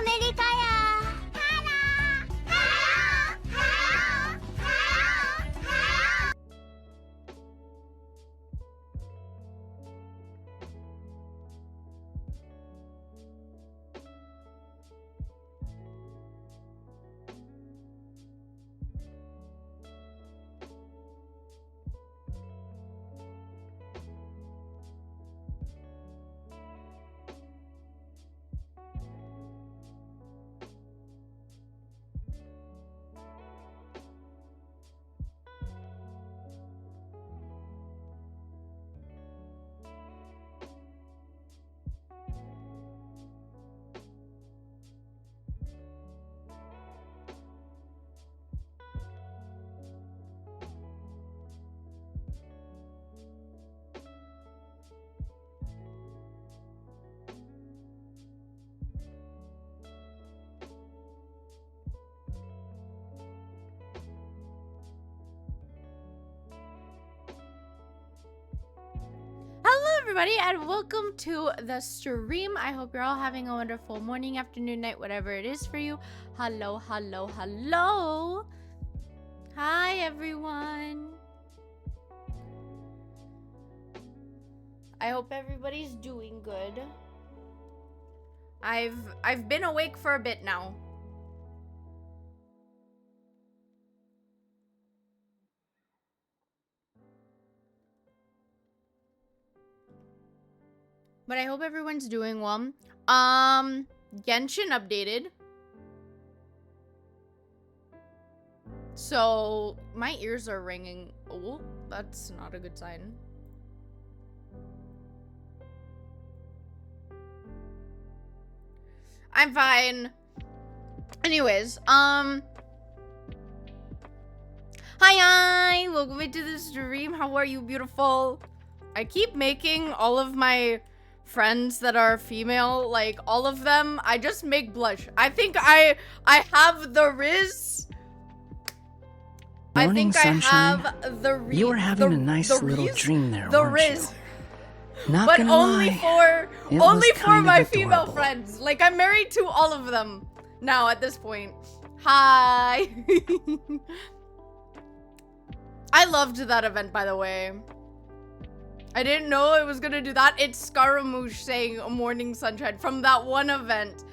メリカや。ハローハローハローハローハロー。Everybody, and welcome to the stream. I hope you're all having a wonderful morning, afternoon, night, whatever it is for you. Hello, hello, hello. Hi, everyone. I hope everybody's doing good. I've been awake for a bit now. But I hope everyone's doing well. Genshin updated. So, my ears are ringing. Oh, that's not a good sign. I'm fine. Anyways, hi, welcome into the stream. How are you, beautiful? I keep making all of my friends that are female, like all of them, I just make blush. I think I have the riz. Morning, sunshine. I have the riz. You were having a nice little dream there, weren't riz. You? Not But gonna only lie, for my female adorable. friends. Like, I'm married to all of them now at this point. Hi. I loved that event, by the way. I didn't know it was gonna do that. It's Scaramouche saying morning sunshine from that one event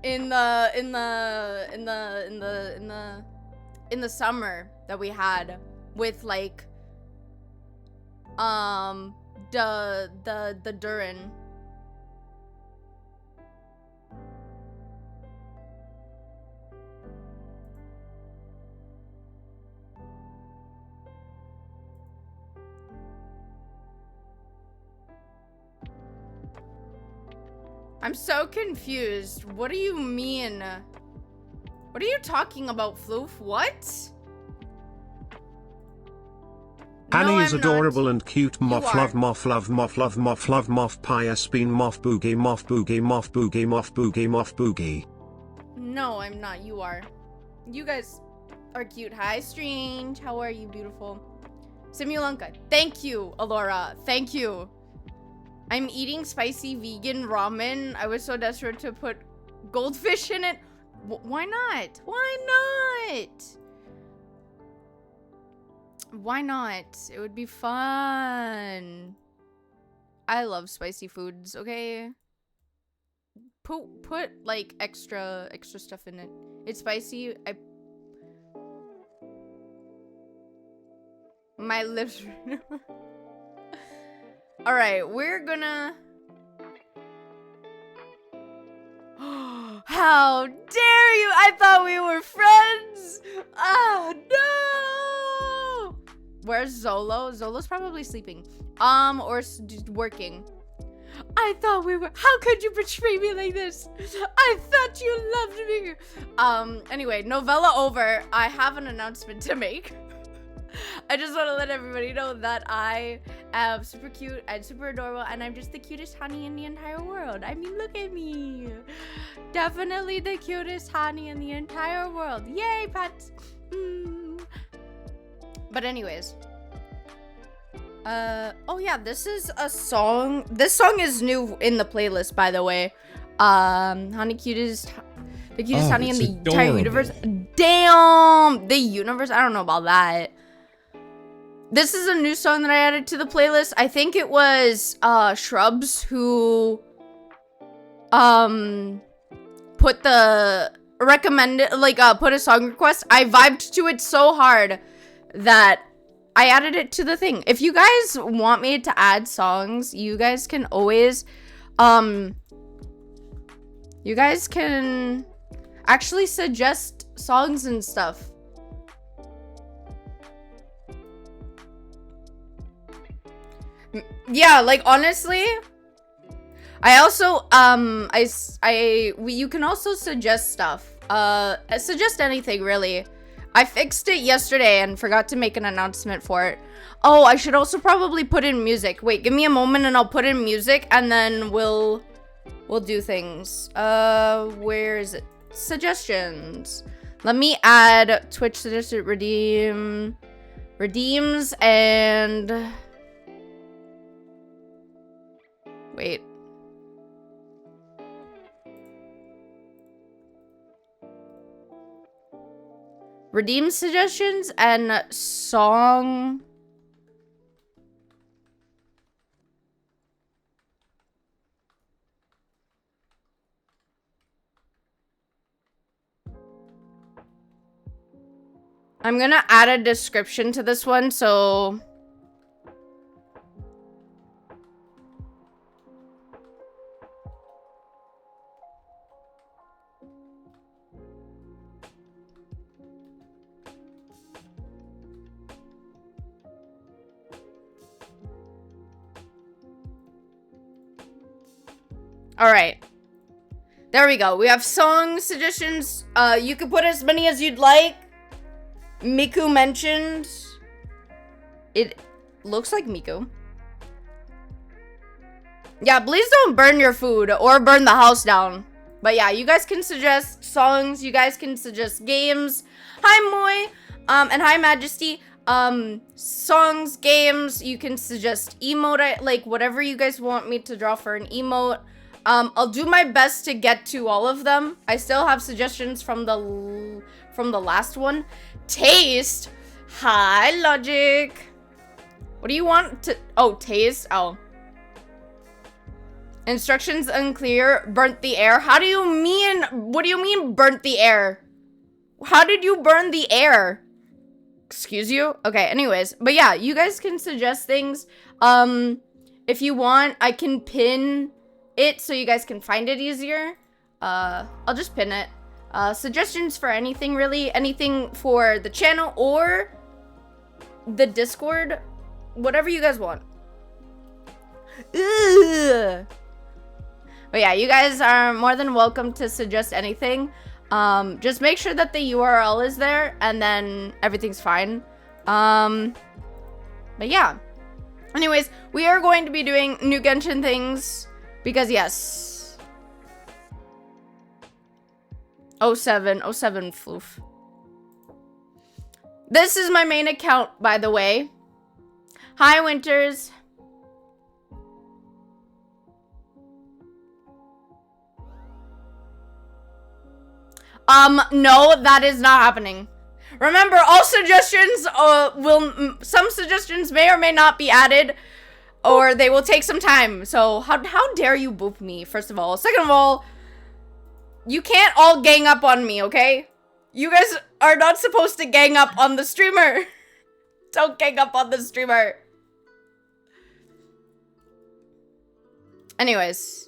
in the summer that we had with like the Durin. I'm so confused. What do you mean? What are you talking about, Floof? What? Annie is I'm adorable not. and cute. Moff are. love, moff love, moff love, moff love, moff pious bean, moff boogie, moff boogie, moff boogie, moff boogie, moff boogie. No, I'm not. You are. You guys are cute. Hi, Strange. How are you, beautiful? Simulanka. Thank you, Alora. Thank you. I'm eating spicy vegan ramen. I was so desperate to put goldfish in it. Why not? Why not? Why not? It would be fun. I love spicy foods, okay? Put like extra stuff in it. It's spicy. My lips. All right, we're gonna. How dare you! I thought we were friends. Oh no! Where's Zolo? Zolo's probably sleeping. Or working. I thought we were. How could you betray me like this? I thought you loved me. Anyway, novella over. I have an announcement to make. I just want to let everybody know that I am super cute and super adorable, and I'm just the cutest honey in the entire world. I mean, look at me. Definitely the cutest honey in the entire world. Yay, pets. But anyways. Oh yeah, this is a song. This song is new in the playlist, by the way. Honey Cutest The cutest honey in it's the entire adorable. universe. Damn! The universe? I don't know about that. This is a new song that I added to the playlist. I think it was Shrubs who put the recommended, like, put a song request. I vibed to it so hard that I added it to the thing. If you guys want me to add songs, you guys can always you guys can actually suggest songs and stuff. Yeah, like, honestly, I also you can also suggest stuff. Suggest anything, really. I fixed it yesterday and forgot to make an announcement for it. Oh, I should also probably put in music. Wait, give me a moment and I'll put in music and then we'll do things. Where is it? Suggestions. Let me add Twitch suggested redeems and wait. Redeem suggestions and song. I'm gonna add a description to this one, so all right. There we go. We have song suggestions. You can put as many as you'd like. Miku mentioned. It looks like Miku. Yeah, please don't burn your food or burn the house down. But yeah, you guys can suggest songs. You guys can suggest games. Hi, Moy. And hi, Majesty. Songs, games. You can suggest emote. Like, whatever you guys want me to draw for an emote. I'll do my best to get to all of them. I still have suggestions from the last one. Taste. Hi, Logic. What do you want to... Oh, taste. Oh. Instructions unclear. Burnt the air. How do you mean... What do you mean burnt the air? How did you burn the air? Excuse you? Okay, anyways. But yeah, you guys can suggest things. If you want, I can pin it so you guys can find it easier. I'll just pin it. Suggestions for anything, really. Anything for the channel or the Discord. Whatever you guys want. Ugh. But yeah, you guys are more than welcome to suggest anything. Just make sure that the URL is there and then everything's fine. But yeah. Anyways, we are going to be doing new Genshin things because yes. 07 floof. This is my main account, by the way. Hi, Winters. No, that is not happening. Remember, all suggestions some suggestions may or may not be added, or they will take some time. So how dare you boop me, first of all. Second of all, you can't all gang up on me, okay? You guys are not supposed to gang up on the streamer. Don't gang up on the streamer. Anyways.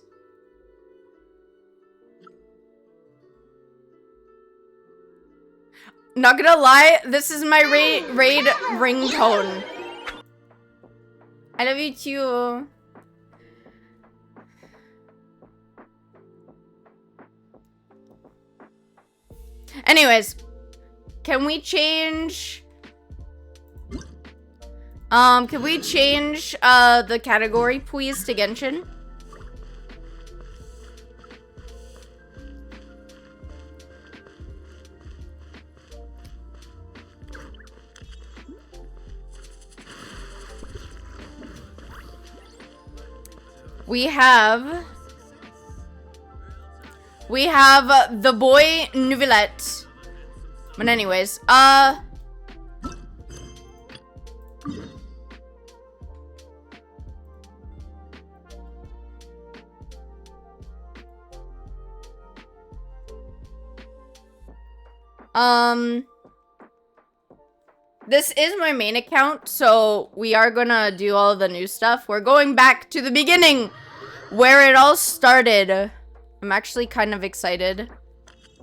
Not gonna lie, this is my raid ringtone. I love you too. Anyways, can we change the category, please, to Genshin? We have We have the boy Nouvellette. But anyways, this is my main account, so we are gonna do all the new stuff. We're going back to the beginning, where it all started. I'm actually kind of excited,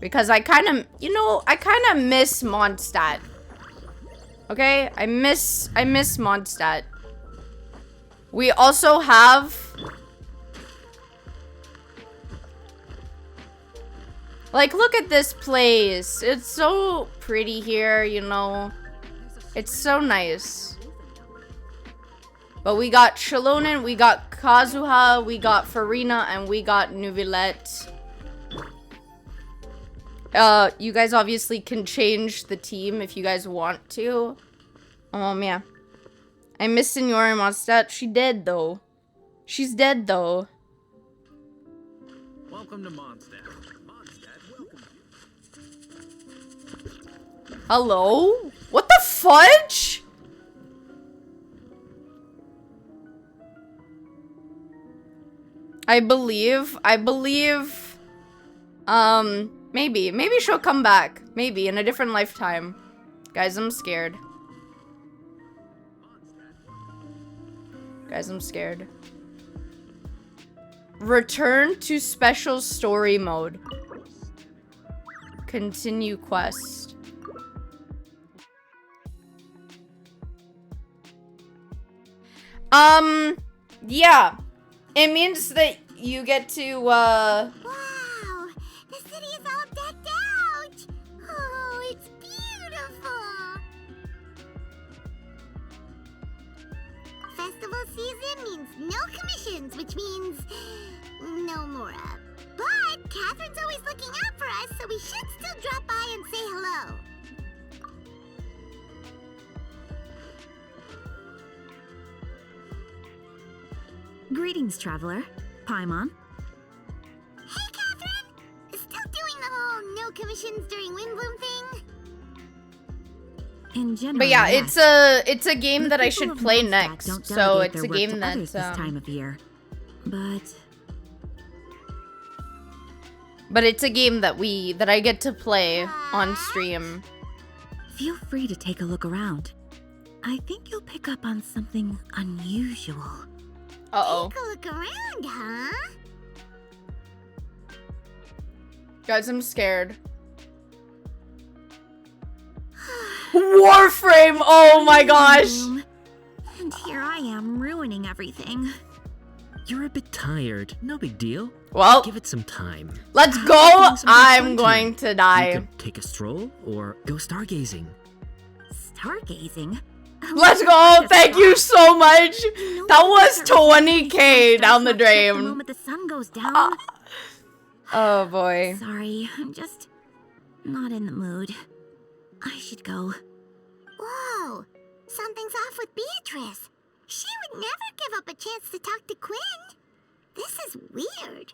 because I kind of, you know, I kind of miss Mondstadt. Okay? I miss Mondstadt. We also have... Like, look at this place. It's so pretty here, you know. It's so nice. But we got Shalonen, we got Kazuha, we got Farina, and we got Nouvellette. You guys obviously can change the team if you guys want to. Yeah. I miss Senora Mondstadt. She dead, though. She's dead, though. Welcome to Mondstadt. Mondstadt, welcome you. Hello? What the fudge? I believe, maybe she'll come back. Maybe in a different lifetime. Guys, I'm scared. Guys, I'm scared. Return to special story mode. Continue quest. Yeah. It means that you get to, Wow! The city is all decked out! Oh, it's beautiful! Festival season means no commissions, which means no Mora. But Catherine's always looking out for us, so we should still drop by and say hello. Greetings, traveler. Paimon. Hey, Catherine! Still doing the whole no commissions during Windbloom thing? In general, but yeah, yes. it's a game The that I people should of play Mondstadt next. don't So delegate it's their a work game to others that this time of year. but it's a game that I get to play on stream. Feel free to take a look around. I think you'll pick up on something unusual. Uh-oh. Take a look around, huh? Guys, I'm scared. Warframe! Oh my gosh! And here I am ruining everything. You're a bit tired. No big deal. Well, Give it some time. let's Doing go! something I'm fun going tonight. to die. You could take a stroll or go stargazing. Stargazing? Let's go! Thank you so much! That was 20k down the The drain. moment the sun goes down. Oh boy. Sorry, I'm just not in the mood. I should go. Whoa! Something's off with Beatrice. She would never give up a chance to talk to Quinn. This is weird.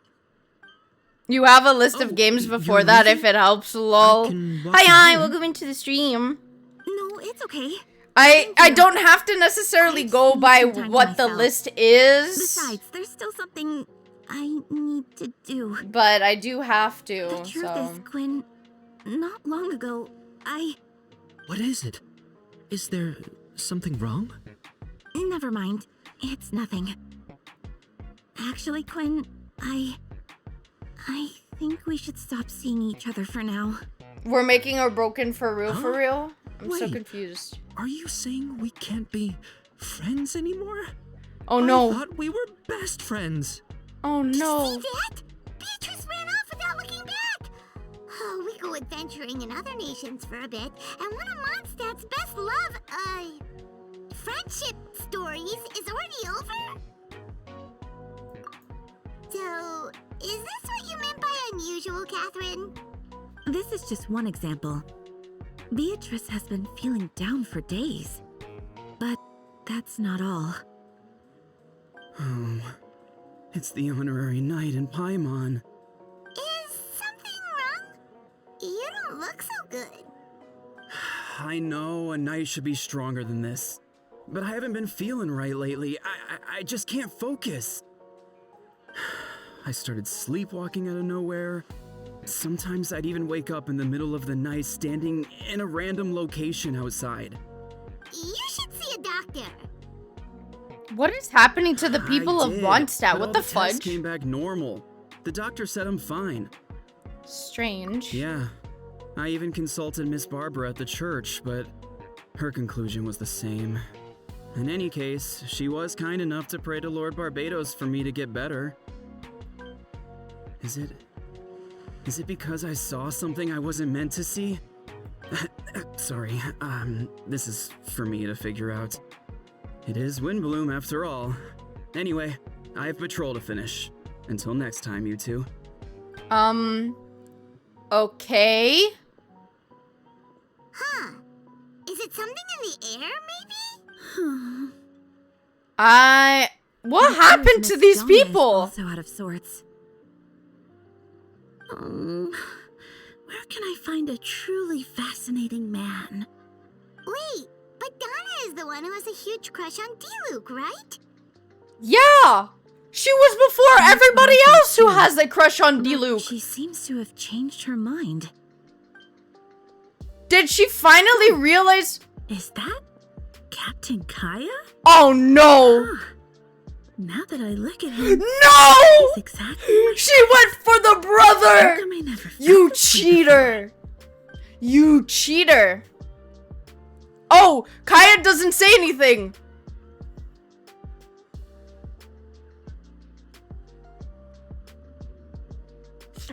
You have a list of Oh, games you're before that if leaving? it helps, lol. I can walk you Hi, home. welcome into the stream. No, it's okay. I don't have to necessarily go by some time to what the myself. list is, Besides, there's still something I need to do. but I do have to, The truth so. is, Quinn, not long ago, What is it? Is there something wrong? Never mind. It's nothing. Actually, Quinn, I think we should stop seeing each other for now. We're making her broken for real, Huh? I'm so Wait. confused. Are you saying we can't be friends anymore? Oh I no. thought we were best friends. Oh no. See that? Beatrice ran off without looking back. Oh, we go adventuring in other nations for a bit, and one of Mondstadt's best friendship stories is already over? So, is this what you meant by unusual, Catherine? This is just one example. Beatrice has been feeling down for days. But that's not all. Oh, it's the honorary knight in Paimon. Is You don't look so good. I know a night should be stronger than this, but I haven't been feeling right lately. I just can't focus. I started sleepwalking out of nowhere. Sometimes I'd even wake up in the middle of the night standing in a random location outside. You should see a doctor. What is happening to the people I of did, Mondstadt? but What all the tests fudge? came back normal. The doctor said I'm fine. Strange. Yeah, I even consulted Miss Barbara at the church, but her conclusion was the same. In any case, she was kind enough to pray to Lord Barbados for me to get better. Is it because I saw something I wasn't meant to see? Sorry, this is for me to figure out. It is Windbloom after all. Anyway, I have patrol to finish. Until next time, you two. Okay. Huh. Is it something in the air, maybe? What happened to Miss these Donna is people? Also out of sorts. Where can I find a truly fascinating man? Wait, but Donna is the one who has a huge crush on Diluc, right? Yeah! She was before everybody else who has a crush on But Diluc. she seems to have changed her mind. Did she finally realize? Is that Captain Kaya? Oh no! Now that I look at him, No! he's exactly like She went for the How brother! come I never You felt this way cheater! You cheater! Oh, Kaya doesn't say anything.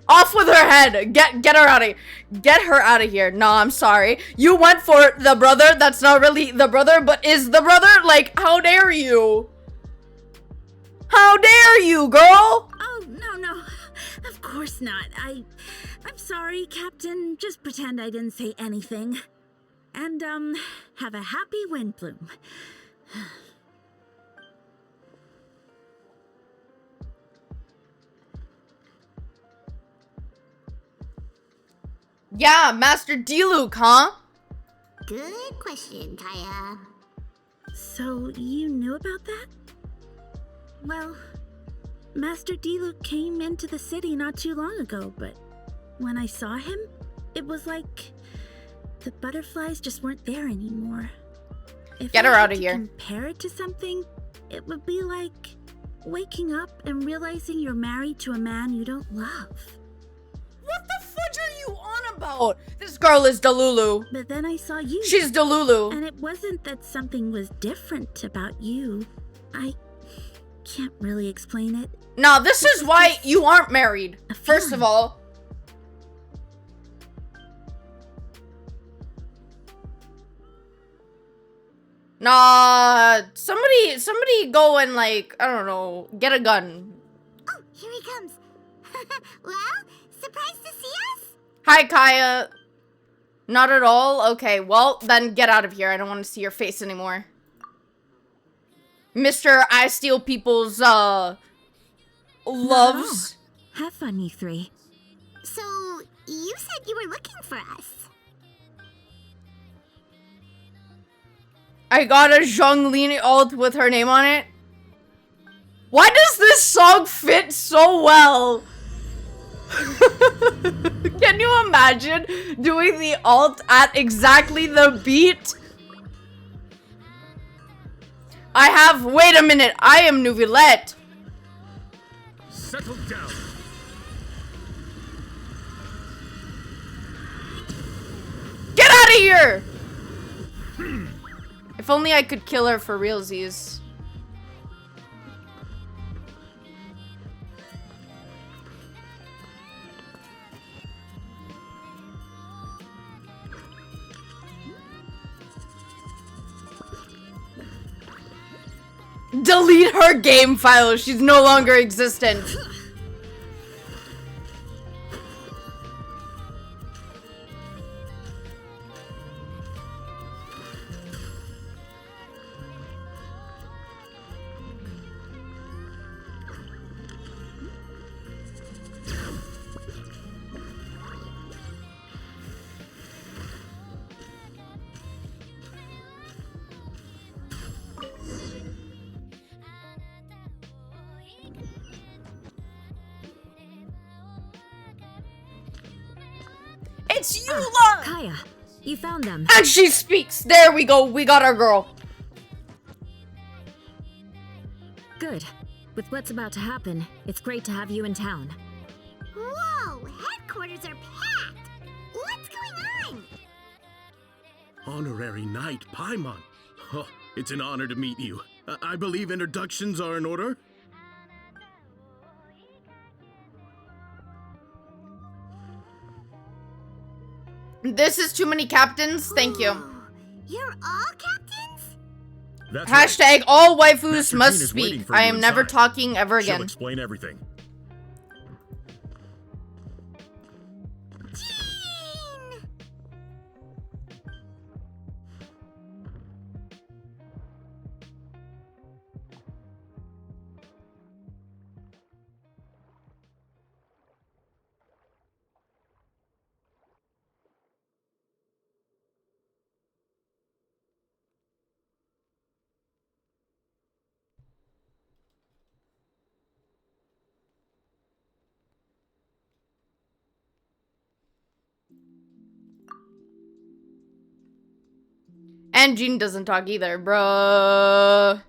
Off with her head. Get her out of here. Get her out of here. No, I'm sorry. You went for the brother that's not really the brother, but is the brother? Like, how dare you? How dare you, girl? Oh, no. Of course not. I'm sorry, Captain. Just pretend I didn't say anything. And, have a happy Windbloom. Yeah, Master Diluc, huh? Good question, Kaya. So, you knew about that? Well, Master Diluc came into the city not too long ago, but when I saw him, it was like the butterflies just weren't there anymore. If Get her I had outta to here. Compare it to something, it would be like waking up and realizing you're married to a man you don't love. What the fudge are you on about? This girl is Delulu. But then I saw you. She's Delulu. And it wasn't that something was different about you. I can't really explain it. Nah, this is why you aren't married. First of all. Nah, somebody go and like, I don't know, get a gun. Oh, here he comes. Well, surprised to see us? Hi, Kaya. Not at all? Okay, well, then get out of here. I don't want to see your face anymore. Mr. I Steal People's, loves. Have fun, you three. So, you said you were looking for us. I got a Zhonglin alt with her name on it. Why does this song fit so well? Can you imagine doing the alt at exactly the beat? Wait a minute, I am Neuvillette. Settle down. Get out of here! If only I could kill her for realsies. Delete her game file. She's no longer existent. it's Eula! Kaya, you found them. And she speaks. There we go. We got our girl. Good. With what's about to happen, it's great to have you in town. Whoa, headquarters are packed. What's going on? Honorary Knight Paimon. Oh, it's an honor to meet you. I believe introductions are in order. This is too many captains. Thank you. Ooh, you're all captains? That's Hashtag right. all waifus Master must Jean is waiting speak. for I you am never inside. talking ever She'll again. explain everything. Jean! And Jean doesn't talk either, bruh.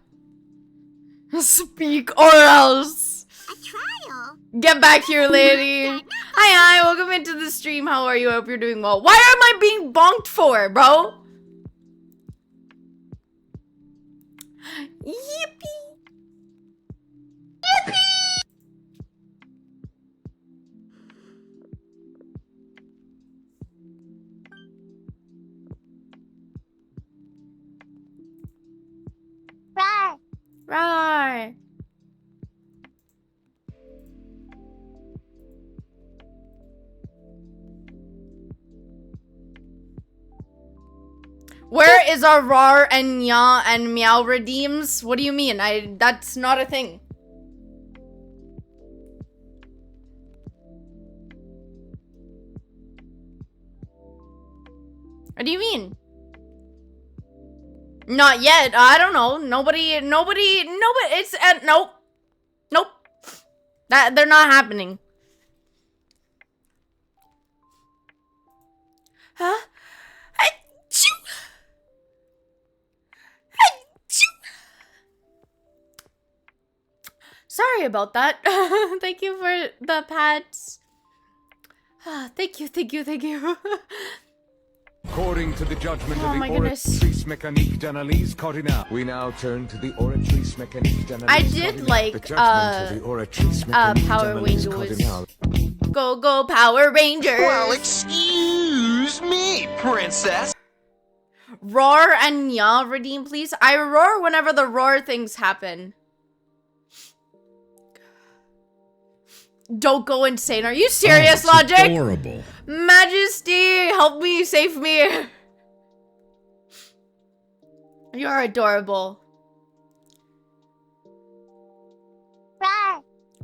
Speak or else. A trial? Get back here, lady. Hi, welcome into the stream. How are you? I hope you're doing well. Why am I being bonked for, bro? Yippee. Yippee. Right. Right. Where is our Rar and Nya and Meow redeems? What do you mean? That's not a thing. What do you mean? Not yet. I don't know. Nobody, it's, nope. Nope. They're not happening. Huh? Achoo! Achoo! Sorry about that. Thank you for the pats. Thank you. According to the judgment Oh of the my goodness. Oratrice Mécanique d'Analyse Cardinal, we now turn to the Oratrice Mécanique d'Analyse I did Cardinal. like, the judgment of the Oratrice Mécanique Power d'Analyse Rangers. Cardinal. Go Power Rangers! Well, excuse me, princess. Roar and Nya redeem, please. I roar whenever the roar things happen. Don't go insane. Are you serious, Logic? Adorable. Majesty, help me, save me. You're adorable. Right.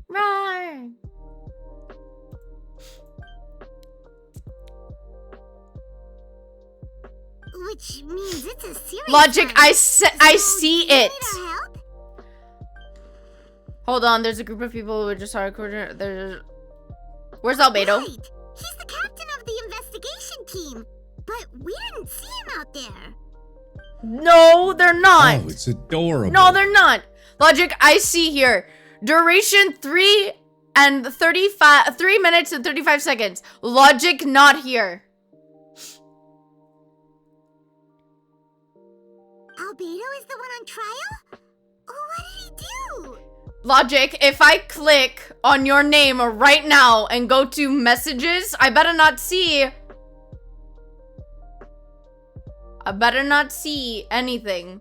Roar. Which means it's a serious Logic, one. I So, see do you it. need our help? Hold on, there's a group of people who just hardcore. There's. Where's Albedo? Right. He's the captain of the investigation team. But we didn't see him out there. No, they're not. Oh, it's adorable. No, they're not. Logic, I see here. Duration 3 minutes and 35 seconds. Logic not here. Albedo is the one on trial? What did he do? Logic, if I click on your name right now and go to messages, I better not see anything.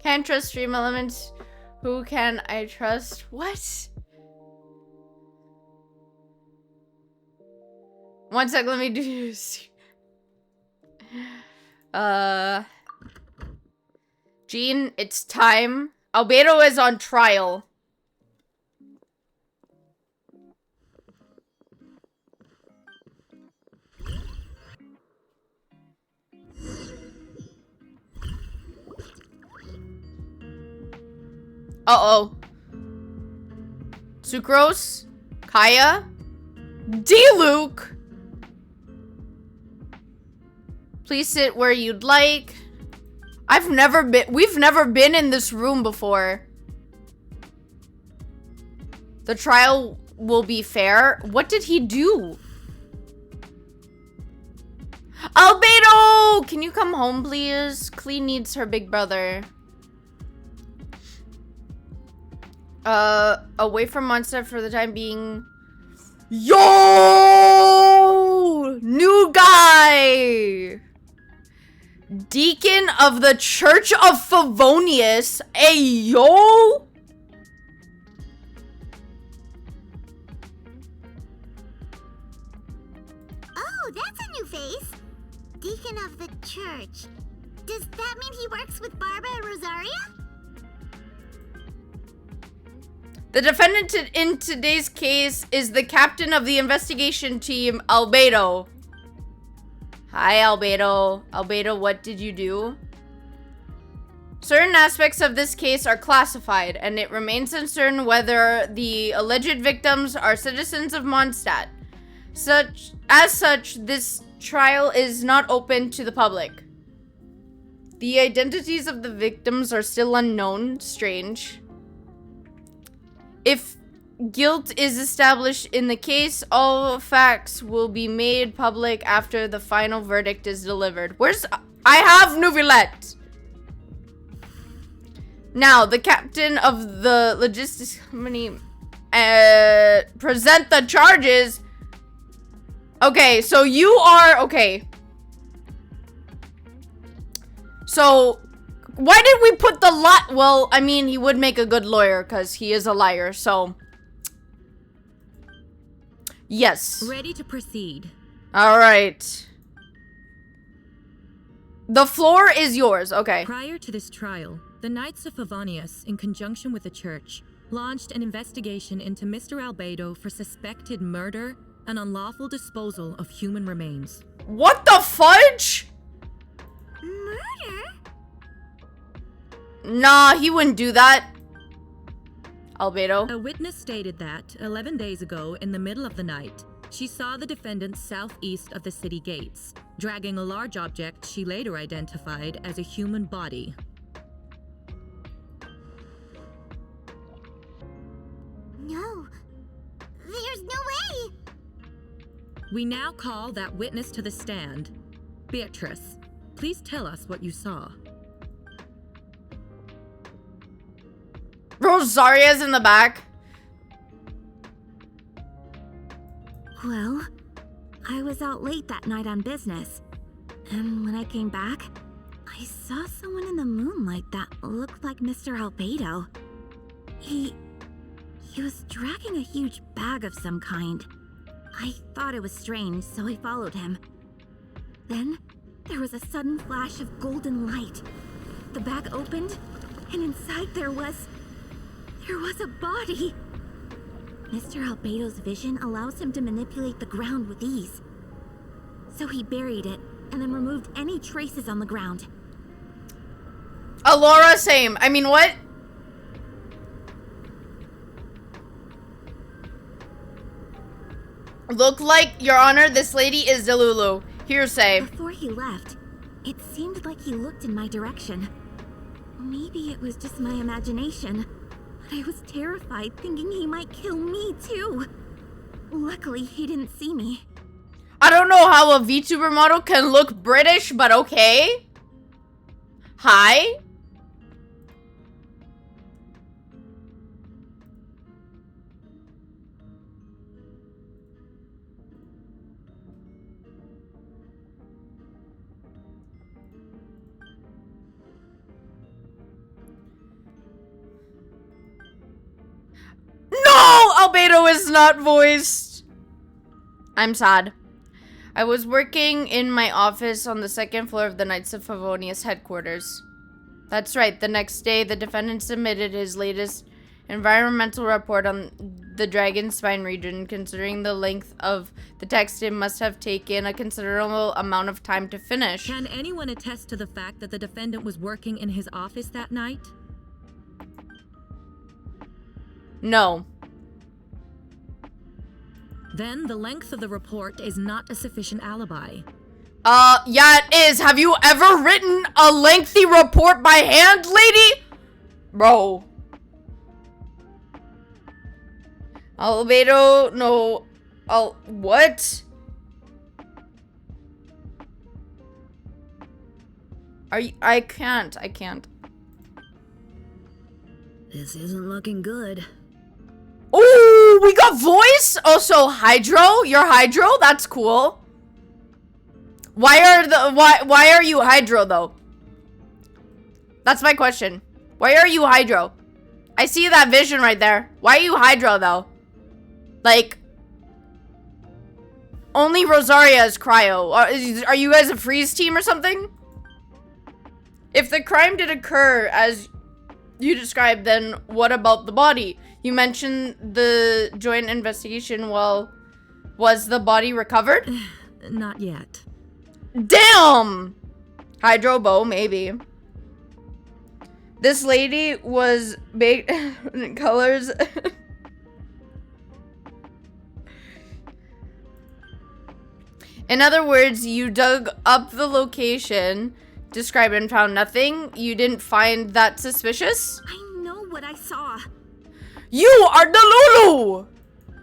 Can't trust stream elements. Who can I trust? What? One sec, let me do this. Jean, it's time. Albedo is on trial. Uh-oh. Sucrose, Kaya, D-Luke. Please sit where you'd like. We've never been in this room before. The trial will be fair. What did he do? Albedo! Can you come home, please? Klee needs her big brother. Away from Mondstadt for the time being. Yo! New guy! Deacon of the Church of Favonius. Hey, yo! Oh, that's a new face. Deacon of the church. Does that mean he works with Barbara and Rosaria? The defendant in today's case is the captain of the investigation team, Albedo. Hi, Albedo. Albedo, what did you do? Certain aspects of this case are classified, and it remains uncertain whether the alleged victims are citizens of Mondstadt. As such, this trial is not open to the public. The identities of the victims are still unknown. Strange. If guilt is established in the case, all facts will be made public after the final verdict is delivered. I have Nouvillette. Now, the captain of the logistics company present the charges. Okay, so you are okay. So why did we put the lot? Well, I mean, he would make a good lawyer because he is a liar. So yes. Ready to proceed. All right. The floor is yours. Okay. Prior to this trial, the Knights of Favonius, in conjunction with the church, launched an investigation into Mr. Albedo for suspected murder and unlawful disposal of human remains. What the fudge? Murder? Nah, he wouldn't do that. Albedo. A witness stated that 11 days ago, in the middle of the night, she saw the defendant southeast of the city gates, dragging a large object she later identified as a human body. No. There's no way. We now call that witness to the stand. Beatrice, please tell us what you saw. Rosaria's in the back. Well, I was out late that night on business, and when I came back, I saw someone in the moonlight that looked like Mr. Albedo. He was dragging a huge bag of some kind. I thought it was strange, so I followed him. Then, there was a sudden flash of golden light. The bag opened, and inside there was a body. Mr. Albedo's vision allows him to manipulate the ground with ease. So he buried it, and then removed any traces on the ground. Alora, same. I mean, what? Look like, Your Honor, this lady is Delulu. Hearsay. Before he left, it seemed like he looked in my direction. Maybe it was just my imagination, but I was terrified thinking he might kill me too. Luckily, he didn't see me. I don't know how a VTuber model can look British, but okay. Hi. No! Albedo is not voiced. I'm sad. I was working in my office on the second floor of the Knights of Favonius headquarters. That's right, the next day, the defendant submitted his latest environmental report on the Dragon Spine region. Considering the length of the text, it must have taken a considerable amount of time to finish. Can anyone attest to the fact that the defendant was working in his office that night? No. Then the length of the report is not a sufficient alibi. Yeah, it is. Have you ever written a lengthy report by hand, lady? Bro. Albedo, no. What? I can't. This isn't looking good. Oh, we got voice. Also, Hydro. You're Hydro. That's cool. Why are you Hydro though? That's my question. Why are you Hydro? I see that vision right there. Why are you Hydro though? Like, only Rosaria is Cryo. Are you guys a freeze team or something? If the crime did occur as you described, then what about the body? You mentioned the joint investigation. Well, was the body recovered? Not yet. Damn! Hydrobo, maybe. This lady was baked in colors. In other words, you dug up the location described and found nothing. You didn't find that suspicious? I know what I saw. You are Delulu!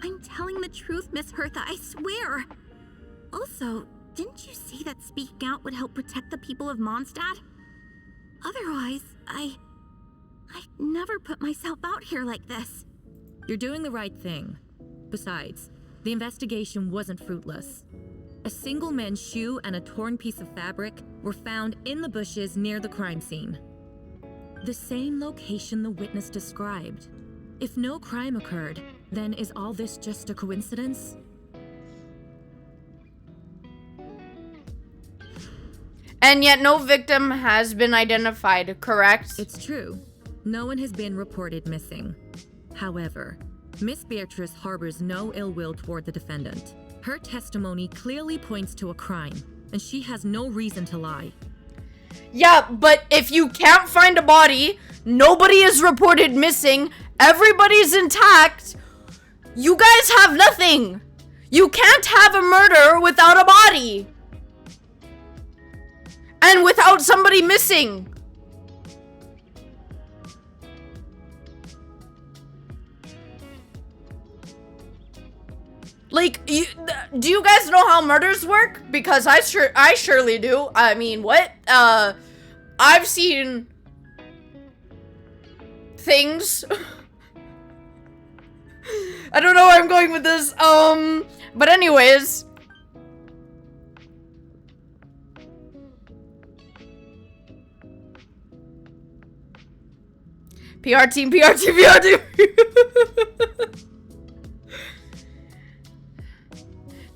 I'm telling the truth, Miss Hertha, I swear. Also, didn't you see that speaking out would help protect the people of Mondstadt? Otherwise, I'd never put myself out here like this. You're doing the right thing. Besides, the investigation wasn't fruitless. A single man's shoe and a torn piece of fabric were found in the bushes near the crime scene. The same location the witness described. If no crime occurred, then is all this just a coincidence? And yet no victim has been identified, correct? It's true. No one has been reported missing. However, Miss Beatrice harbors no ill will toward the defendant. Her testimony clearly points to a crime, and she has no reason to lie. Yeah, but if you can't find a body, nobody is reported missing, everybody's intact, you guys have nothing. You can't have a murder without a body. And without somebody missing. Like, do you guys know how murders work? Because I surely do. I mean, what? I've seen things. I don't know where I'm going with this. But anyways. PR team.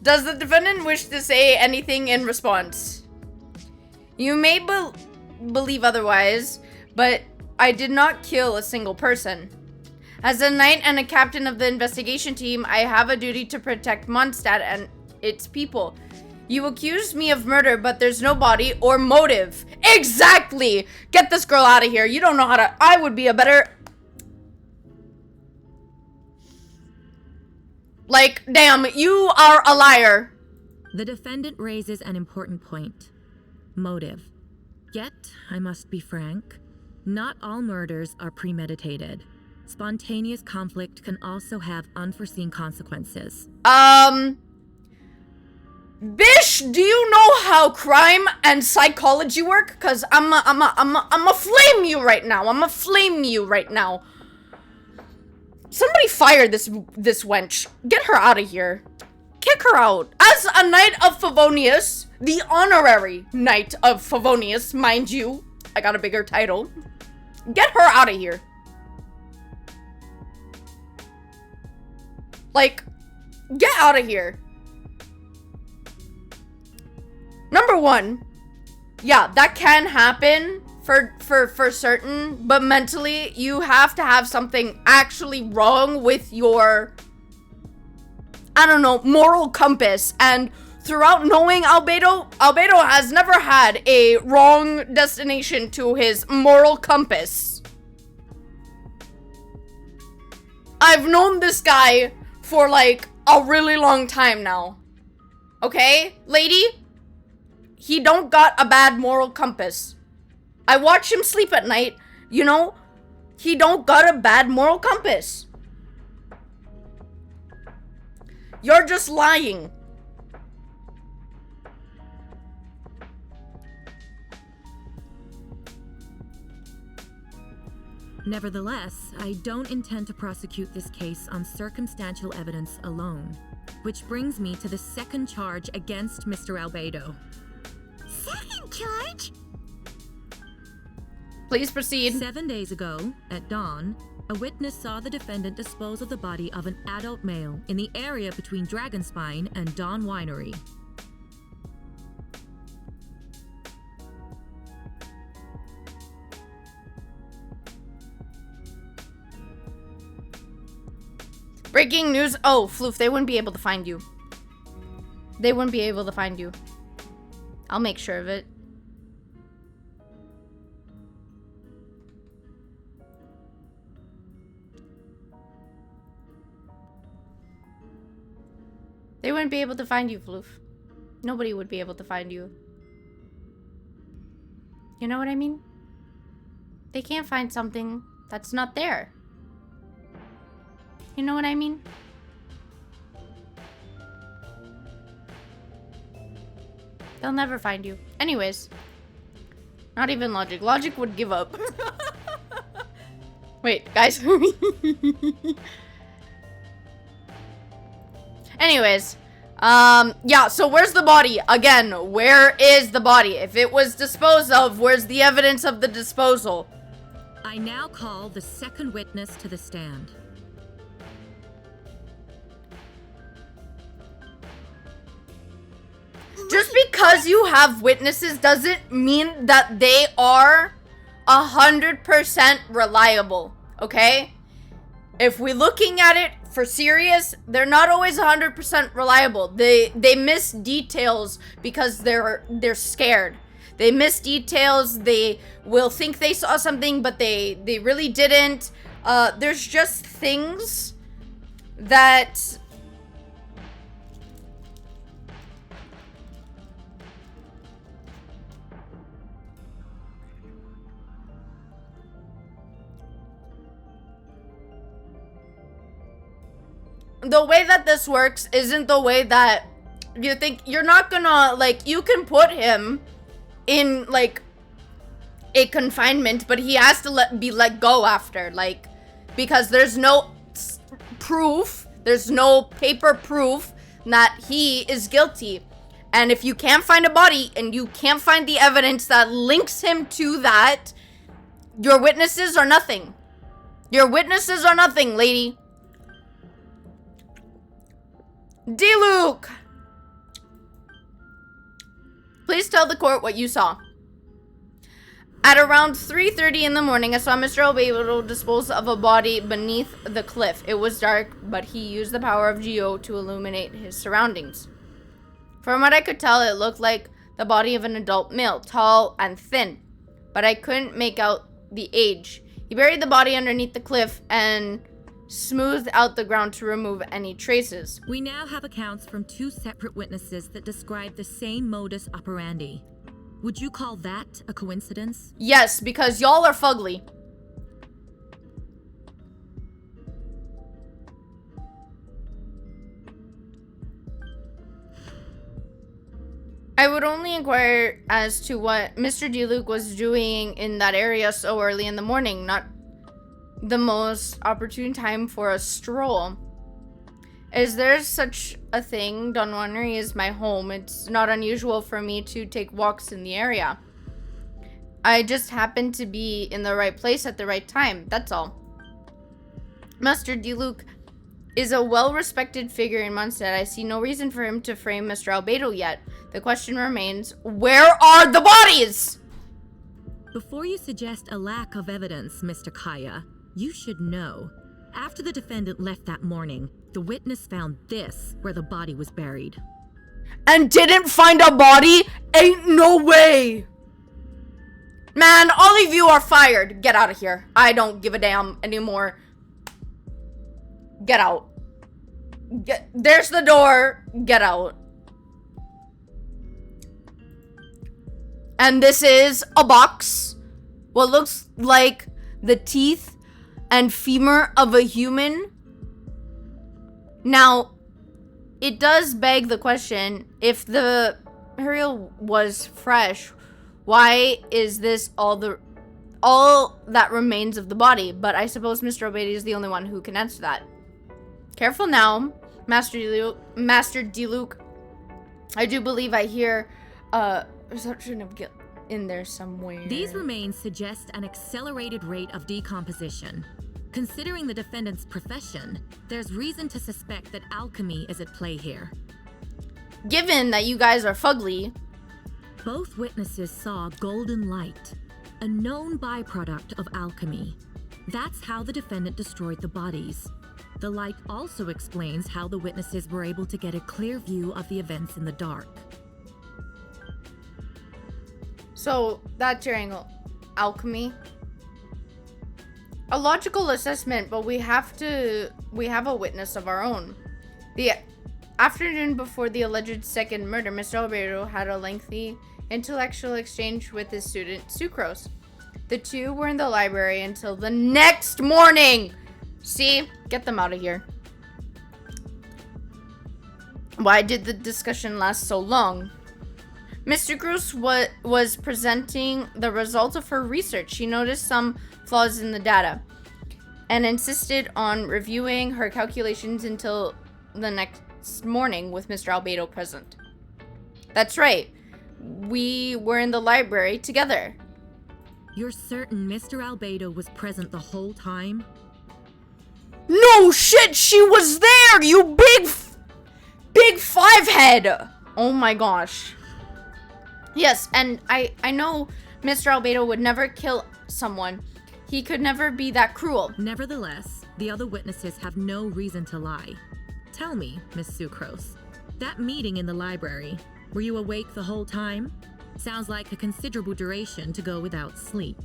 Does the defendant wish to say anything in response? You may believe otherwise, but I did not kill a single person. As a knight and a captain of the investigation team, I have a duty to protect Mondstadt and its people. You accused me of murder, but there's no body or motive. Exactly! Get this girl out of here. You don't know how to... I would be a better... Like, damn, you are a liar. The defendant raises an important point. Motive. Yet, I must be frank, not all murders are premeditated. Spontaneous conflict can also have unforeseen consequences. Bish, do you know how crime and psychology work? Cause I'ma flame you right now. Somebody fire this wench. Get her out of here. Kick her out. As a Knight of Favonius, the honorary Knight of Favonius, mind you. I got a bigger title. Get her out of here. Like, get out of here. Number one, yeah, that can happen for certain, but mentally, you have to have something actually wrong with your, I don't know, moral compass. And throughout knowing Albedo has never had a wrong destination to his moral compass. I've known this guy for like a really long time now. Okay, lady? He don't got a bad moral compass. I watch him sleep at night, you know? He don't got a bad moral compass. You're just lying. Nevertheless, I don't intend to prosecute this case on circumstantial evidence alone. Which brings me to the second charge against Mr. Albedo. Second charge? Please proceed. 7 days ago, at dawn, a witness saw the defendant dispose of the body of an adult male in the area between Dragonspine and Dawn Winery. Breaking news. Oh, Floof, they wouldn't be able to find you. They wouldn't be able to find you. I'll make sure of it. They wouldn't be able to find you, Floof. Nobody would be able to find you. You know what I mean? They can't find something that's not there. You know what I mean? They'll never find you. Anyways. Not even Logic. Logic would give up. Wait, guys. Anyways. Yeah, so where's the body? Again, where is the body? If it was disposed of, where's the evidence of the disposal? I now call the second witness to the stand. Just because you have witnesses doesn't mean that they are 100% reliable, okay? If we're looking at it for serious, they're not always 100% reliable. They miss details because they're scared. They miss details. They will think they saw something, but they really didn't. There's just things that... The way that this works isn't the way that you think. You're not gonna, like, you can put him in, like, a confinement, but he has to be let go after, like, because there's no proof, there's no paper proof that he is guilty. And if you can't find a body and you can't find the evidence that links him to that, your witnesses are nothing. Your witnesses are nothing, lady. D-Luke! Please tell the court what you saw. At around 3:30 in the morning, I saw Mr. Albedo dispose of a body beneath the cliff. It was dark, but he used the power of Geo to illuminate his surroundings. From what I could tell, it looked like the body of an adult male, tall and thin, but I couldn't make out the age. He buried the body underneath the cliff and smoothed out the ground to remove any traces. We now have accounts from two separate witnesses that describe the same modus operandi. Would you call that a coincidence? Yes, because y'all are fugly. I would only inquire as to what Mr. D-Luke was doing in that area so early in the morning, not the most opportune time for a stroll. Is there such a thing? Dawn Winery is my home. It's not unusual for me to take walks in the area. I just happened to be in the right place at the right time, that's all. Master D-Luke is a well-respected figure in Mondstadt. I see no reason for him to frame Mr. Albedo yet. The question remains, where are the bodies? Before you suggest a lack of evidence, Mr. Kaya, you should know. After the defendant left that morning, the witness found this where the body was buried. And didn't find a body? Ain't no way! Man, all of you are fired. Get out of here. I don't give a damn anymore. Get out. There's the door. Get out. And this is a box. What looks like the teeth and femur of a human. Now, it does beg the question, if the material was fresh, why is this all that remains of the body? But I suppose Mr. Albedo is the only one who can answer that. Careful now, Master Diluc. I do believe I hear resumption of guilt in there somewhere. These remains suggest an accelerated rate of decomposition. Considering the defendant's profession, there's reason to suspect that alchemy is at play here. Given that you guys are fugly. Both witnesses saw golden light, a known byproduct of alchemy. That's how the defendant destroyed the bodies. The light also explains how the witnesses were able to get a clear view of the events in the dark. So, that's during alchemy. A logical assessment, but we have a witness of our own. The afternoon before the alleged second murder, Mr. Albedo had a lengthy intellectual exchange with his student, Sucrose. The two were in the library until the next morning. See? Get them out of here. Why did the discussion last so long? Mr. Gross was presenting the results of her research. She noticed some flaws in the data and insisted on reviewing her calculations until the next morning with Mr. Albedo present. That's right. We were in the library together. You're certain Mr. Albedo was present the whole time? No shit, she was there, you big five head. Oh my gosh. Yes, and I know Mr. Albedo would never kill someone. He could never be that cruel. Nevertheless, the other witnesses have no reason to lie. Tell me, Miss Sucrose, that meeting in the library, were you awake the whole time? Sounds like a considerable duration to go without sleep.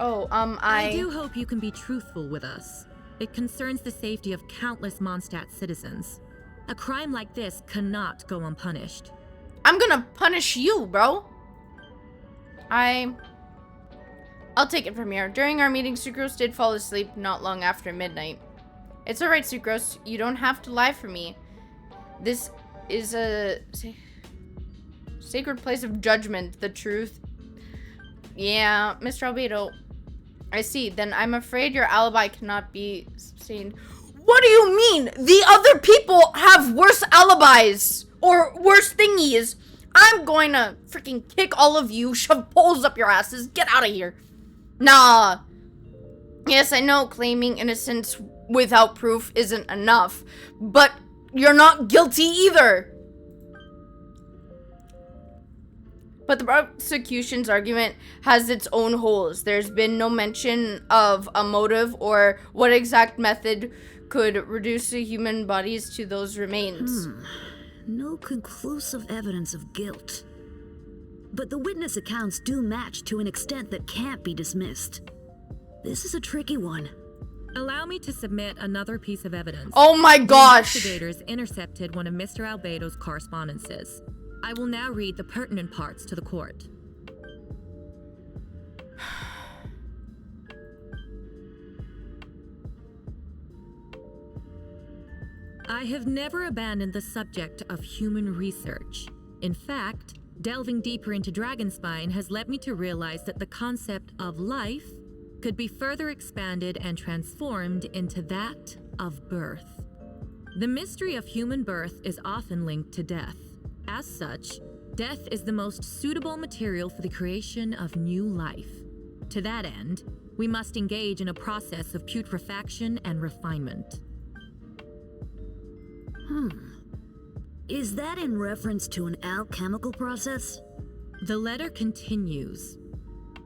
Oh, I do hope you can be truthful with us. It concerns the safety of countless Mondstadt citizens. A crime like this cannot go unpunished. I'm gonna punish you, bro. I'll take it from here. During our meeting, Sucrose did fall asleep not long after midnight. It's alright, Sucrose. You don't have to lie for me. This is a sacred place of judgment. The truth. Yeah, Mr. Albedo. I see. Then I'm afraid your alibi cannot be sustained. What do you mean? The other people have worse alibis. Or worse thingies. I'm going to freaking kick all of you, shove poles up your asses. Get out of here. Nah. Yes, I know claiming innocence without proof isn't enough. But you're not guilty either. But the prosecution's argument has its own holes. There's been no mention of a motive or what exact method could reduce the human bodies to those remains. No conclusive evidence of guilt. But the witness accounts do match to an extent that can't be dismissed. This is a tricky one. Allow me to submit another piece of evidence. Oh my gosh! The investigators intercepted one of Mr. Albedo's correspondences. I will now read the pertinent parts to the court. I have never abandoned the subject of human research. In fact, delving deeper into Dragonspine has led me to realize that the concept of life could be further expanded and transformed into that of birth. The mystery of human birth is often linked to death. As such, death is the most suitable material for the creation of new life. To that end, we must engage in a process of putrefaction and refinement. Is that in reference to an alchemical process? The letter continues.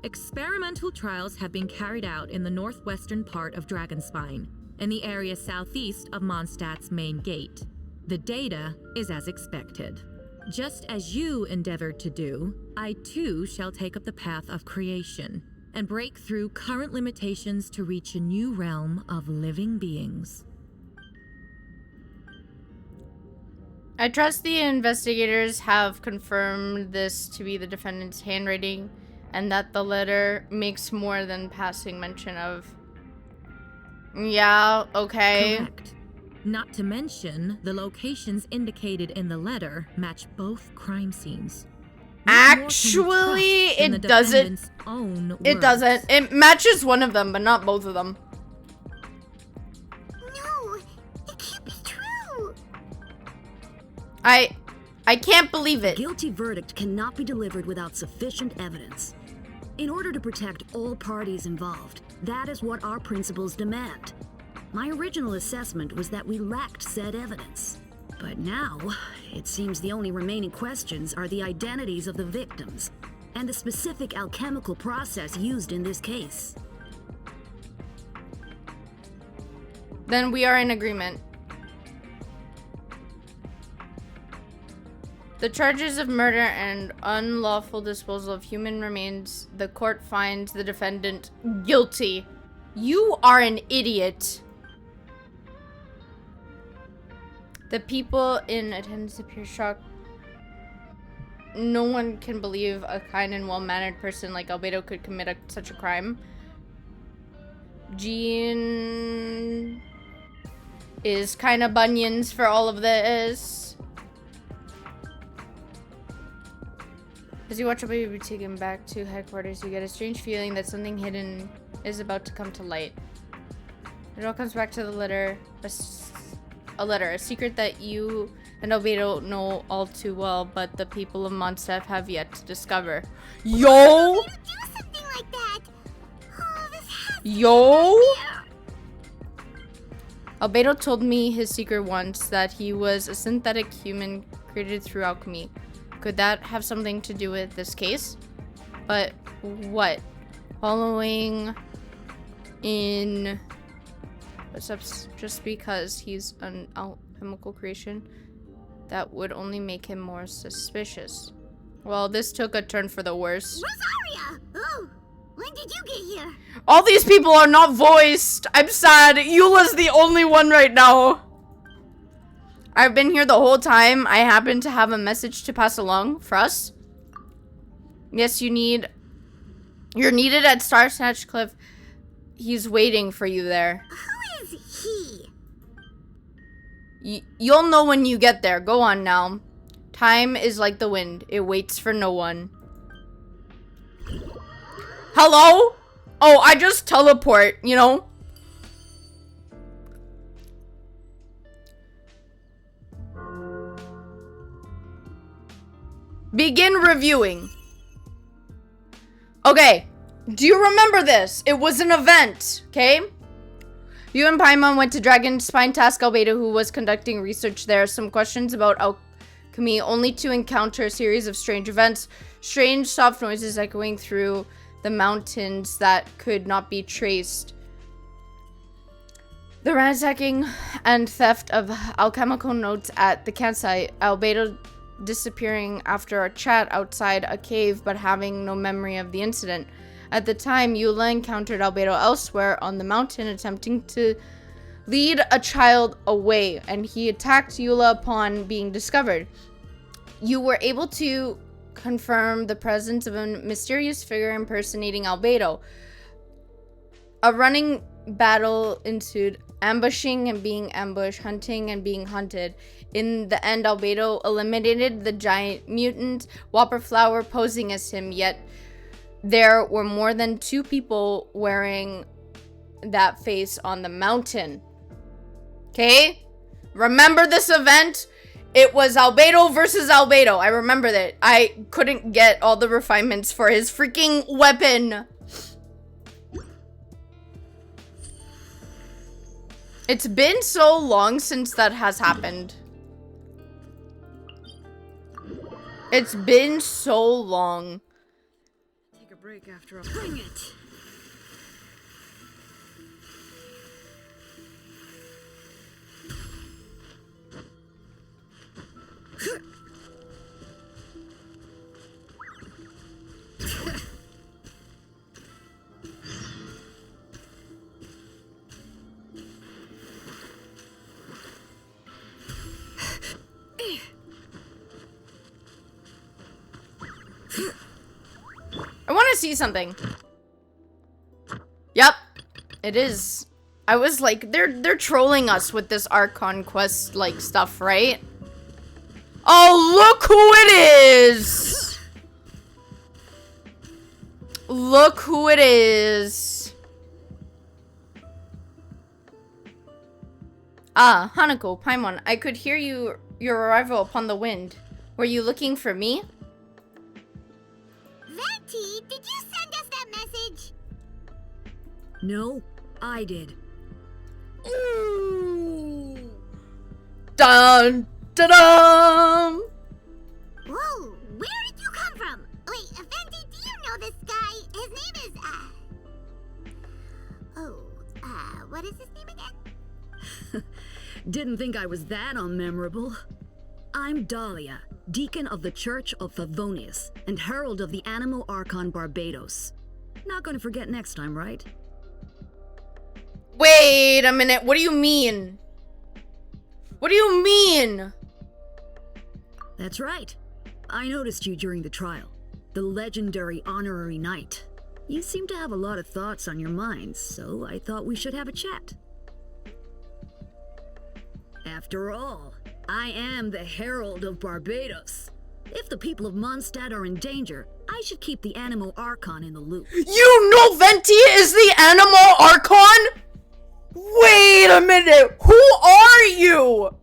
Experimental trials have been carried out in the northwestern part of Dragonspine, in the area southeast of Mondstadt's main gate. The data is as expected. Just as you endeavored to do, I too shall take up the path of creation. and break through current limitations to reach a new realm of living beings. I trust the investigators have confirmed this to be the defendant's handwriting and that the letter makes more than passing mention of. Yeah, okay. Correct. Not to mention, the locations indicated in the letter match both crime scenes. Actually, it doesn't. It doesn't. It matches one of them, but not both of them. No, it can't be true. I can't believe it. A guilty verdict cannot be delivered without sufficient evidence. In order to protect all parties involved, that is what our principles demand. My original assessment was that we lacked said evidence. But now, it seems the only remaining questions are the identities of the victims and the specific alchemical process used in this case. Then we are in agreement. The charges of murder and unlawful disposal of human remains, the court finds the defendant guilty. You are an idiot. The people in attendance appear shocked. No one can believe a kind and well-mannered person like Albedo could commit such a crime. Jean is kind of bunions for all of this. As you watch Albedo be taken back to headquarters, you get a strange feeling that something hidden is about to come to light. It all comes back to the letter. A secret that you and Albedo know all too well, but the people of Mondstadt have yet to discover. Yo! Do something like that. Oh, this has Yo! Albedo told me his secret once, that he was a synthetic human created through alchemy. Could that have something to do with this case? But what? Following in footsteps just because he's an alchemical creation, that would only make him more suspicious. Well, this took a turn for the worse. Rosaria! Oh, when did you get here? All these people are not voiced. I'm sad. Eula's the only one right now. I've been here the whole time. I happen to have a message to pass along for us. Yes, you're needed at Starsnatch Cliff. He's waiting for you there. Who is he? You'll know when you get there. Go on now. Time is like the wind. It waits for no one. Hello? Oh, I just teleport, you know? Begin reviewing. Okay. Do you remember this? It was an event, okay? You and Paimon went to Dragonspine to ask Albedo, who was conducting research there, some questions about alchemy, only to encounter a series of strange events. Strange soft noises echoing through the mountains that could not be traced. The ransacking and theft of alchemical notes at the campsite. Albedo disappearing after a chat outside a cave, but having no memory of the incident. At the time, Eula encountered Albedo elsewhere on the mountain, attempting to lead a child away, and he attacked Eula upon being discovered. You were able to confirm the presence of a mysterious figure impersonating Albedo. A running battle ensued, ambushing and being ambushed, hunting and being hunted. In the end, Albedo eliminated the giant mutant, Whopperflower posing as him, yet there were more than 2 people wearing that face on the mountain. Okay? Remember this event? It was Albedo versus Albedo. I remember that. I couldn't get all the refinements for his freaking weapon. It's been so long since that has happened. It's been so long. Take a break after a bring it. want to see something. Yep, it is. I was like, they're trolling us with this Archon quest like stuff, right? Oh, look who it is! Look who it is. Ah, Hanako, Paimon, I could hear your arrival upon the wind. Were you looking for me? Venti, did you send us that message? No, I did. Ooh. Dun, dun, dun. Whoa, where did you come from? Wait, Venti, do you know this guy? His name is, what is his name again? Didn't think I was that unmemorable. I'm Dahlia, Deacon of the Church of Favonius and Herald of the Animo Archon Barbados. Not gonna forget next time, right? Wait a minute, what do you mean? What do you mean? That's right. I noticed you during the trial. The legendary honorary knight. You seem to have a lot of thoughts on your mind, so I thought we should have a chat. After all, I am the Herald of Barbados. If the people of Mondstadt are in danger, I should keep the Animo Archon in the loop. You know Venti is the Animo Archon? Wait a minute, who are you?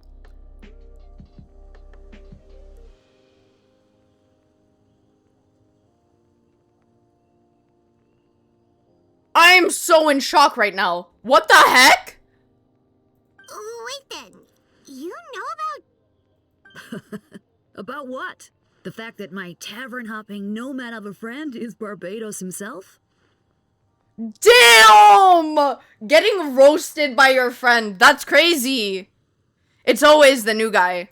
I'm so in shock right now. What the heck? Wait then, you know about... About what? The fact that my tavern-hopping nomad of a friend is Barbados himself? Damn! Getting roasted by your friend. That's crazy. It's always the new guy.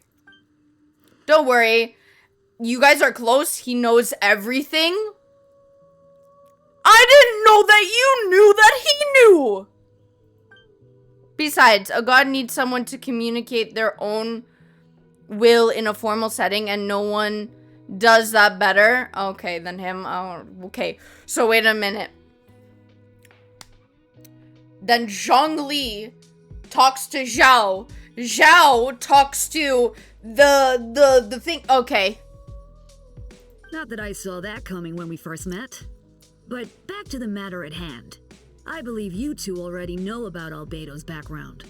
Don't worry. You guys are close. He knows everything. I didn't know that you knew that he knew. Besides, a god needs someone to communicate their own will in a formal setting, and no one does that better. Okay, than him. Oh, okay. So wait a minute. Then Zhongli talks to Zhao. Zhao talks to the thing. Okay. Not that I saw that coming when we first met. But back to the matter at hand. I believe you two already know about Albedo's background.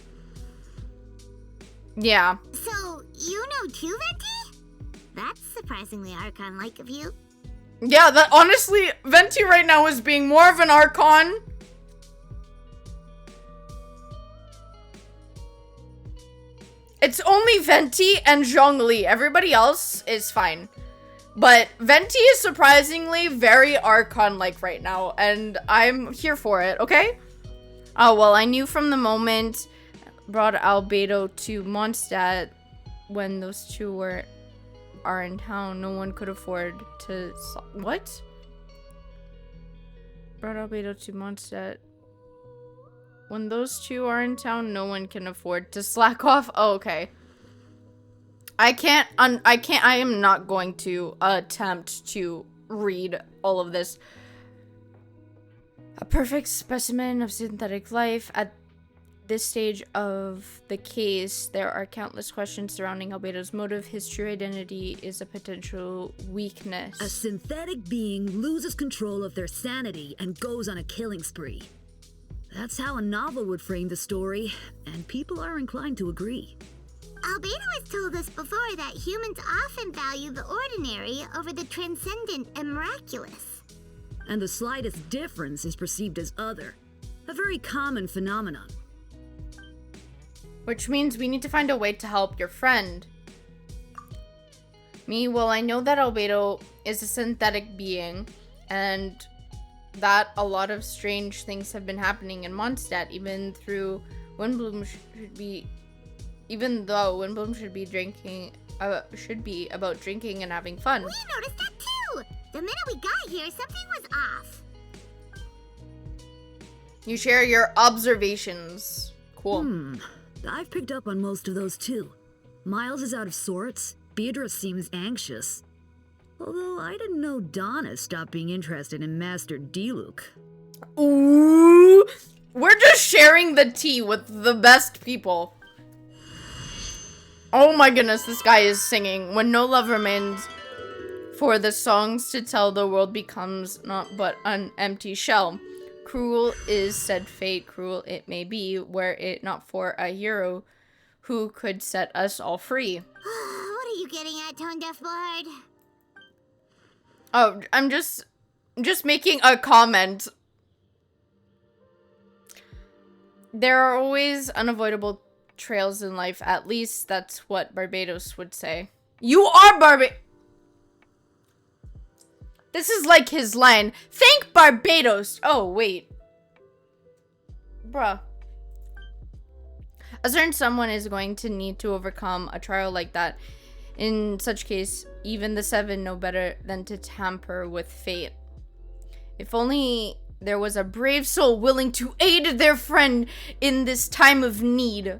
Yeah. So, you know too, Venti? That's surprisingly Archon-like of you. Yeah, that honestly, Venti right now is being more of an Archon. It's only Venti and Zhongli. Everybody else is fine. But Venti is surprisingly very Archon-like right now, and I'm here for it, okay? Oh, well, I knew from the moment brought Albedo to Mondstadt when those two are in town. No one could afford to... What? Brought Albedo to Mondstadt. When those two are in town, no one can afford to slack off. Oh, okay. I am not going to attempt to read all of this. A perfect specimen of synthetic life. At this stage of the case, there are countless questions surrounding Albedo's motive. His true identity is a potential weakness. A synthetic being loses control of their sanity and goes on a killing spree. That's how a novel would frame the story, and people are inclined to agree. Albedo has told us before that humans often value the ordinary over the transcendent and miraculous. And the slightest difference is perceived as other. A very common phenomenon. Which means we need to find a way to help your friend. Me, well, I know that Albedo is a synthetic being, and that a lot of strange things have been happening in Mondstadt, even though Windbloom should be about drinking and having fun. We noticed that too! The minute we got here, something was off. You share your observations. Cool. I've picked up on most of those too. Miles is out of sorts. Beatrice seems anxious. Although I didn't know Donna stopped being interested in Master Diluc. Ooh, we're just sharing the tea with the best people. Oh my goodness, this guy is singing. When no love remains for the songs to tell, the world becomes not but an empty shell. Cruel is said fate, cruel it may be, were it not for a hero who could set us all free. What are you getting at, Tone Deaf Bard? Oh, I'm just making a comment. There are always unavoidable trails in life. At least that's what Barbatos would say. You are This is like his line. Thank Barbatos. Oh, wait. Bruh. A certain someone is going to need to overcome a trial like that. In such case, even the seven know better than to tamper with fate. If only there was a brave soul willing to aid their friend in this time of need.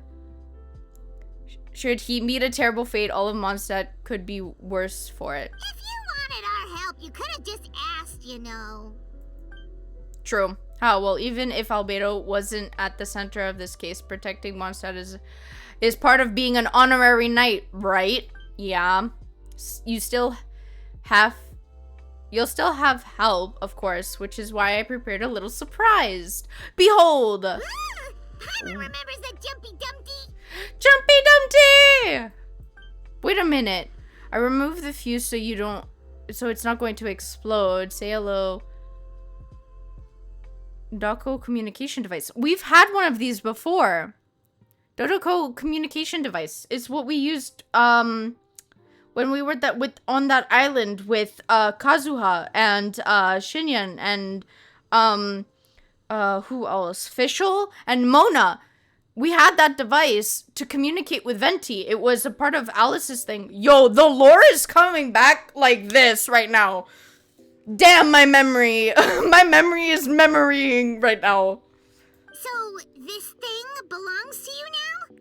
Should he meet a terrible fate, all of Mondstadt could be worse for it. If you wanted our help, you could have just asked, you know. True. How? Well, even if Albedo wasn't at the center of this case, protecting Mondstadt is part of being an honorary knight, right? Yeah. You'll still have help, of course, which is why I prepared a little surprise. Behold! Paimon remembers that Jumpy Dumpty! Jumpy Dumpty! Wait a minute. I removed the fuse so it's not going to explode. Say hello. Doko communication device. We've had one of these before. Dodoko communication device is what we used when we were on that island with Kazuha and Shinyan and who else? Fischl and Mona. We had that device to communicate with Venti. It was a part of Alice's thing. Yo, the lore is coming back like this right now. Damn, my memory. My memory is memorying right now. So, this thing belongs to you now?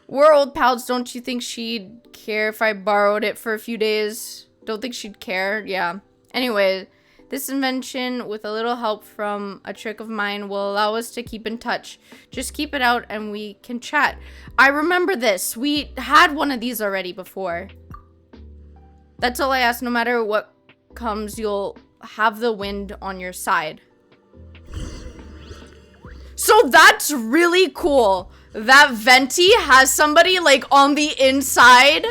We're old pals. Don't you think she'd care if I borrowed it for a few days? Don't think she'd care? Yeah. Anyway, this invention, with a little help from a trick of mine, will allow us to keep in touch. Just keep it out and we can chat. I remember this. We had one of these already before. That's all I ask. No matter what comes, you'll have the wind on your side. So that's really cool. That Venti has somebody like on the inside.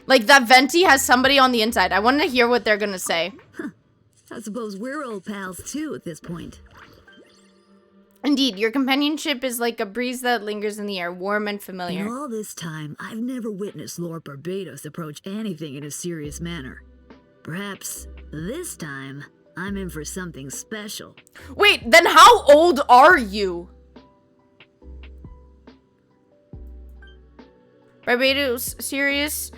Like that Venti has somebody on the inside. I want to hear what they're gonna say. I suppose we're old pals too at this point. Indeed, your companionship is like a breeze that lingers in the air, warm and familiar. In all this time, I've never witnessed Lord Barbatos approach anything in a serious manner. Perhaps this time, I'm in for something special. Wait, then how old are you? Barbatos, serious?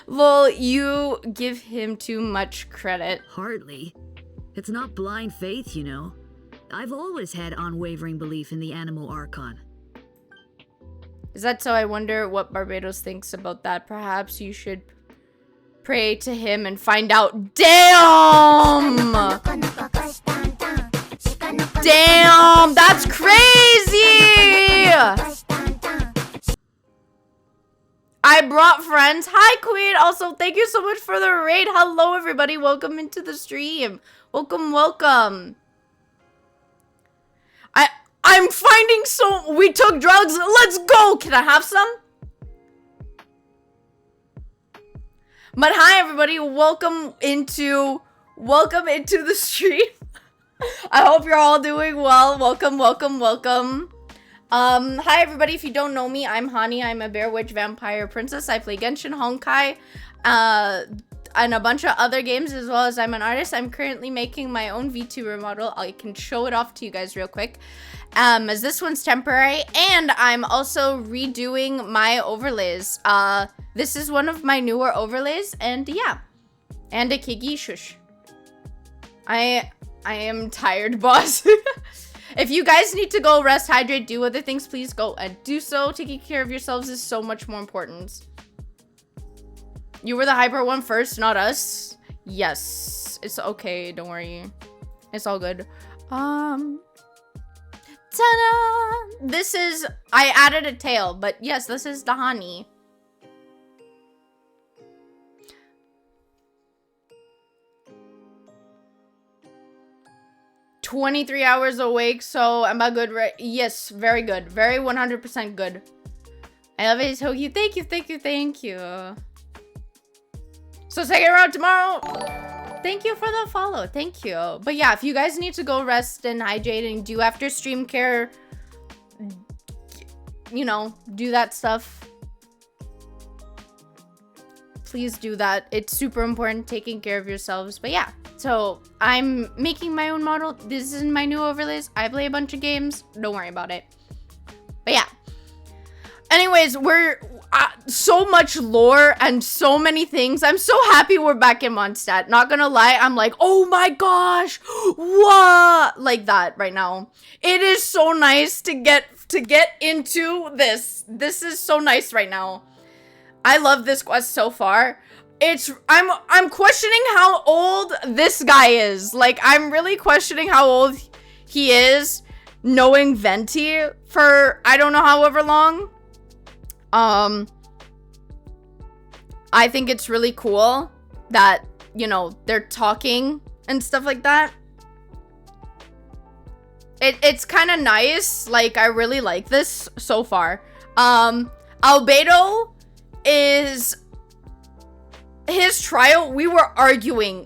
Lol, you give him too much credit. Hardly. It's not blind faith, you know. I've always had unwavering belief in the Anemo Archon. Is that so? I wonder what Barbatos thinks about that. Perhaps you should pray to him and find out. Damn! Damn! That's crazy! I brought friends. Hi, Queen. Also, thank you so much for the raid. Hello, everybody. Welcome into the stream. Welcome, welcome. I'm finding we took drugs. Let's go. Can I have some? But hi, everybody. Welcome into the stream. I hope you're all doing well. Welcome, welcome, welcome. Hi, everybody. If you don't know me, I'm Hani. I'm a Bear Witch Vampire Princess. I play Genshin, Honkai, and a bunch of other games, as well as I'm an artist. I'm currently making my own VTuber model. I can show it off to you guys real quick. As this one's temporary, and I'm also redoing my overlays. This is one of my newer overlays, and yeah. And a Kigi, shush. I am tired, boss. If you guys need to go rest, hydrate, do other things, please go and do so. Taking care of yourselves is so much more important. You were the hyper one first, not us. Yes, it's okay. Don't worry. It's all good. Ta-da! This is, I added a tail, but yes, this is Dahani. "23 hours awake, so am I good?" Right? Yes, very good. Very 100% good. I love it, Toki. Thank you, thank you, thank you. So second round tomorrow. Thank you for the follow. Thank you. But yeah, if you guys need to go rest and hydrate and do after stream care, you know, do that stuff. Please do that. It's super important taking care of yourselves. But yeah, so I'm making my own model. This is my new overlays. I play a bunch of games. Don't worry about it. But yeah. Anyways, we're so much lore and so many things. I'm so happy we're back in Mondstadt. Not gonna lie, I'm like, oh my gosh, what? Like that right now. It is so nice to get into this. This is so nice right now. I love this quest so far. I'm questioning how old this guy is. Like, I'm really questioning how old he is, knowing Venti for I don't know however long. I think it's really cool that, you know, they're talking and stuff like that. It's kind of nice. Like, I really like this so far. Albedo is his trial. We were arguing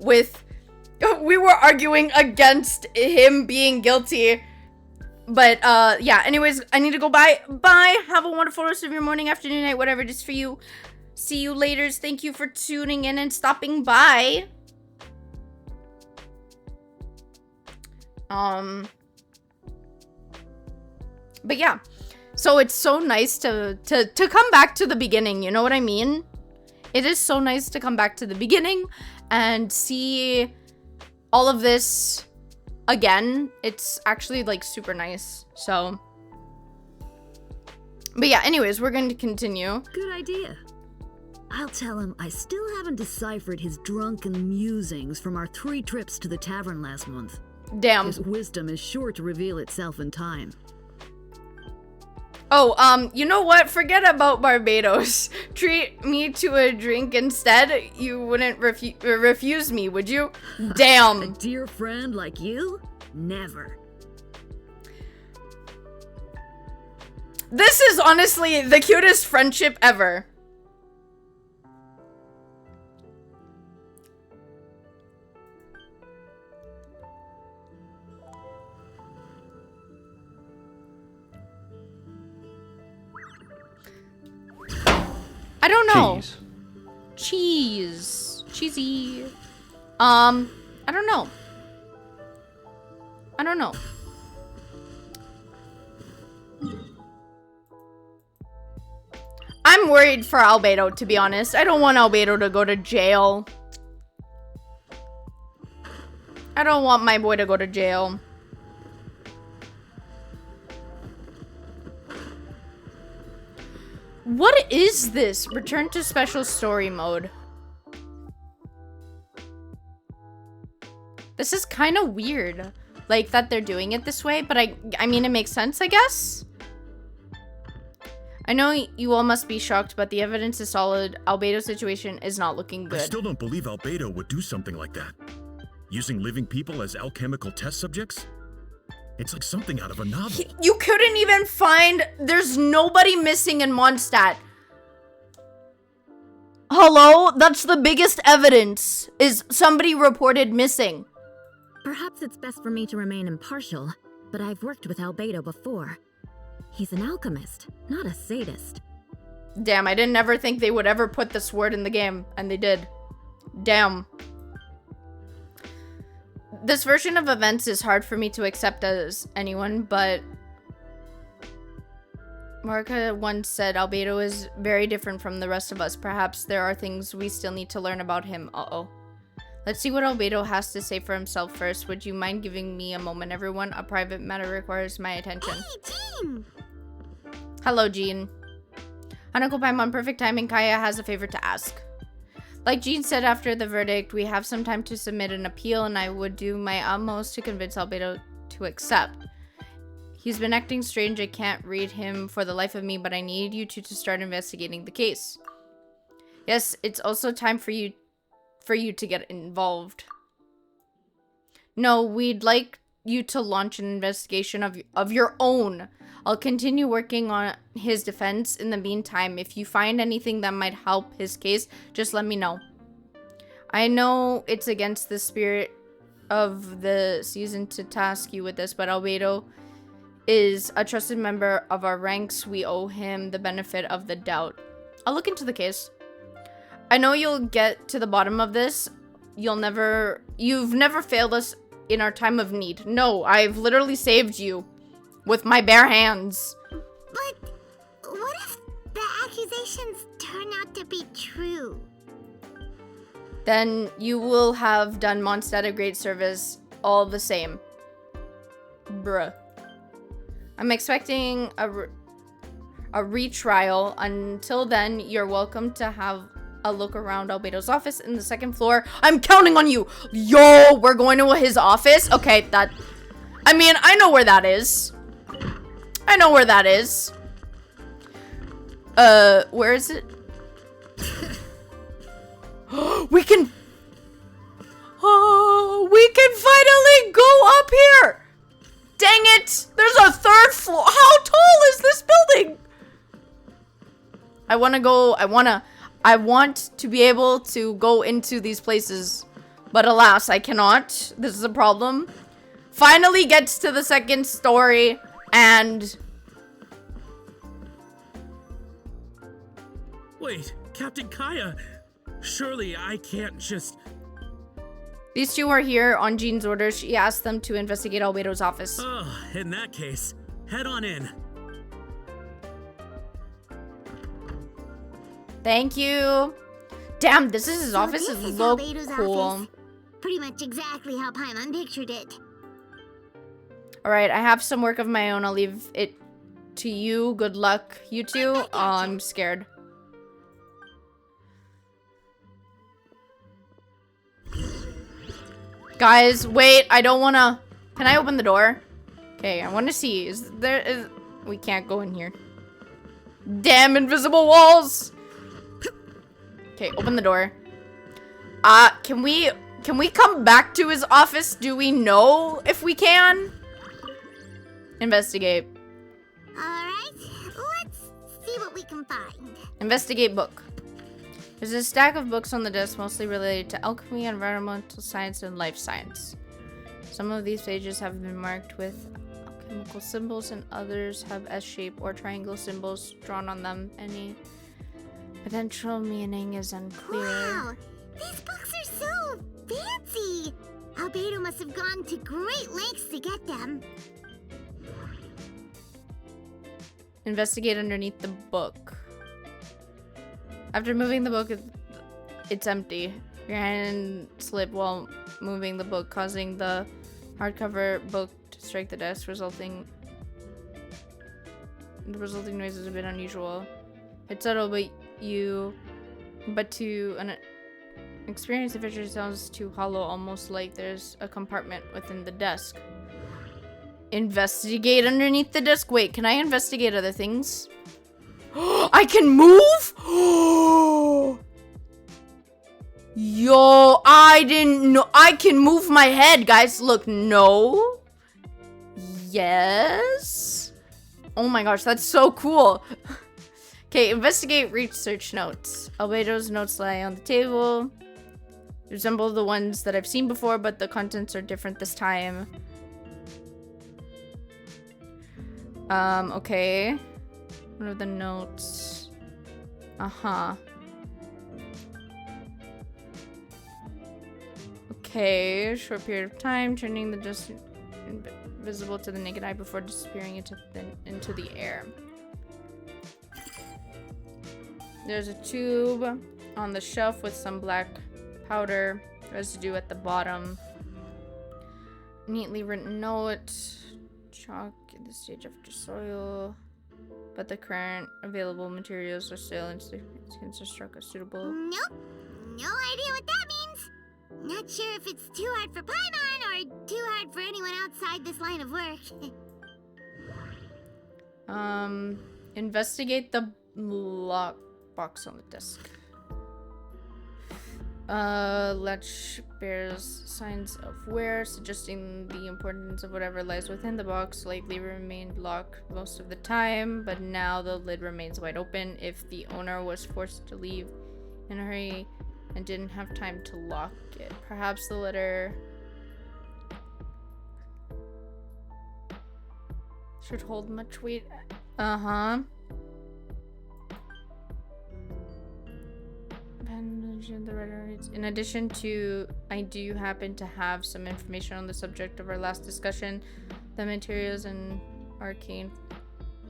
against him being guilty. But yeah, anyways, I need to go. Bye. Have a wonderful rest of your morning, afternoon, night, whatever it is for you. See you later. Thank you for tuning in and stopping by. But yeah, so it's so nice to come back to the beginning, you know what I mean? It is so nice to come back to the beginning and see all of this again. It's actually like super nice. So, but yeah, anyways, we're going to continue. Good idea. I'll tell him I still haven't deciphered his drunken musings from our 3 trips to the tavern last month. Damn. His wisdom is sure to reveal itself in time. Oh, you know what? Forget about Barbados. Treat me to a drink instead. You wouldn't refuse me, would you? Damn. A dear friend like you? Never. This is honestly the cutest friendship ever. I don't know. Cheesy. I don't know. I'm worried for Albedo, to be honest. I don't want Albedo to go to jail. I don't want my boy to go to jail. What is this? Return to special story mode. This is kind of weird, like that they're doing it this way, but I mean, it makes sense, I guess. I know you all must be shocked, but the evidence is solid. Albedo's situation is not looking good. I still don't believe Albedo would do something like that. Using living people as alchemical test subjects? It's like something out of a novel. You couldn't even find... There's nobody missing in Mondstadt. Hello? That's the biggest evidence, is somebody reported missing. Perhaps it's best for me to remain impartial, but I've worked with Albedo before. He's an alchemist, not a sadist. Damn, I didn't ever think they would ever put this word in the game, and they did. Damn. This version of events is hard for me to accept as anyone, but Marika once said Albedo is very different from the rest of us. Perhaps there are things we still need to learn about him. Uh-oh. Let's see what Albedo has to say for himself first. Would you mind giving me a moment, everyone? A private matter requires my attention. Hey, Jean! Hello, Jean. Hanako Paimon, perfect timing. Kaya has a favor to ask. Like Jean said after the verdict, we have some time to submit an appeal, and I would do my utmost to convince Albedo to accept. He's been acting strange. I can't read him for the life of me, but I need you two to start investigating the case. Yes, it's also time for you to get involved. No, we'd like you to launch an investigation of your own. I'll continue working on his defense. In the meantime, if you find anything that might help his case, just let me know. I know it's against the spirit of the season to task you with this, but Albedo is a trusted member of our ranks. We owe him the benefit of the doubt. I'll look into the case. I know you'll get to the bottom of this. You've never failed us in our time of need. No, I've literally saved you with my bare hands. But what if the accusations turn out to be true? Then you will have done Mondstadt a great service all the same. Bruh. I'm expecting a retrial. Until then, you're welcome to have a look around Albedo's office in the second floor. I'm counting on you. Yo, we're going to his office? Okay, I mean, I know where that is. I know where that is. Where is it? We can finally go up here. Dang it. There's a third floor. How tall is this building? I want to be able to go into these places, but alas, I cannot. This is a problem. Finally gets to the second story, and... Wait, Captain Kaya, surely I can't just... These two are here on Jean's orders. She asked them to investigate Albedo's office. Oh, in that case, head on in. Thank you. Damn, this is his office. This is look Albedo's cool. office. Pretty much exactly how Paimon pictured it. Alright, I have some work of my own. I'll leave it to you. Good luck, you two. Oh, I'm scared. Guys, wait. I don't want to... Can I open the door? Okay, I want to see. We can't go in here. Damn invisible walls! Okay, open the door. Can we come back to his office? Do we know if we can? Investigate. Alright, let's see what we can find. Investigate book. There's a stack of books on the desk mostly related to alchemy, environmental science, and life science. Some of these pages have been marked with alchemical symbols and others have S-shape or triangle symbols drawn on them. Any potential meaning is unclear. Wow, these books are so fancy. Albedo must have gone to great lengths to get them. Investigate underneath the book. After moving the book, it's empty. Your hand slipped while moving the book, causing the hardcover book to strike the desk, the resulting noise is a bit unusual. It's subtle, but to an experienced adventurer, it sounds too hollow, almost like there's a compartment within the desk. Investigate underneath the desk. Wait, can I investigate other things? I can move? Yo, I didn't know. I can move my head, guys. Look, no. Yes. Oh my gosh, that's so cool. Okay, investigate research notes. Albedo's notes lie on the table. They resemble the ones that I've seen before, but the contents are different this time. Okay. What are the notes? Okay, short period of time, turning the dust invisible to the naked eye before disappearing into the air. There's a tube on the shelf with some black powder. Residue at the bottom. Neatly written note. Chalk in the stage after soil. But the current available materials are still insignificant or struck as suitable. Nope. No idea what that means. Not sure if it's too hard for Paimon or too hard for anyone outside this line of work. Investigate the lock box on the desk. Latch bears signs of wear, suggesting the importance of whatever lies within the box. Likely remained locked most of the time, but now the lid remains wide open. If the owner was forced to leave in a hurry and didn't have time to lock it, perhaps the letter should hold much weight. The writer reads, in addition to, I do happen to have some information on the subject of our last discussion. The materials and arcane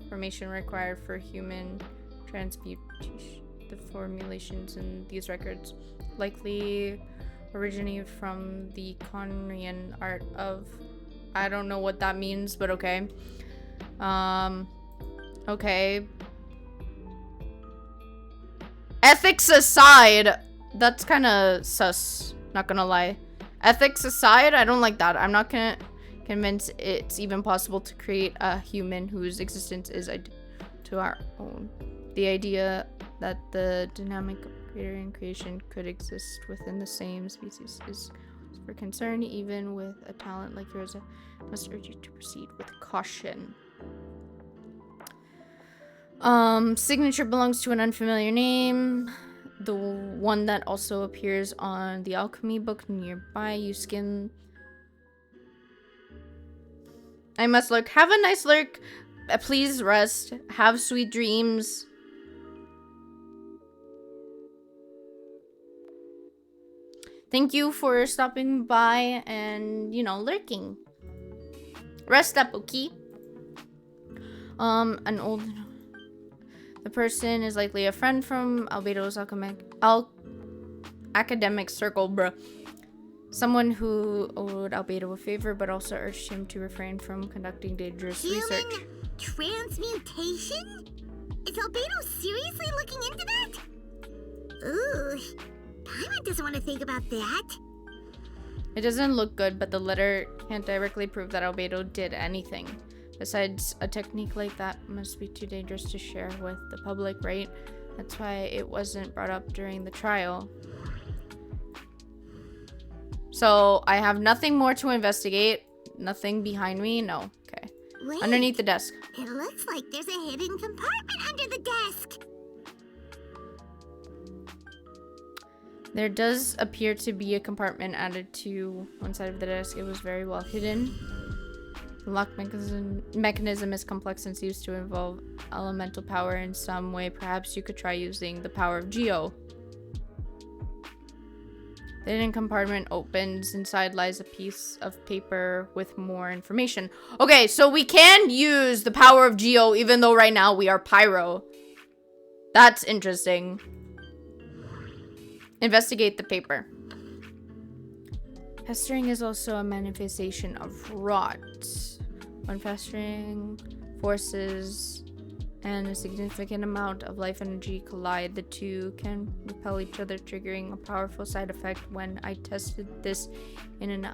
formation required for human transmutation. The formulations in these records likely originate from the Conrian art of... I don't know what that means, but okay. Okay. Ethics aside, that's kind of sus, not gonna lie. Ethics aside, I don't like that. I'm not convinced it's even possible to create a human whose existence is to our own. The idea that the dynamic of creator and creation could exist within the same species is for concern. Even with a talent like yours, I must urge you to proceed with caution. Signature belongs to an unfamiliar name. The one that also appears on the alchemy book nearby. You skin. I must lurk. Have a nice lurk. Please rest. Have sweet dreams. Thank you for stopping by and, you know, lurking. Rest up, okay? An old... The person is likely a friend from Albedo's academic circle, bruh. Someone who owed Albedo a favor, but also urged him to refrain from conducting dangerous research. Human transmutation? Is Albedo seriously looking into that? Ooh, Paimon doesn't want to think about that. It doesn't look good, but the letter can't directly prove that Albedo did anything. Besides, a technique like that must be too dangerous to share with the public, right? That's why it wasn't brought up during the trial. So, I have nothing more to investigate. Nothing behind me? No. Okay. Wait, underneath the desk. It looks like there's a hidden compartment under the desk. There does appear to be a compartment added to one side of the desk. It was very well hidden. The lock mechanism is complex and seems to involve elemental power in some way. Perhaps you could try using the power of Geo. The hidden compartment opens. Inside lies a piece of paper with more information. Okay, so we can use the power of Geo even though right now we are Pyro. That's interesting. Investigate the paper. Festering is also a manifestation of rot. When festering forces and a significant amount of life energy collide, the two can repel each other, triggering a powerful side effect. When I tested this in an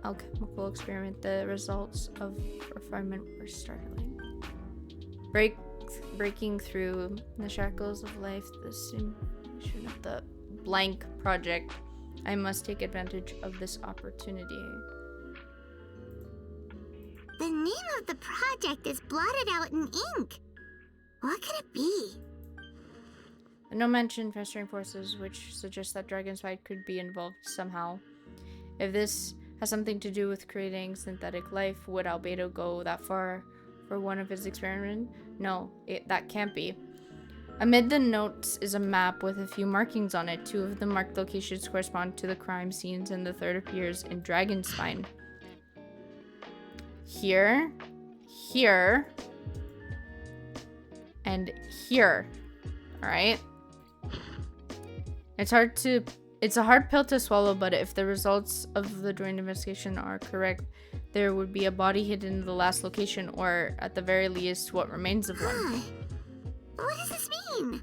alchemical experiment, the results of refinement were startling. Breaking through the shackles of life, the simulation of the blank project. I must take advantage of this opportunity. The name of the project is blotted out in ink. What could it be? No mention festering forces, which suggests that Dragonspite could be involved somehow. If this has something to do with creating synthetic life, would Albedo go that far for one of his experiments? No, that can't be. Amid the notes is a map with a few markings on it. 2 of the marked locations correspond to the crime scenes, and the 3rd appears in Dragonspine. Here, here, and here. Alright? It's hard to It's a hard pill to swallow, but if the results of the joint investigation are correct, there would be a body hidden in the last location, or at the very least, what remains of one. What does this mean?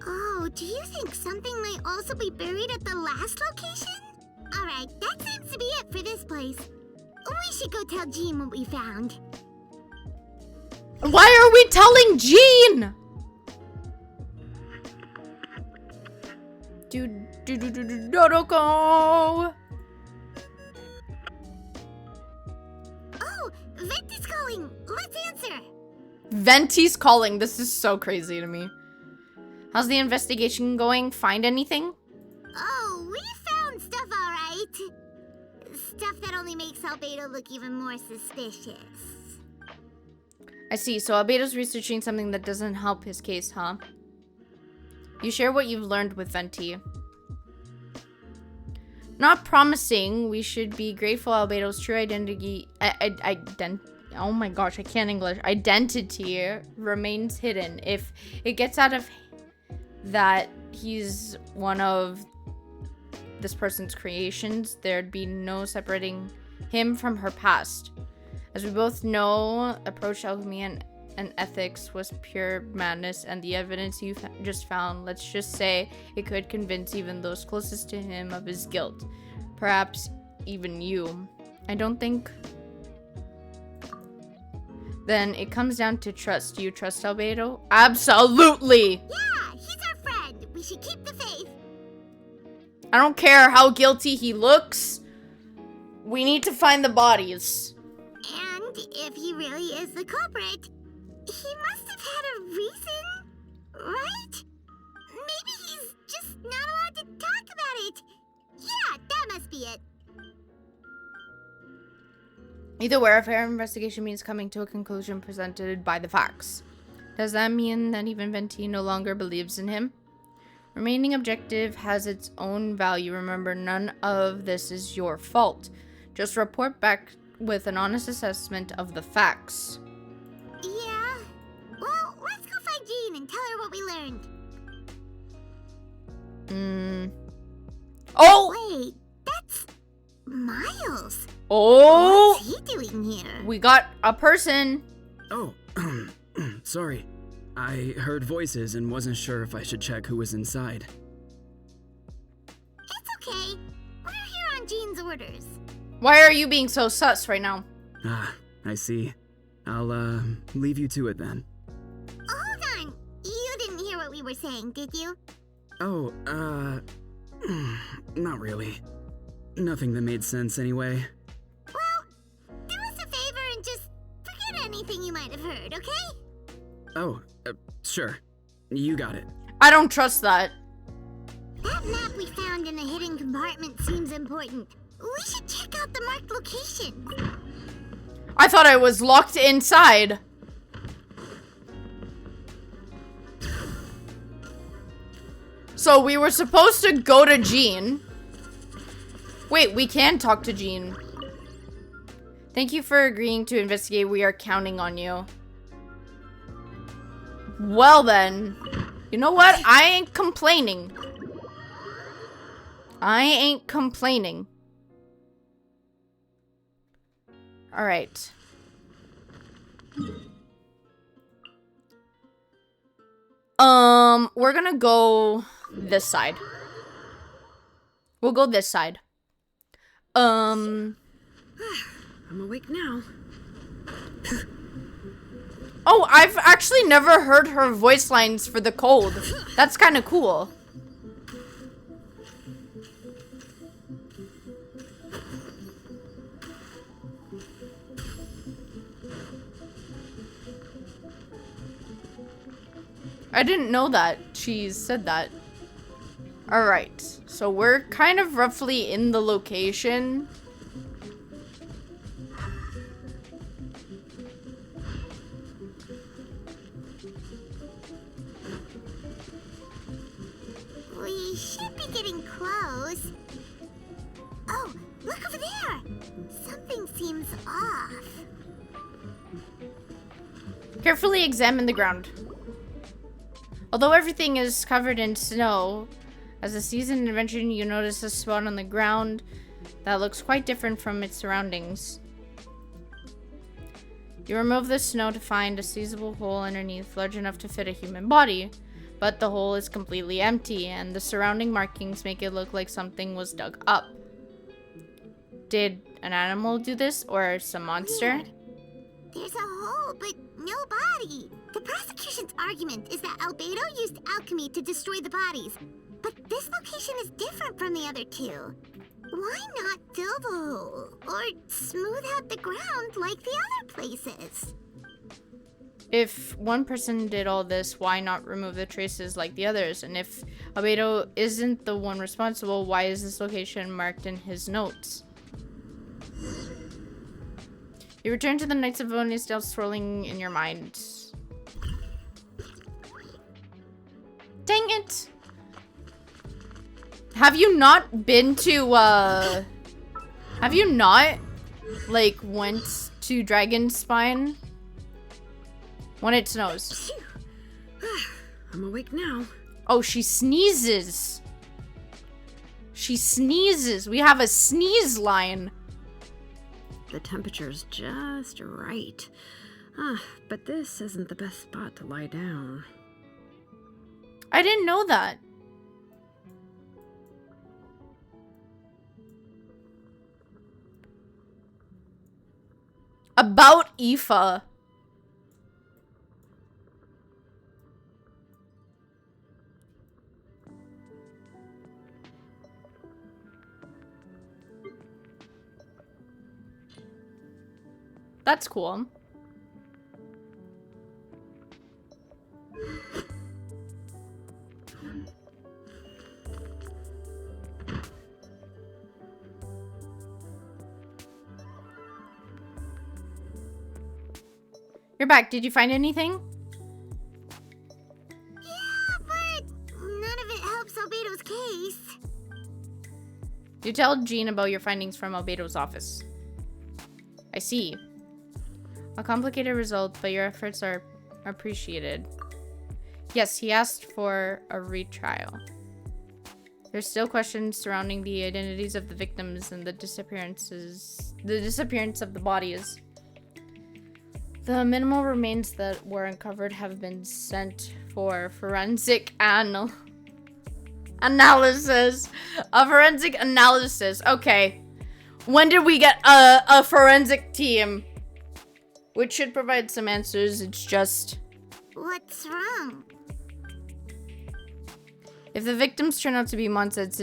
Oh, do you think something might also be buried at the last location? Alright, that seems to be it for this place. We should go tell Jean what we found. Why are we telling Jean? Dodoko. Oh, Venti's calling. Let's answer. Venti's calling. This is so crazy to me. How's the investigation going? Find anything? Oh, we found stuff, alright. Stuff that only makes Albedo look even more suspicious. I see. So Albedo's researching something that doesn't help his case, huh? You share what you've learned with Venti. Not promising. We should be grateful Albedo's true identity... oh my gosh, I can't English. Identity remains hidden. If it gets out of that he's one of this person's creations, there'd be no separating him from her past. As we both know, approach alchemy and ethics was pure madness, and the evidence you just found, let's just say, it could convince even those closest to him of his guilt. Perhaps even you. I don't think... Then it comes down to trust. Do you trust Albedo? Absolutely! Yeah, he's our friend. We should keep the faith. I don't care how guilty he looks. We need to find the bodies. And if he really is the culprit, he must have had a reason, right? Maybe he's just not allowed to talk about it. Yeah, that must be it. Either way, a fair investigation means coming to a conclusion presented by the facts. Does that mean that even Venti no longer believes in him? Remaining objective has its own value. Remember, none of this is your fault. Just report back with an honest assessment of the facts. Yeah. Well, let's go find Jean and tell her what we learned. Oh! Wait, that's Miles. Oh! What's he doing here? We got a person. Oh, sorry. I heard voices and wasn't sure if I should check who was inside. It's okay. We're here on Jean's orders. Why are you being so sus right now? Ah, I see. I'll, leave you to it then. Hold on. You didn't hear what we were saying, did you? Oh, not really. Nothing that made sense anyway. Well, do us a favor and just forget anything you might have heard, okay? Oh, sure. You got it. I don't trust that. That map we found in the hidden compartment seems important. We should check out the marked location. I thought I was locked inside. So we were supposed to go to Jean. Wait, we can talk to Jean. Thank you for agreeing to investigate. We are counting on you. Well then, you know what? I ain't complaining. I ain't complaining. All right. We're gonna go this side. We'll go this side. I'm awake now. Oh, I've actually never heard her voice lines for the cold. That's kind of cool. I didn't know that she said that. Alright, so we're kind of roughly in the location. We should be getting close. Oh, look over there! Something seems off. Carefully examine the ground. Although everything is covered in snow, As a seasoned adventurer, you notice a spot on the ground that looks quite different from its surroundings. You remove the snow to find a sizable hole underneath large enough to fit a human body, but the hole is completely empty and the surrounding markings make it look like something was dug up. Did an animal do this or some monster? Weird. There's a hole, but no body. The prosecution's argument is that Albedo used alchemy to destroy the bodies, but this location is different from the other two. Why not fill the hole or smooth out the ground like the other places? If one person did all this, why not remove the traces like the others? And if Albedo isn't the one responsible, why is this location marked in his notes? You return to the Knights of Vonia, still swirling in your mind. Dang it! Have you not been to, have you not, like, went to Dragonspine? When it snows. I'm awake now. Oh, she sneezes. She sneezes. We have a sneeze line. The temperature's just right. But this isn't the best spot to lie down. I didn't know that. About Aoife. That's cool. You're back. Did you find anything? Yeah, but none of it helps Albedo's case. You tell Jean about your findings from Albedo's office. I see. A complicated result, but your efforts are appreciated. Yes, he asked for a retrial. There's still questions surrounding the identities of the victims and the disappearance of the bodies. The minimal remains that were uncovered have been sent for forensic analysis. A forensic analysis. Okay. When did we get a forensic team? Which should provide some answers. It's just... What's wrong? If the victims turn out to be Mondstadt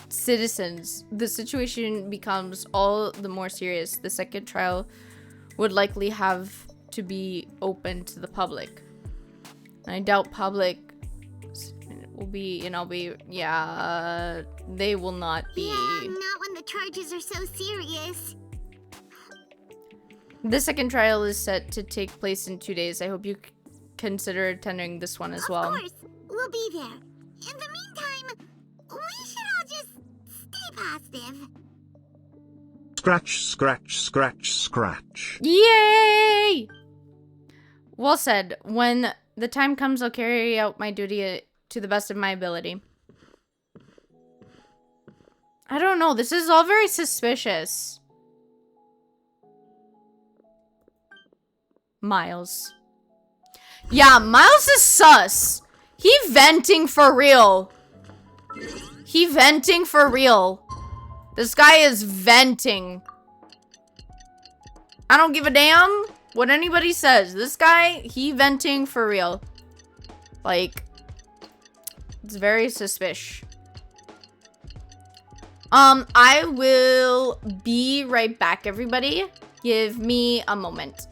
citizens, the situation becomes all the more serious. The second trial would likely have to be open to the public. And I doubt public will be, they will not be. Yeah, not when the charges are so serious. The second trial is set to take place in 2 days. I hope you consider attending this one as well. Of course, we'll be there. In the meantime, we should all just stay positive. Scratch, scratch, scratch, scratch. Yay! Well said. When the time comes, I'll carry out my duty to the best of my ability. I don't know. This is all very suspicious. Miles. Yeah, Miles is sus. He venting for real. He venting for real. This guy is venting. I don't give a damn what anybody says. This guy, he venting for real. Like, it's very suspicious. I will be right back, everybody. Give me a moment.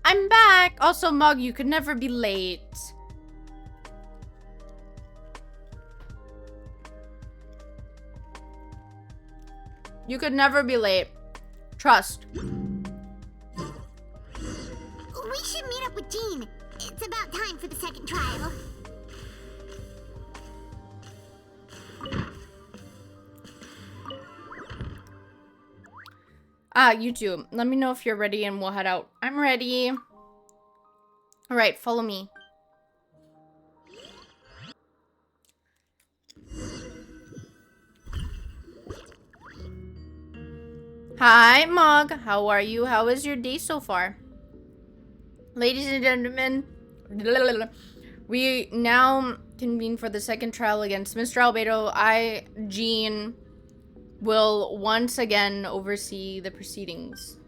I'm back. Also, Mug, you could never be late. You could never be late. Trust. We should meet up with Jean. It's about time for the second trial. You two. Let me know if you're ready and we'll head out. I'm ready. Alright, follow me. Hi, Mog. How are you? How is your day so far? Ladies and gentlemen, we now convene for the second trial against Mr. Albedo. I, Jean, will once again oversee the proceedings.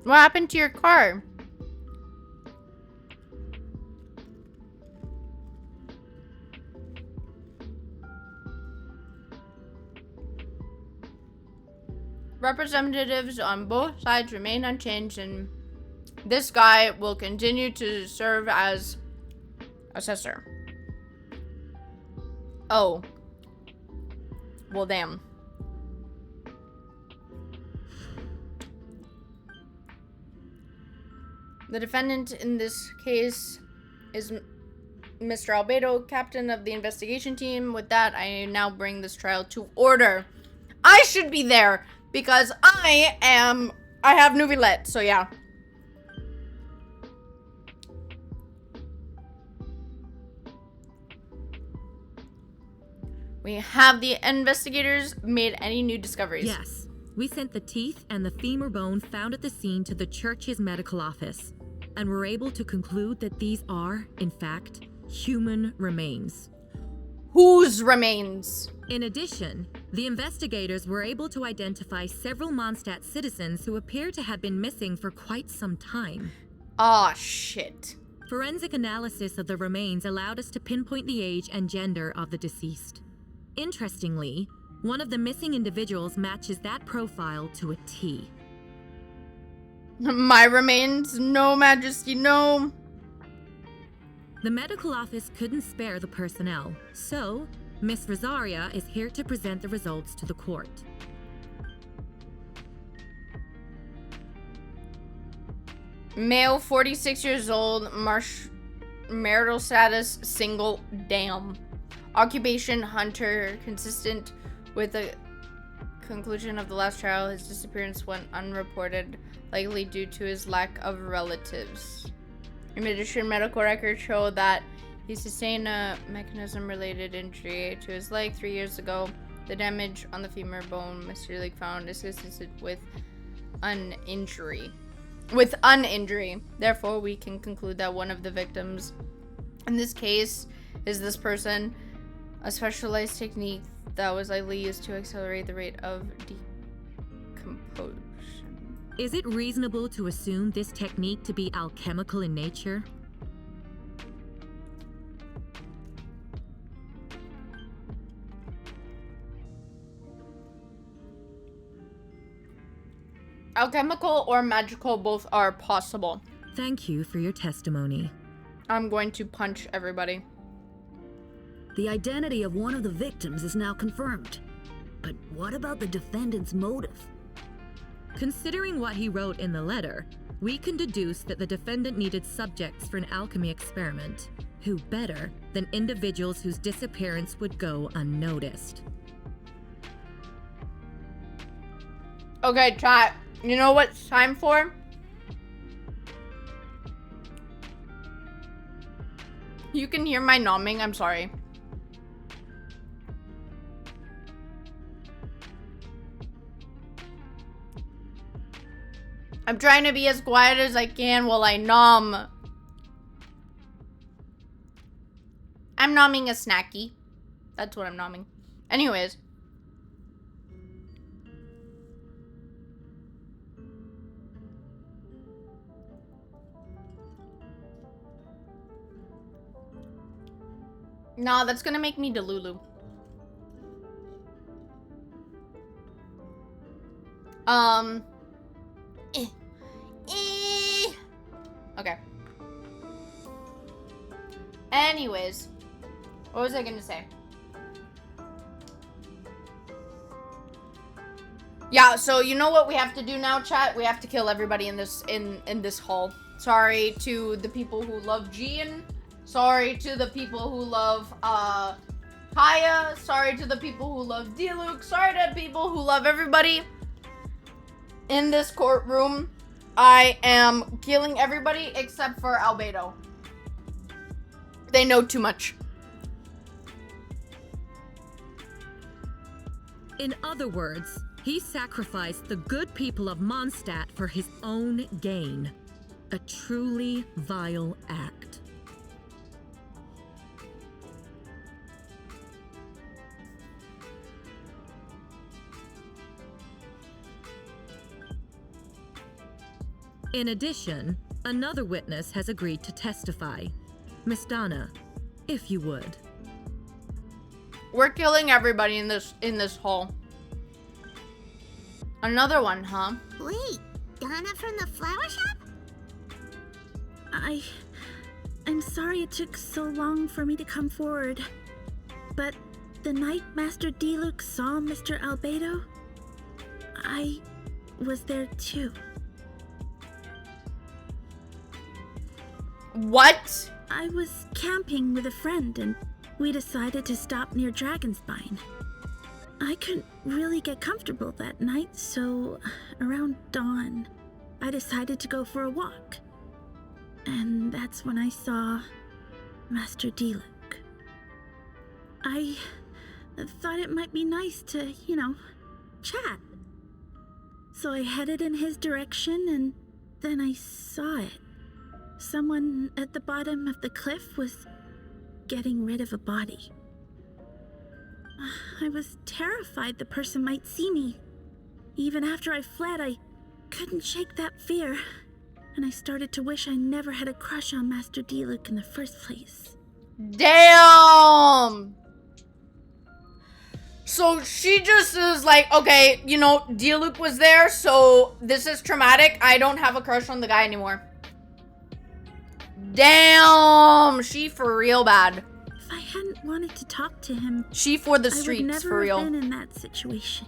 What happened to your car? Representatives on both sides remain unchanged, and this guy will continue to serve as assessor. Oh. Well, damn. The defendant in this case is Mr. Albedo, captain of the investigation team. With that, I now bring this trial to order. I should be there because I have Nuvilette, so yeah. We have the investigators made any new discoveries? Yes. We sent the teeth and the femur bone found at the scene to the church's medical office, and were able to conclude that these are, in fact, human remains. Whose remains? In addition, the investigators were able to identify several Mondstadt citizens who appear to have been missing for quite some time. Aw, shit. Forensic analysis of the remains allowed us to pinpoint the age and gender of the deceased. Interestingly, one of the missing individuals matches that profile to a T. My remains, no majesty, no. The medical office couldn't spare the personnel, so Miss Rosaria is here to present the results to the court. Male, 46 years old, marital status, single, damn. Occupation, hunter, consistent with the conclusion of the last trial. His disappearance went unreported, likely due to his lack of relatives. In addition, medical records show that he sustained a mechanism-related injury to his leg 3 years ago. The damage on the femur bone mysteriously found is consistent with an injury. Therefore, we can conclude that one of the victims in this case is this person. A specialized technique that was likely used to accelerate the rate of decomposition. Is it reasonable to assume this technique to be alchemical in nature? Alchemical or magical, both are possible. Thank you for your testimony. I'm going to punch everybody. The identity of one of the victims is now confirmed. But what about the defendant's motive? Considering what he wrote in the letter, we can deduce that the defendant needed subjects for an alchemy experiment. Who better than individuals whose disappearance would go unnoticed? Okay, chat. You know what it's time for? You can hear my nomming, I'm sorry. I'm trying to be as quiet as I can while I nom. I'm nomming a snacky. That's what I'm nomming. Anyways. Nah, that's gonna make me Delulu. Okay. Anyways, what was I gonna say? Yeah, so you know what we have to do now, chat? We have to kill everybody in this this hall. Sorry to the people who love Jean. Sorry to the people who love Kaya. Sorry to the people who love Diluc. Sorry to people who love everybody in this courtroom. I am killing everybody except for Albedo. They know too much. In other words, he sacrificed the good people of Mondstadt for his own gain. A truly vile act. In addition, another witness has agreed to testify. Miss Donna, if you would. We're killing everybody in this hall. Another one, huh? Wait, Donna from the flower shop? I'm sorry it took so long for me to come forward. But the night Master Diluc saw Mr. Albedo, I was there too. What? I was camping with a friend and we decided to stop near Dragonspine. I couldn't really get comfortable that night, so around dawn, I decided to go for a walk. And that's when I saw Master Diluc. I thought it might be nice to, chat. So I headed in his direction and then I saw it. Someone at the bottom of the cliff was getting rid of a body. I was terrified the person might see me. Even after I fled, I couldn't shake that fear. And I started to wish I never had a crush on Master Diluc in the first place. Damn! So she just is like, okay, Diluc was there, so this is traumatic. I don't have a crush on the guy anymore. Damn! She for real bad. If I hadn't wanted to talk to him, she for the I streets, would never for real. have been in that situation.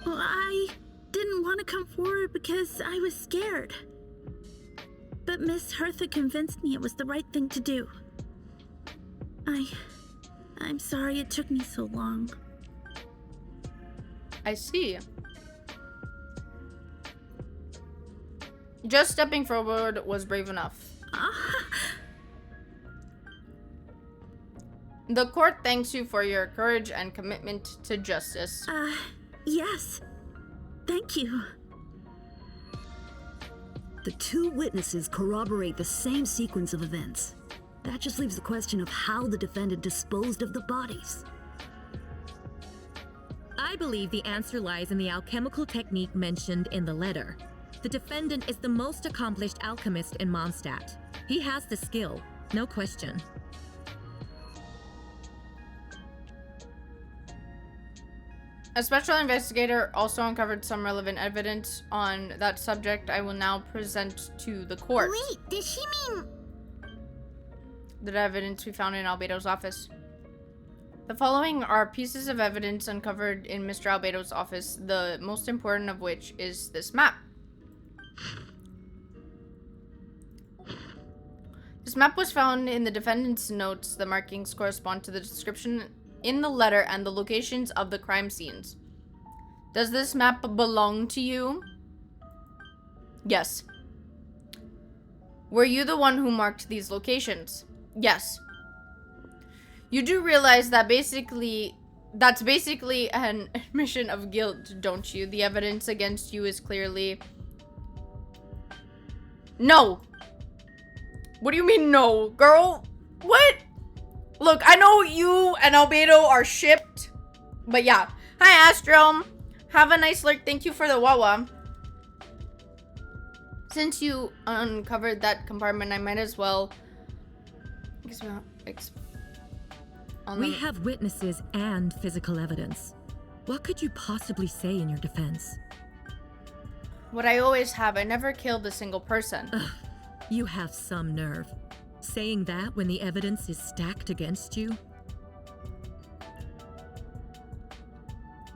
Well, I didn't want to come forward because I was scared. But Miss Hertha convinced me it was the right thing to do. I'm sorry it took me so long. I see. Just stepping forward was brave enough. The court thanks you for your courage and commitment to justice. Yes. Thank you. The two witnesses corroborate the same sequence of events. That just leaves the question of how the defendant disposed of the bodies. I believe the answer lies in the alchemical technique mentioned in the letter. The defendant is the most accomplished alchemist in Mondstadt. He has the skill, no question. A special investigator also uncovered some relevant evidence on that subject I will now present to the court. Wait, does she mean... The evidence we found in Albedo's office. The following are pieces of evidence uncovered in Mr. Albedo's office, the most important of which is this map. This map was found in the defendant's notes. The markings correspond to the description in the letter and the locations of the crime scenes. Does this map belong to you? Yes. Were you the one who marked these locations? Yes. You do realize that that's basically an admission of guilt, don't you? The evidence against you is clearly... No. What do you mean no, girl? What? Look, I know you and Albedo are shipped, but yeah. Hi, Astro. Have a nice lurk. Thank you for the Wawa. Since you uncovered that compartment, I might as well We have witnesses and physical evidence. What could you possibly say in your defense? What I always have, I never killed a single person. Ugh, you have some nerve. Saying that when the evidence is stacked against you?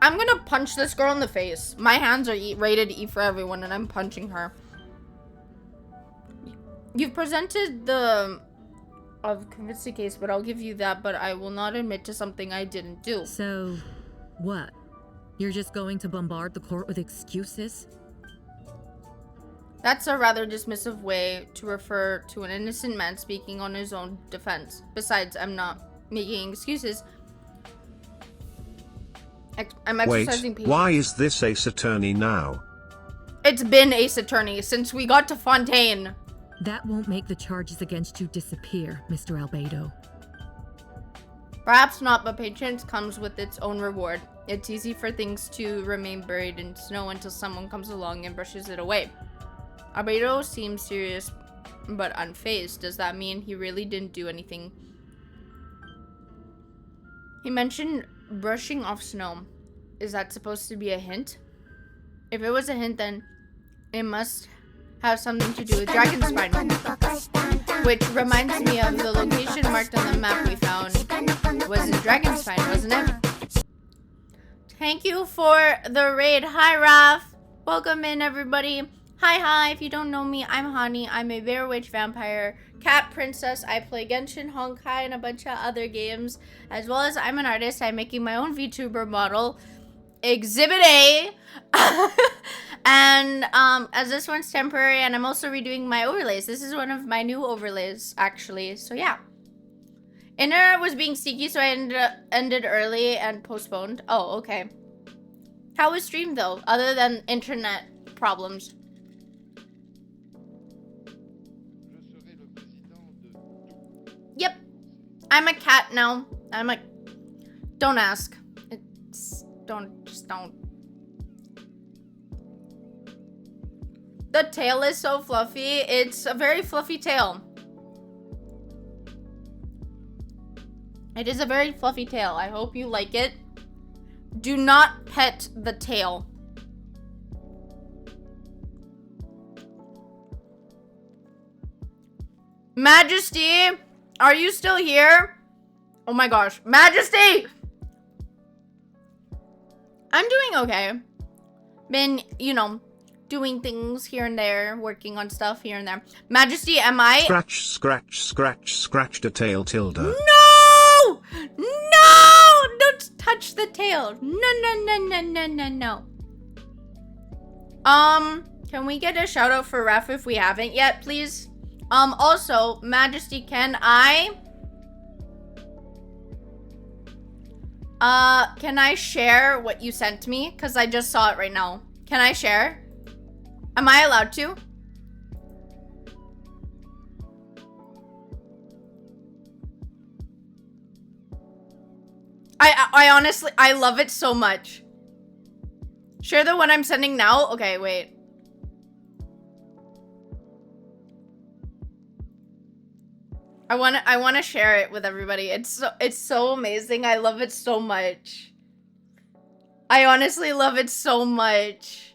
I'm gonna punch this girl in the face. My hands are rated E for everyone, and I'm punching her. You've presented the convincing case, but I'll give you that, but I will not admit to something I didn't do. So, what? You're just going to bombard the court with excuses? That's a rather dismissive way to refer to an innocent man speaking on his own defense. Besides, I'm not making excuses. I'm exercising patience. Why is this Ace Attorney now? It's been Ace Attorney since we got to Fontaine. That won't make the charges against you disappear, Mr. Albedo. Perhaps not, but patience comes with its own reward. It's easy for things to remain buried in snow until someone comes along and brushes it away. Albedo seems serious but unfazed. Does that mean he really didn't do anything? He mentioned brushing off snow. Is that supposed to be a hint? If it was a hint, then it must have something to do with Dragonspine. Which reminds me of the location marked on the map we found was in Dragonspine, wasn't it? Thank you for the raid. Hi, Raph. Welcome in, everybody. Hi, if you don't know me, I'm Hani. I'm a Bear Witch Vampire Cat Princess. I play Genshin, Honkai, and a bunch of other games. As well as I'm an artist. I'm making my own VTuber model, Exhibit A. And as this one's temporary, and I'm also redoing my overlays. This is one of my new overlays, actually. So yeah. Internet was being sneaky, so I ended early and postponed. Oh, okay. How was stream, though, other than internet problems? Yep. I'm a cat now. Don't ask. Just don't. The tail is so fluffy. It's a very fluffy tail. It is a very fluffy tail. I hope you like it. Do not pet the tail. Majesty, are you still here? Oh my gosh. Majesty! I'm doing okay. Been, you know, doing things here and there, working on stuff here and there. Majesty, am I? Scratch, scratch, scratch, scratched a tail, Tilda. No! No! Don't touch the tail. No. Can we get a shout out for Ref if we haven't yet, please? Also, Majesty, can I share what you sent me? Because I just saw it right now. Can I share? Am I allowed to? I honestly, I love it so much. Share the one I'm sending now? Okay, wait. I want to share it with everybody. It's so amazing. I love it so much. I honestly love it so much.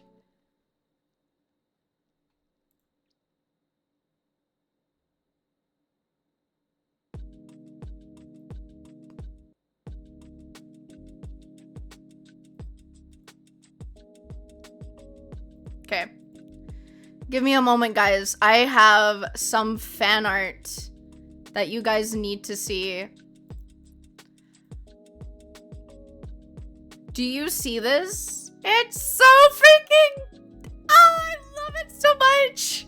Okay. Give me a moment, guys. I have some fan art that you guys need to see. Do you see this? It's so freaking... Oh, I love it so much.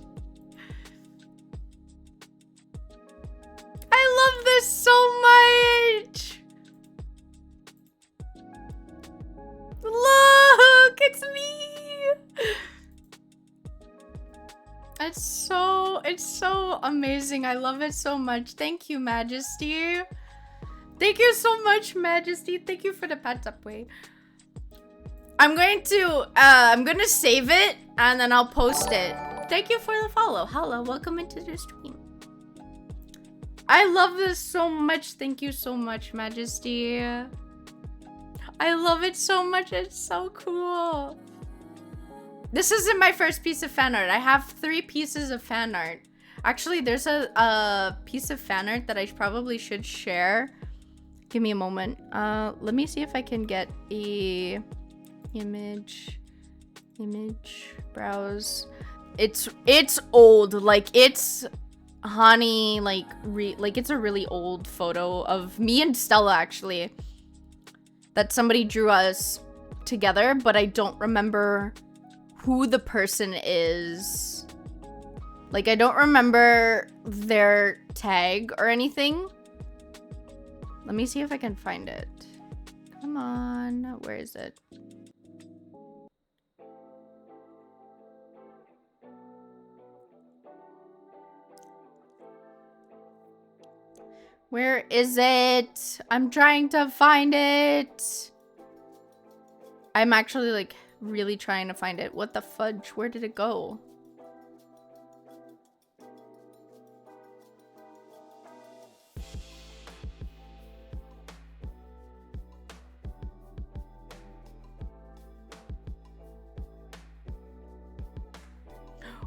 I love this so much. Look, it's me. It's so amazing. I love it so much. Thank you, Majesty. Thank you so much, Majesty. Thank you for the pats up way. I'm going to save it and then I'll post it. Thank you for the follow. Hello, welcome into the stream. I love this so much. Thank you so much, Majesty. I love it so much. It's so cool. This isn't my first piece of fan art. I have 3 pieces of fan art. Actually, there's a piece of fan art that I probably should share. Give me a moment. Let me see if I can get a image browse. It's old. Like, it's honey, like it's a really old photo of me and Stella, actually, that somebody drew us together, but I don't remember who the person is. Like, I don't remember their tag or anything. Let me see if I can find it. Come on, where is it? Where is it? I'm trying to find it. I'm actually, like, really trying to find it. What the fudge? Where did it go?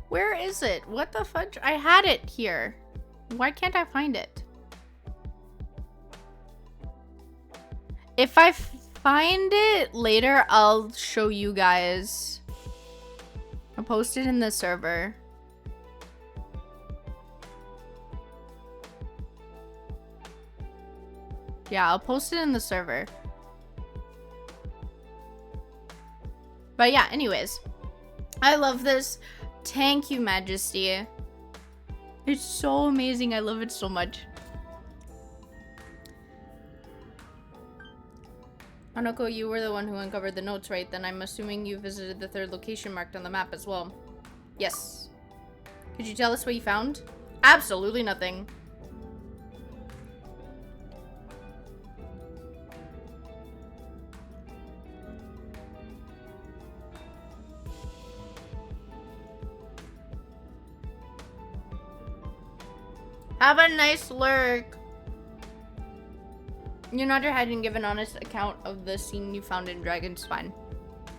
Where is it? What the fudge? I had it here. Why can't I find it? If I find it later, I'll show you guys. I'll post it in the server. Yeah, I'll post it in the server. But yeah, anyways. I love this. Thank you, Majesty. It's so amazing. I love it so much. Hanako, you were the one who uncovered the notes, right? Then I'm assuming you visited the 3rd location marked on the map as well. Yes. Could you tell us what you found? Absolutely nothing. Have a nice lurk. You nod your head and give an honest account of the scene you found in Dragon's Spine.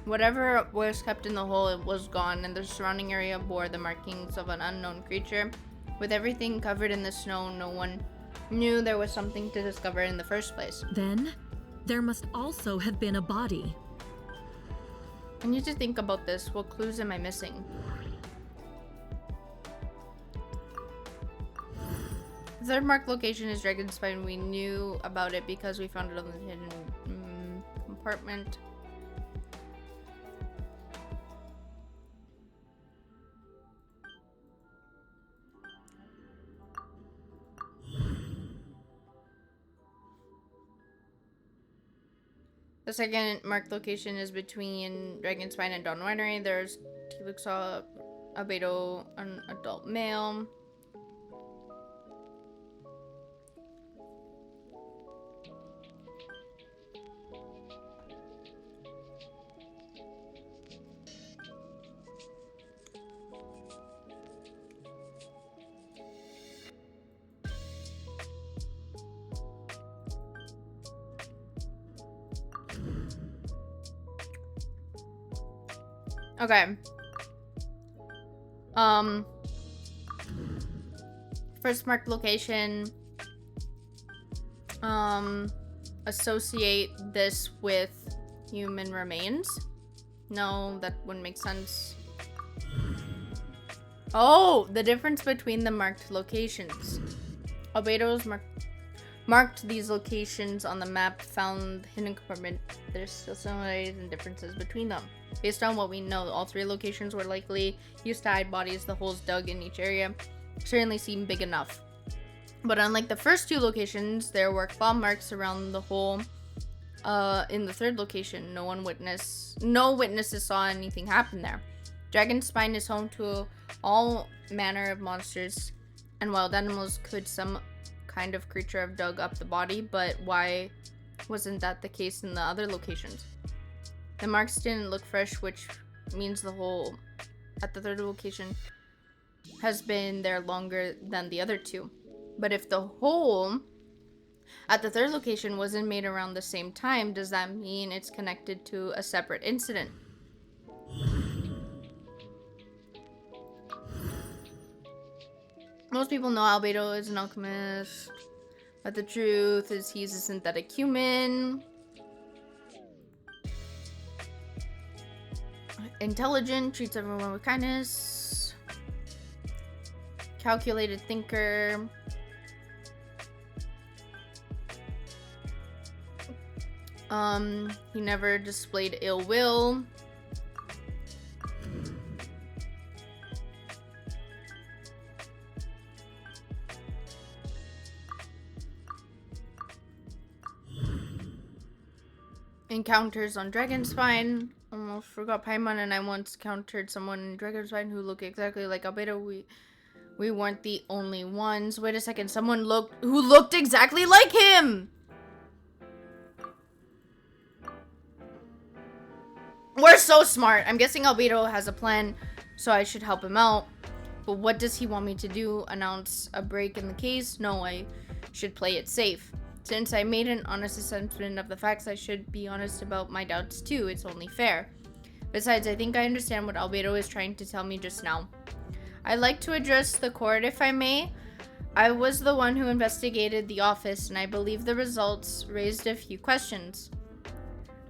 Whatever was kept in the hole, it was gone, and the surrounding area bore the markings of an unknown creature. With everything covered in the snow, no one knew there was something to discover in the first place. Then, there must also have been a body. I need to think about this. What clues am I missing? The 3rd marked location is Dragon's Spine. We knew about it because we found it on the hidden compartment. The 2nd marked location is between Dragon's Spine and Dawn Winery. There's Tiluxa, Albedo, an adult male. Okay. First marked location. Associate this with human remains. No, that wouldn't make sense. Oh, the difference between the marked locations. Albedo's marked these locations on the map, found hidden compartment. There's still similarities and differences between them. Based on what we know, all 3 locations were likely used to hide bodies. The holes dug in each area certainly seem big enough. But unlike the first 2 locations, there were claw marks around the hole. In the 3rd location, no witnesses saw anything happen there. Dragon's Spine is home to all manner of monsters and wild animals. Could some kind of creature have dug up the body? But why wasn't that the case in the other locations? The marks didn't look fresh, which means the hole at the 3rd location has been there longer than the other 2. But if the hole at the third location wasn't made around the same time, does that mean it's connected to a separate incident? Most people know Albedo is an alchemist, but the truth is he's a synthetic human. Intelligent, treats everyone with kindness. Calculated thinker. He never displayed ill will. Encounters on Dragonspine. Almost forgot Paimon and I once encountered someone in Dragonspine who looked exactly like Albedo. We weren't the only ones. Wait a second, someone who looked exactly like him! We're so smart. I'm guessing Albedo has a plan, so I should help him out. But what does he want me to do? Announce a break in the case? No, I should play it safe. Since I made an honest assessment of the facts, I should be honest about my doubts too. It's only fair. Besides, I think I understand what Albedo is trying to tell me just now. I'd like to address the court if I may. I was the one who investigated the office, and I believe the results raised a few questions.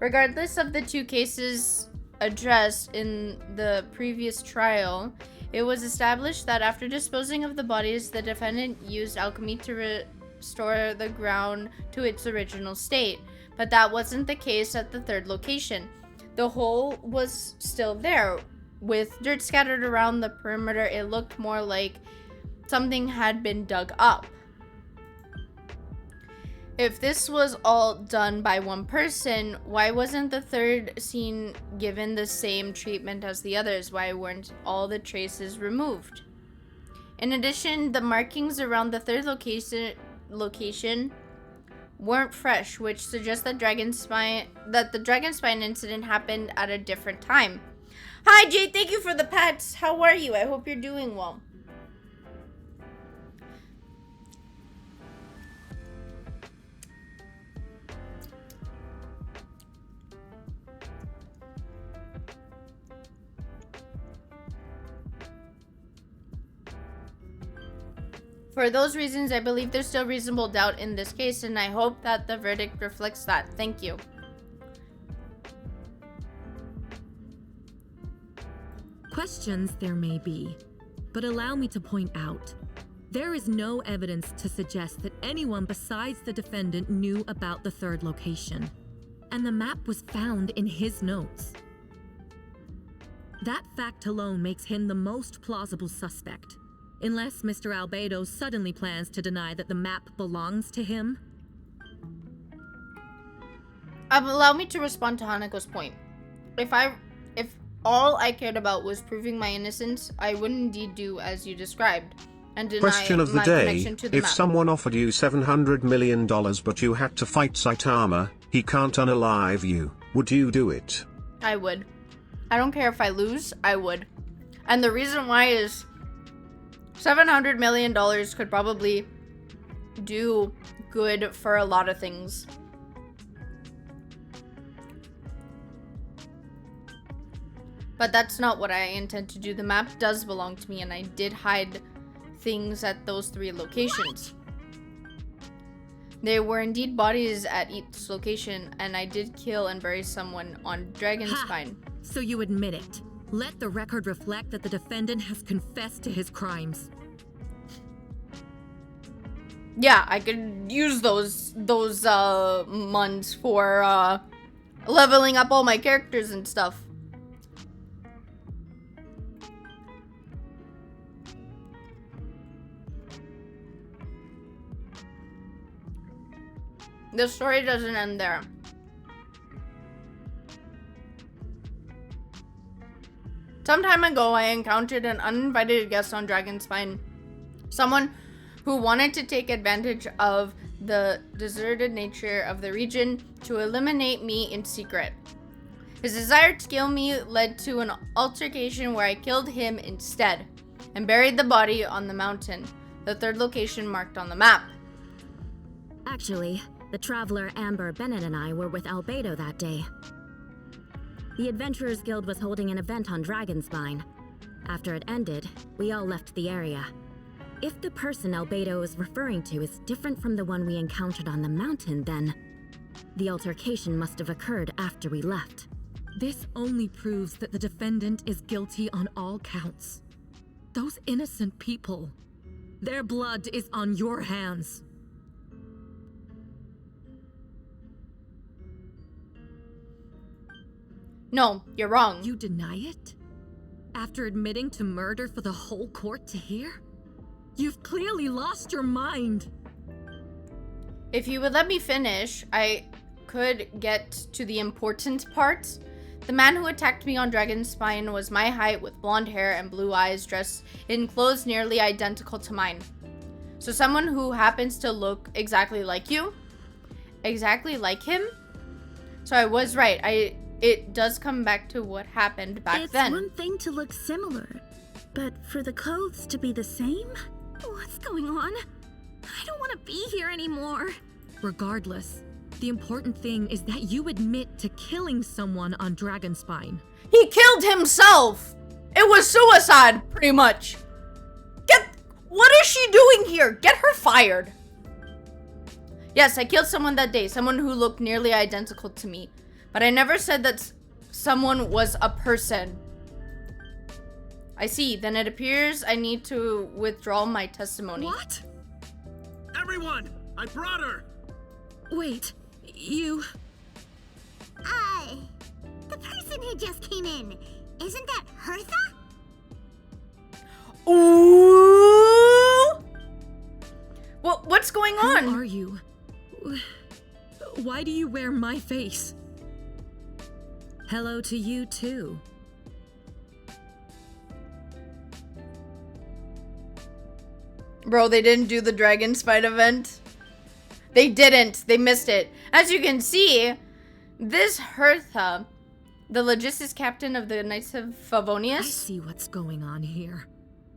Regardless of the two cases addressed in the previous trial, it was established that after disposing of the bodies, the defendant used alchemy to restore the ground to its original state. But that wasn't the case at the third location. The hole was still there. With dirt scattered around the perimeter, it looked more like something had been dug up. If this was all done by one person, why wasn't the third scene given the same treatment as the others? Why weren't all the traces removed? In addition, the markings around the third location weren't fresh, which suggests that the Dragonspine incident happened at a different time. Hi Jay, thank you for the pets. How are you? I hope you're doing well. For those reasons, I believe there's still reasonable doubt in this case, and I hope that the verdict reflects that. Thank you. Questions there may be, but allow me to point out, there is no evidence to suggest that anyone besides the defendant knew about the third location, and the map was found in his notes. That fact alone makes him the most plausible suspect. Unless Mr. Albedo suddenly plans to deny that the map belongs to him. Allow me to respond to Hanako's point. If all I cared about was proving my innocence, I would indeed do as you described and deny Question of the my day: connection to the if map. someone offered you $700 million but you had to fight Saitama, he can't unalive you, would you do it? I would. I don't care if I lose, I would. And the reason why is $700 million could probably do good for a lot of things. But that's not what I intend to do. The map does belong to me, and I did hide things at those three locations. There were indeed bodies at each location, and I did kill and bury someone on Dragonspine. So you admit it. Let the record reflect that the defendant has confessed to his crimes. Yeah, I could use those months for leveling up all my characters and stuff. The story doesn't end there. Some time ago, I encountered an uninvited guest on Dragonspine. Someone who wanted to take advantage of the deserted nature of the region to eliminate me in secret. His desire to kill me led to an altercation where I killed him instead and buried the body on the mountain. the third location marked on the map. Actually, the traveler Amber Bennett and I were with Albedo that day. The Adventurers Guild was holding an event on Dragonspine. After it ended, we all left the area. If the person Albedo is referring to is different from the one we encountered on the mountain, then the altercation must have occurred after we left. This only proves that the defendant is guilty on all counts. Those innocent people, their blood is on your hands. No, you're wrong. You deny it? After admitting to murder for the whole court to hear? You've clearly lost your mind. If you would let me finish, I could get to the important part. The man who attacked me on Dragonspine was my height with blonde hair and blue eyes, dressed in clothes nearly identical to mine. So someone who happens to look exactly like you? Exactly like him? So I was right. It does come back to what happened back then. It's one thing to look similar, but for the clothes to be the same? What's going on? I don't want to be here anymore. Regardless, the important thing is that you admit to killing someone on Dragonspine. He killed himself! It was suicide, pretty much. What is she doing here? Get her fired. Yes, I killed someone that day, someone who looked nearly identical to me. But I never said that someone was a person. I see. Then it appears I need to withdraw my testimony. What? Everyone! I brought her! Wait, you... The person who just came in, isn't that Hertha? Ooh! What's going on? Who are you? Why do you wear my face? Hello to you, too. Bro, they didn't do the Dragonspine event. They didn't. They missed it. As you can see, this Hertha, the logistics captain of the Knights of Favonius. I see what's going on here.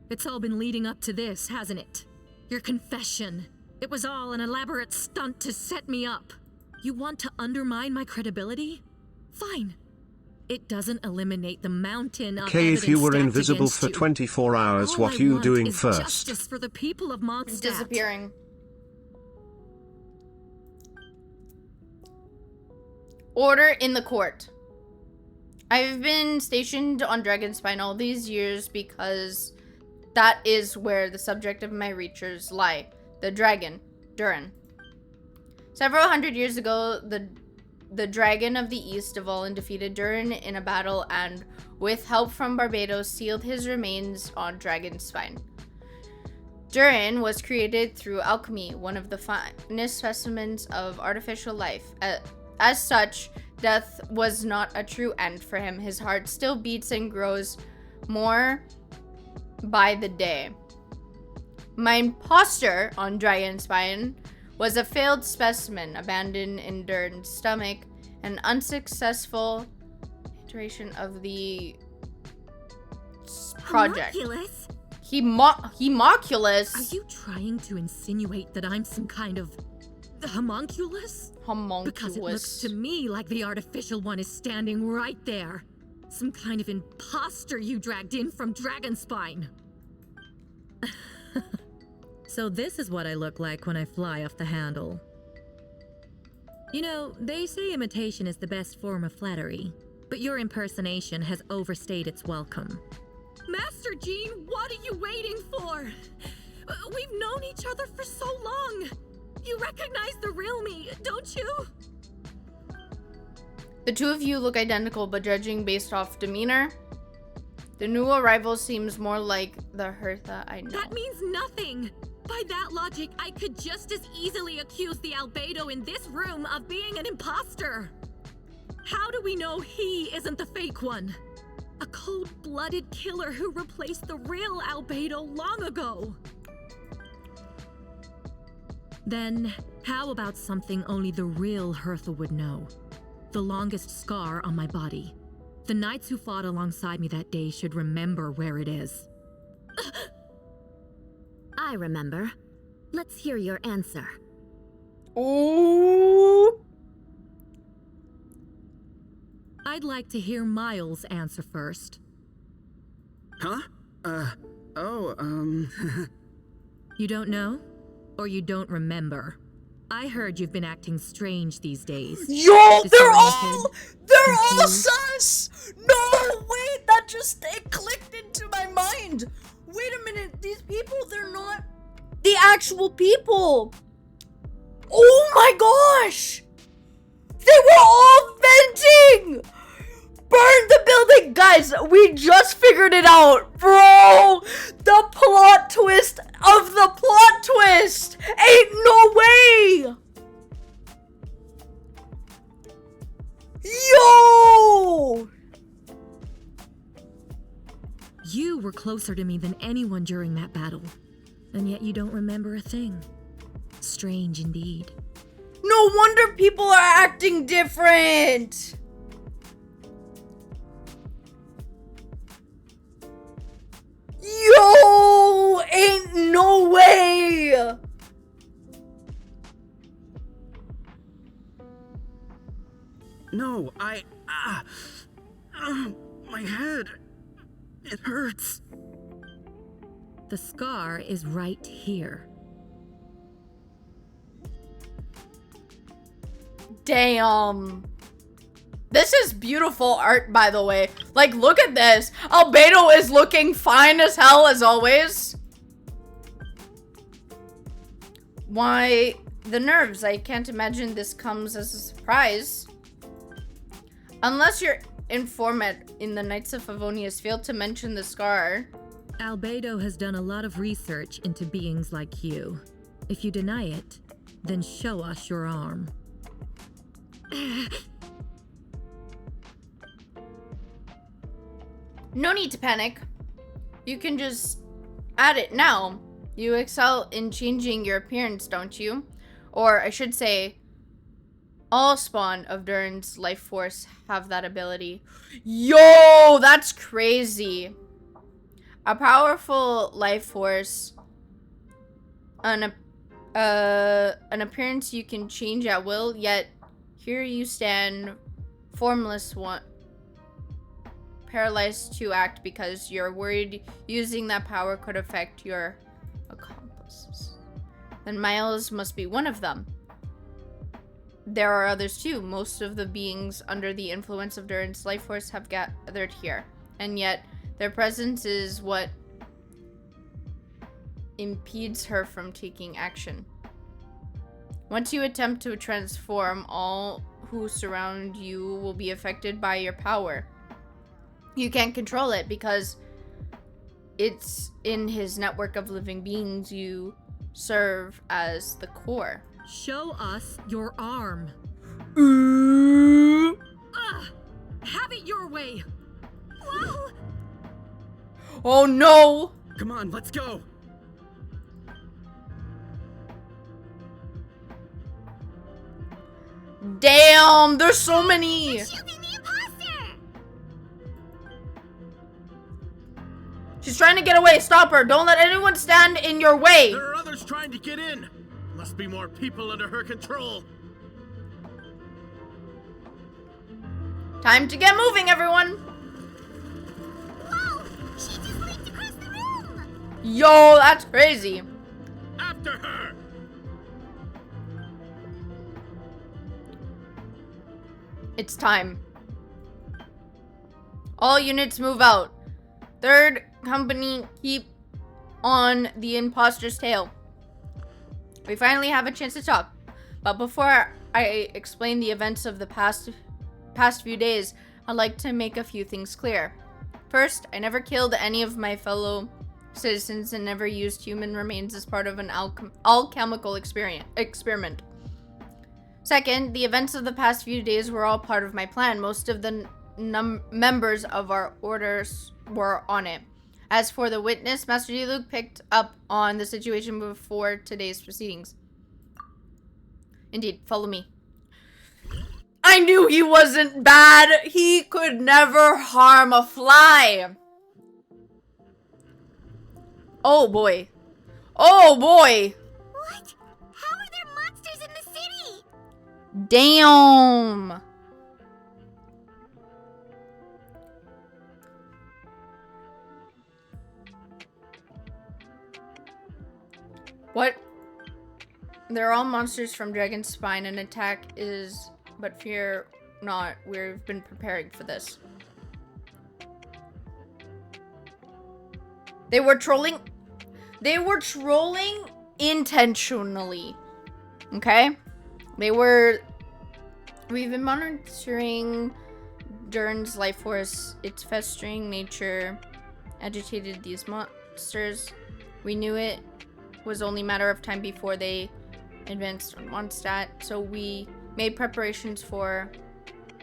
It's all been leading up to this, hasn't it? Your confession. It was all an elaborate stunt to set me up. You want to undermine my credibility? Fine. It doesn't eliminate the mountain of Okay, if you were evidence stacked invisible against for you. 24 hours, All what I are you want doing is first? Justice for the people of Mondstadt. Disappearing. Order in the court. I've been stationed on Dragonspine all these years because that is where the subject of my research lie. The dragon, Durin. Several hundred years ago, the Dragon of the East Dvalin defeated Durin in a battle and, with help from Barbados, sealed his remains on Dragonspine. Durin was created through alchemy, one of the finest specimens of artificial life. As such, death was not a true end for him. His heart still beats and grows more by the day. My imposter on Dragonspine was a failed specimen abandoned in Durin's stomach, an unsuccessful iteration of the project. Homunculus? Homunculus? Are you trying to insinuate that I'm some kind of homunculus? Homunculus. Because it looks to me like the artificial one is standing right there. Some kind of imposter you dragged in from Dragonspine. So this is what I look like when I fly off the handle. You know, they say imitation is the best form of flattery, but your impersonation has overstayed its welcome. Master Jean, what are you waiting for? We've known each other for so long. You recognize the real me, don't you? The two of you look identical, but judging based off demeanor, the new arrival seems more like the Hertha I know. That means nothing. By that logic, I could just as easily accuse the Albedo in this room of being an imposter. How do we know he isn't the fake one? A cold-blooded killer who replaced the real Albedo long ago. Then, how about something only the real Hertha would know? The longest scar on my body. The knights who fought alongside me that day should remember where it is. I remember. Let's hear your answer. Ooh. I'd like to hear Miles answer first. Huh? You don't know? Or you don't remember? I heard you've been acting strange these days. Yo, they're all confused. sus! No, wait, that just, it clicked into my mind. Wait a minute, these people, they're not the actual people. Oh my gosh! They were all venting! Burn the building! Guys, we just figured it out, bro! The plot twist of the plot twist! Ain't no way! Yo! You were closer to me than anyone during that battle, and yet you don't remember a thing. Strange indeed. No wonder people are acting different! Yo! Ain't no way! No, my head. It hurts. The scar is right here. Damn. This is beautiful art, by the way. Like, look at this. Albedo is looking fine as hell, as always. Why, the nerves. I can't imagine this comes as a surprise. Unless your informant in the Knights of Favonius failed to mention the scar. Albedo has done a lot of research into beings like you. If you deny it, then show us your arm. No need to panic. You can just add it now. You excel in changing your appearance, don't you? Or I should say, all spawn of Durin's life force have that ability. Yo, that's crazy. A powerful life force, an appearance you can change at will, yet here you stand, formless one, paralyzed to act because you're worried using that power could affect your accomplices. Then Miles must be one of them. There are others too. Most of the beings under the influence of Durin's life force have gathered here, and yet their presence is what impedes her from taking action. Once you attempt to transform, all who surround you will be affected by your power. You can't control it because it's in his network of living beings you serve as the core. Show us your arm. Have it your way. Whoa! Oh no! Come on, let's go. Damn, there's so many. Shooting the imposter! She's trying to get away. Stop her. Don't let anyone stand in your way. There are others trying to get in. Must be more people under her control. Time to get moving, everyone. Whoa! She just leaped across the room! Yo, that's crazy. After her! It's time. All units move out. Third company, keep on the imposter's tail. We finally have a chance to talk. But before I explain the events of the past few days, I'd like to make a few things clear. First, I never killed any of my fellow citizens and never used human remains as part of an alchemical experiment. Second, the events of the past few days were all part of my plan. Most of the members of our orders were on it. As for the witness, Master Diluc picked up on the situation before today's proceedings. Indeed, follow me. I knew he wasn't bad. He could never harm a fly. Oh boy. Oh boy! What? How are there monsters in the city? Damn! What? They're all monsters from Dragon's Spine. An attack is, but fear not. We've been preparing for this. They were trolling. They were trolling intentionally. Okay? We've been monitoring Durn's life force. Its festering nature agitated these monsters. We knew it was only a matter of time before they advanced on Mondstadt, so we made preparations for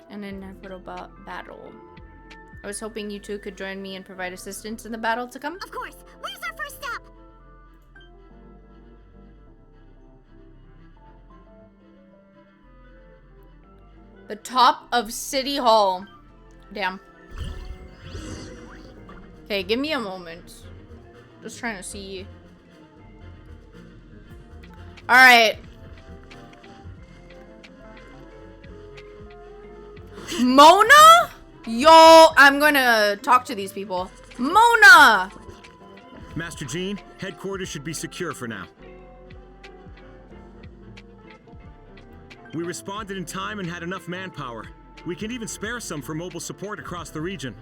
an inevitable battle. I was hoping you two could join me and provide assistance in the battle to come. Of course. Where's our first stop? The top of City Hall. Damn. Okay, give me a moment. Just trying to see. Alright. Mona? Yo, I'm gonna talk to these people. Mona! Master Jean, headquarters should be secure for now. We responded in time and had enough manpower. We can even spare some for mobile support across the region.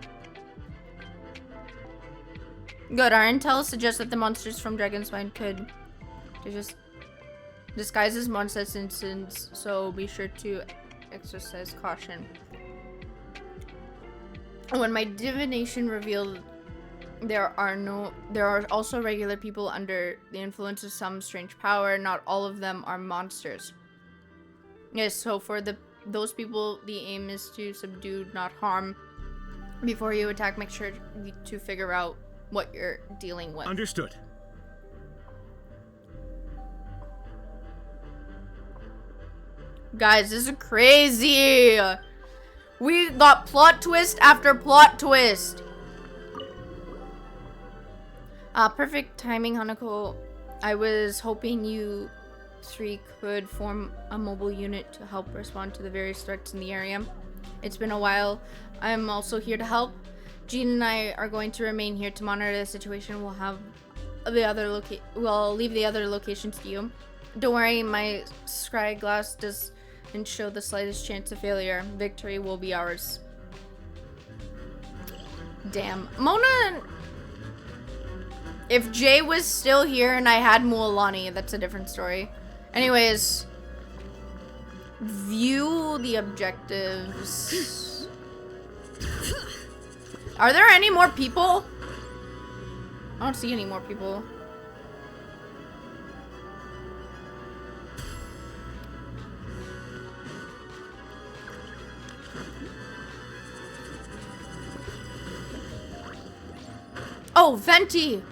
Good. Our intel suggests that the monsters from Dragon's Spine could just disguise as monsters instance, so be sure to exercise caution. When my divination revealed there are also regular people under the influence of some strange power. Not all of them are monsters. Yes, so for those people, the aim is to subdue, not harm. Before you attack, make sure to figure out what you're dealing with. Understood. Guys, this is crazy. We got plot twist after plot twist. Perfect timing, Hanako. I was hoping you three could form a mobile unit to help respond to the various threats in the area. It's been a while. I'm also here to help. Jean and I are going to remain here to monitor the situation. We'll have we'll leave the other locations to you. Don't worry, my scry glass doesn't show the slightest chance of failure. Victory will be ours. Damn. Mona, if Jay was still here and I had Mualani, that's a different story. Anyways, view the objectives. Are there any more people? I don't see any more people. Oh, Venti!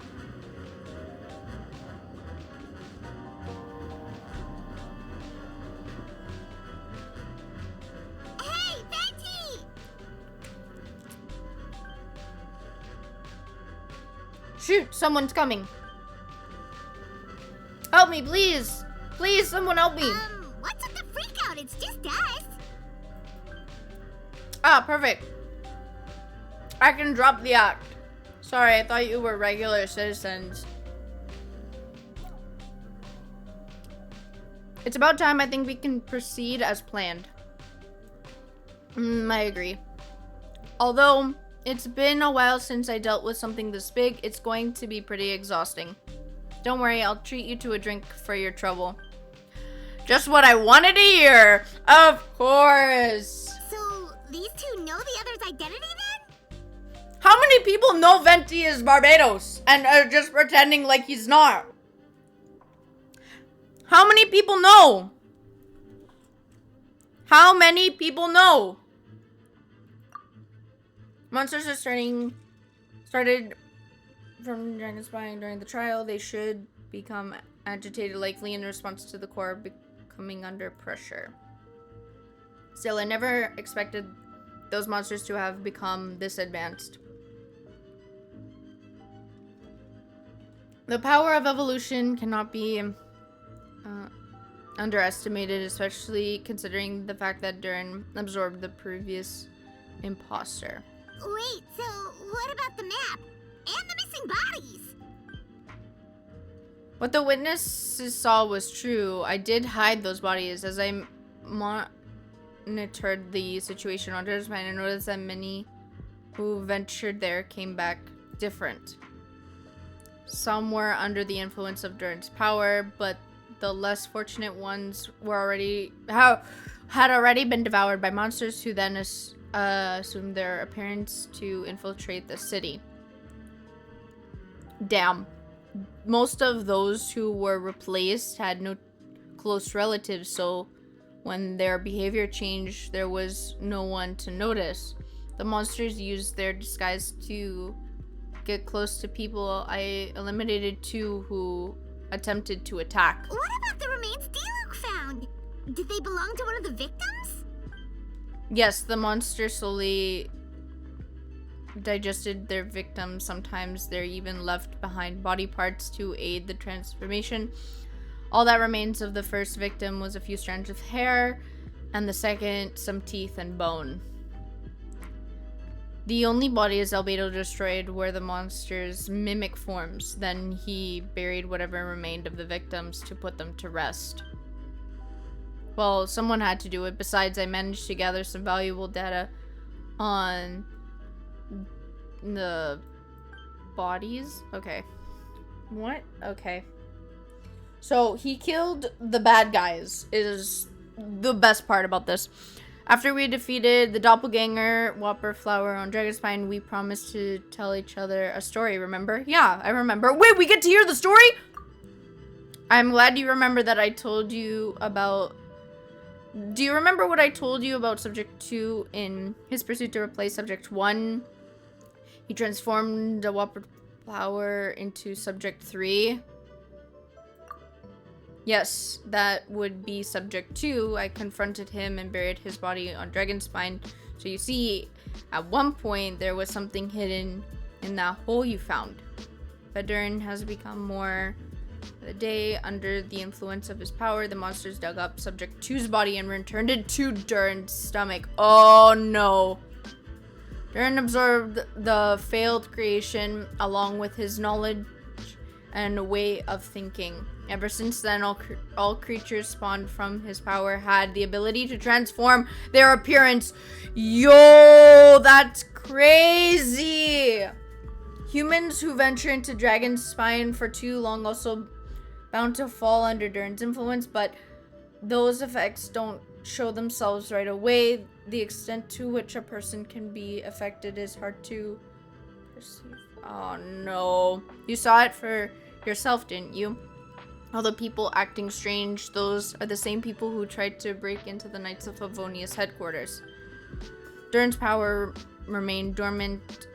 Hey, Venti! Shoot, someone's coming. Help me, please! Please, someone help me! What's with the freak out? It's just us. Ah, perfect. I can drop the act. Sorry, I thought you were regular citizens. It's about time. I think we can proceed as planned. I agree. Although, it's been a while since I dealt with something this big, it's going to be pretty exhausting. Don't worry, I'll treat you to a drink for your trouble. Just what I wanted to hear! Of course! So, these two know the other's identity then? How many people know Venti is Barbatos and are just pretending like he's not? How many people know? How many people know? Monsters are started from Dragon's Spine during the trial. They should become agitated, likely in response to the core becoming under pressure. Still, I never expected those monsters to have become this advanced. The power of evolution cannot be underestimated, especially considering the fact that Durin absorbed the previous imposter. Wait, so what about the map? And the missing bodies? What the witnesses saw was true. I did hide those bodies. As I monitored the situation on Durin's mind, I noticed that many who ventured there came back different. Some were under the influence of Durin's power, but the less fortunate ones were had already been devoured by monsters who then assumed their appearance to infiltrate the city. Damn. Most of those who were replaced had no close relatives, so when their behavior changed, there was no one to notice. The monsters used their disguise to get close to people. I eliminated 2 who attempted to attack. What about the remains Diluc found? Did they belong to one of the victims? Yes, the monster slowly digested their victims. Sometimes they're even left behind body parts to aid the transformation. All that remains of the first victim was a few strands of hair, and the second, some teeth and bone. The only bodies Albedo destroyed were the monster's mimic forms. Then he buried whatever remained of the victims to put them to rest. Well, someone had to do it. Besides, I managed to gather some valuable data on the bodies. Okay. What? Okay. So, he killed the bad guys, is the best part about this. After we defeated the doppelganger Whopper Flower on Dragonspine, we promised to tell each other a story, remember? Yeah, I remember. Wait, we get to hear the story? I'm glad you remember that I told you about... Do you remember what I told you about Subject 2 in his pursuit to replace Subject 1? He transformed the Whopper Flower into Subject 3. Yes, that would be Subject 2. I confronted him and buried his body on Dragonspine. So you see, at one point, there was something hidden in that hole you found. But Durin has become more the day. Under the influence of his power, the monsters dug up Subject 2's body and returned it to Durin's stomach. Oh no. Durin absorbed the failed creation along with his knowledge and way of thinking. Ever since then, all creatures spawned from his power had the ability to transform their appearance. Yo, that's crazy! Humans who venture into Dragonspine for too long also bound to fall under Durin's influence, but those effects don't show themselves right away. The extent to which a person can be affected is hard to perceive. Oh no. You saw it for yourself, didn't you? All the people acting strange, those are the same people who tried to break into the Knights of Favonius headquarters. Durin's power remained dormant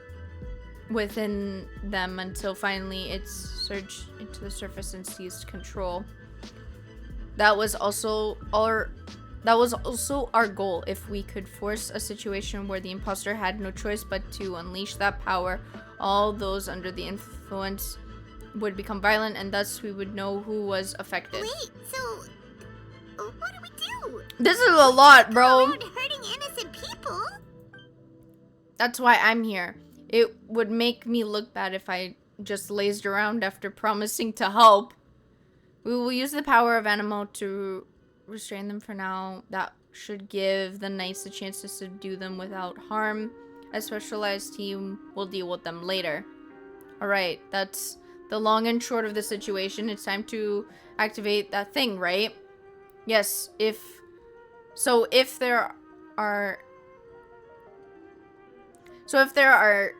within them until finally it surged into the surface and seized control. That was also our goal. If we could force a situation where the imposter had no choice but to unleash that power, all those under the influence would become violent, and thus we would know who was affected. Wait, so what do we do? This is a lot, bro. Go around hurting innocent people? That's why I'm here. It would make me look bad if I just lazed around after promising to help. We will use the power of Animo to restrain them for now. That should give the knights a chance to subdue them without harm. A specialized team will deal with them later. Alright, that's the long and short of the situation. It's time to activate that thing, right? Yes, if there are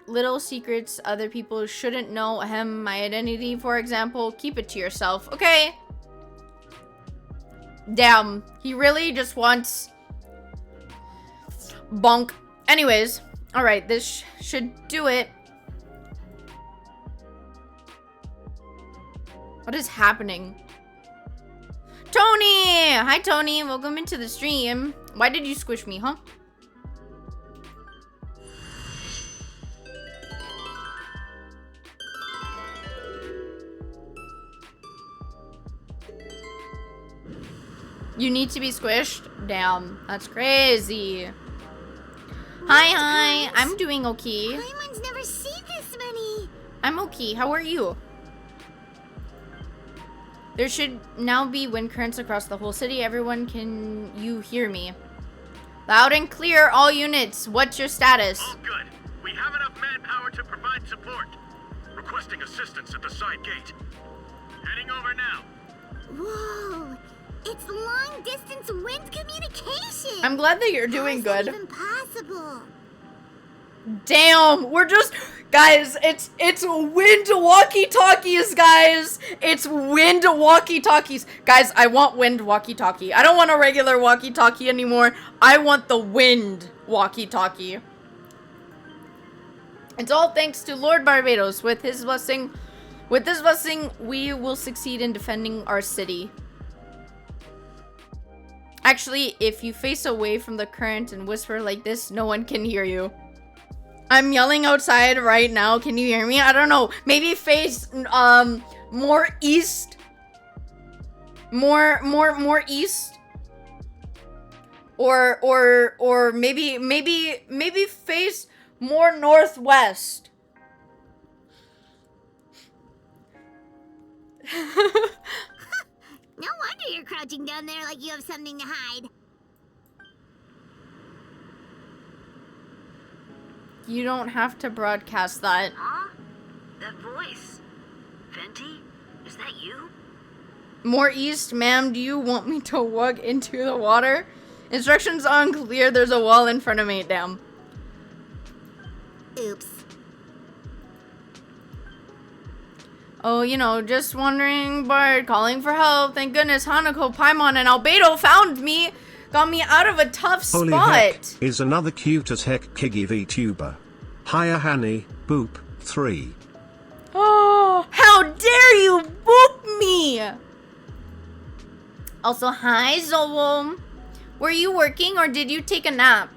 little secrets other people shouldn't know, my identity, for example, keep it to yourself, okay? Damn, he really just wants bonk. Anyways, alright, this should do it. What is happening? Tony! Hi, Tony. Welcome into the stream. Why did you squish me, huh? You need to be squished? Damn, that's crazy. Hi. I'm doing okay. Paimon's never seen this many. I'm okay. How are you? There should now be wind currents across the whole city. Everyone, can you hear me? Loud and clear, all units. What's your status? All good. We have enough manpower to provide support. Requesting assistance at the side gate. Heading over now. Whoa. It's long-distance wind communication. I'm glad that you're doing good. Even possible. Damn, we're just... Guys, it's wind walkie-talkies, guys. It's wind walkie-talkies. Guys, I want wind walkie-talkie. I don't want a regular walkie-talkie anymore. I want the wind walkie-talkie. It's all thanks to Lord Barbatos. With this blessing, we will succeed in defending our city. Actually, if you face away from the current and whisper like this, no one can hear you. I'm yelling outside right now. Can you hear me? I don't know. Maybe face more east. More east. Or maybe face more northwest. No wonder you're crouching down there like you have something to hide. You don't have to broadcast that. Huh? That voice. Venti? Is that you? More east, ma'am. Do you want me to walk into the water? Instructions unclear. There's a wall in front of me. Damn. Oops. Oh, you know, just wandering bard calling for help. Thank goodness Hanako, Paimon, and Albedo found me. Got me out of a tough Holy spot. heck, is another cute as heck Kiggy VTuber. Hiya Hanny, boop, 3. Oh, how dare you boop me! Also, hi Zolo. Were you working or did you take a nap?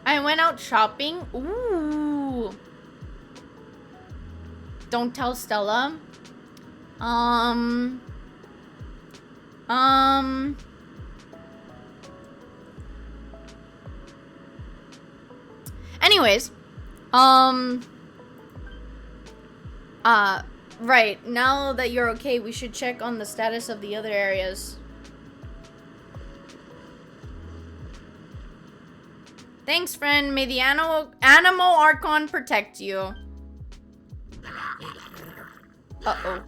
I went out shopping. Ooh. Don't tell Stella. Anyways. Right. Now that you're okay, we should check on the status of the other areas. Thanks, friend. May the animal Archon protect you. Uh-oh.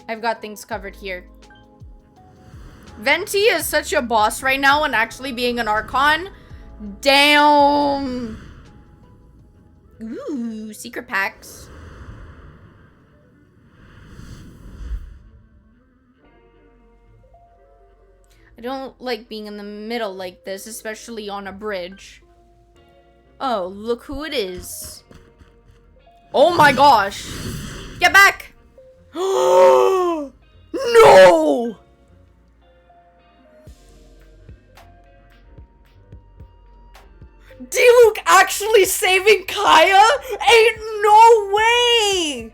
I've got things covered here. Venti is such a boss right now and actually being an Archon. Damn. Ooh, secret packs. I don't like being in the middle like this, especially on a bridge. Oh, look who it is. Oh my gosh. Get back. No! Diluc actually saving Kaya? Ain't no way!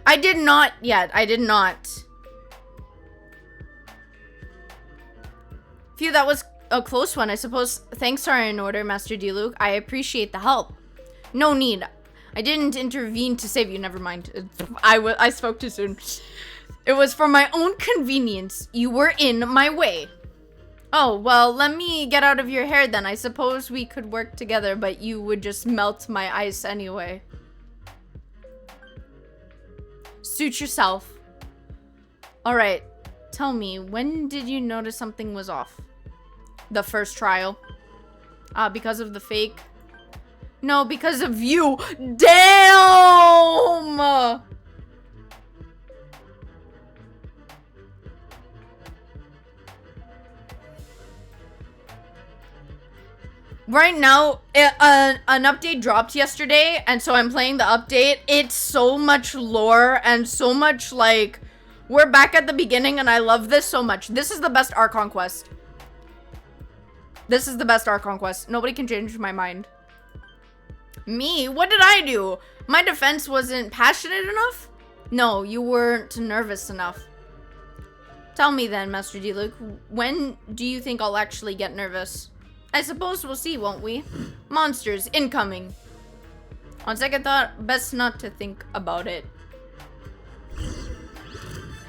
I did not yet. I did not. Phew, that was a close one. I suppose thanks are in order, Master Diluc. I appreciate the help. No need. I didn't intervene to save you. Never mind. I spoke too soon. It was for my own convenience. You were in my way. Oh, well, let me get out of your hair then. I suppose we could work together, but you would just melt my ice anyway. Suit yourself. Alright, tell me, when did you notice something was off? The first trial? Because of the fake? No, because of you! Damn! Right now, an update dropped yesterday, and so I'm playing the update. It's so much lore and so much, like, we're back at the beginning, and I love this so much. This is the best Archon quest. This is the best Archon quest. Nobody can change my mind. Me? What did I do? My defense wasn't passionate enough? No, you weren't nervous enough. Tell me then, Master Diluc, when do you think I'll actually get nervous? I suppose we'll see, won't we? Monsters incoming. On second thought, best not to think about it.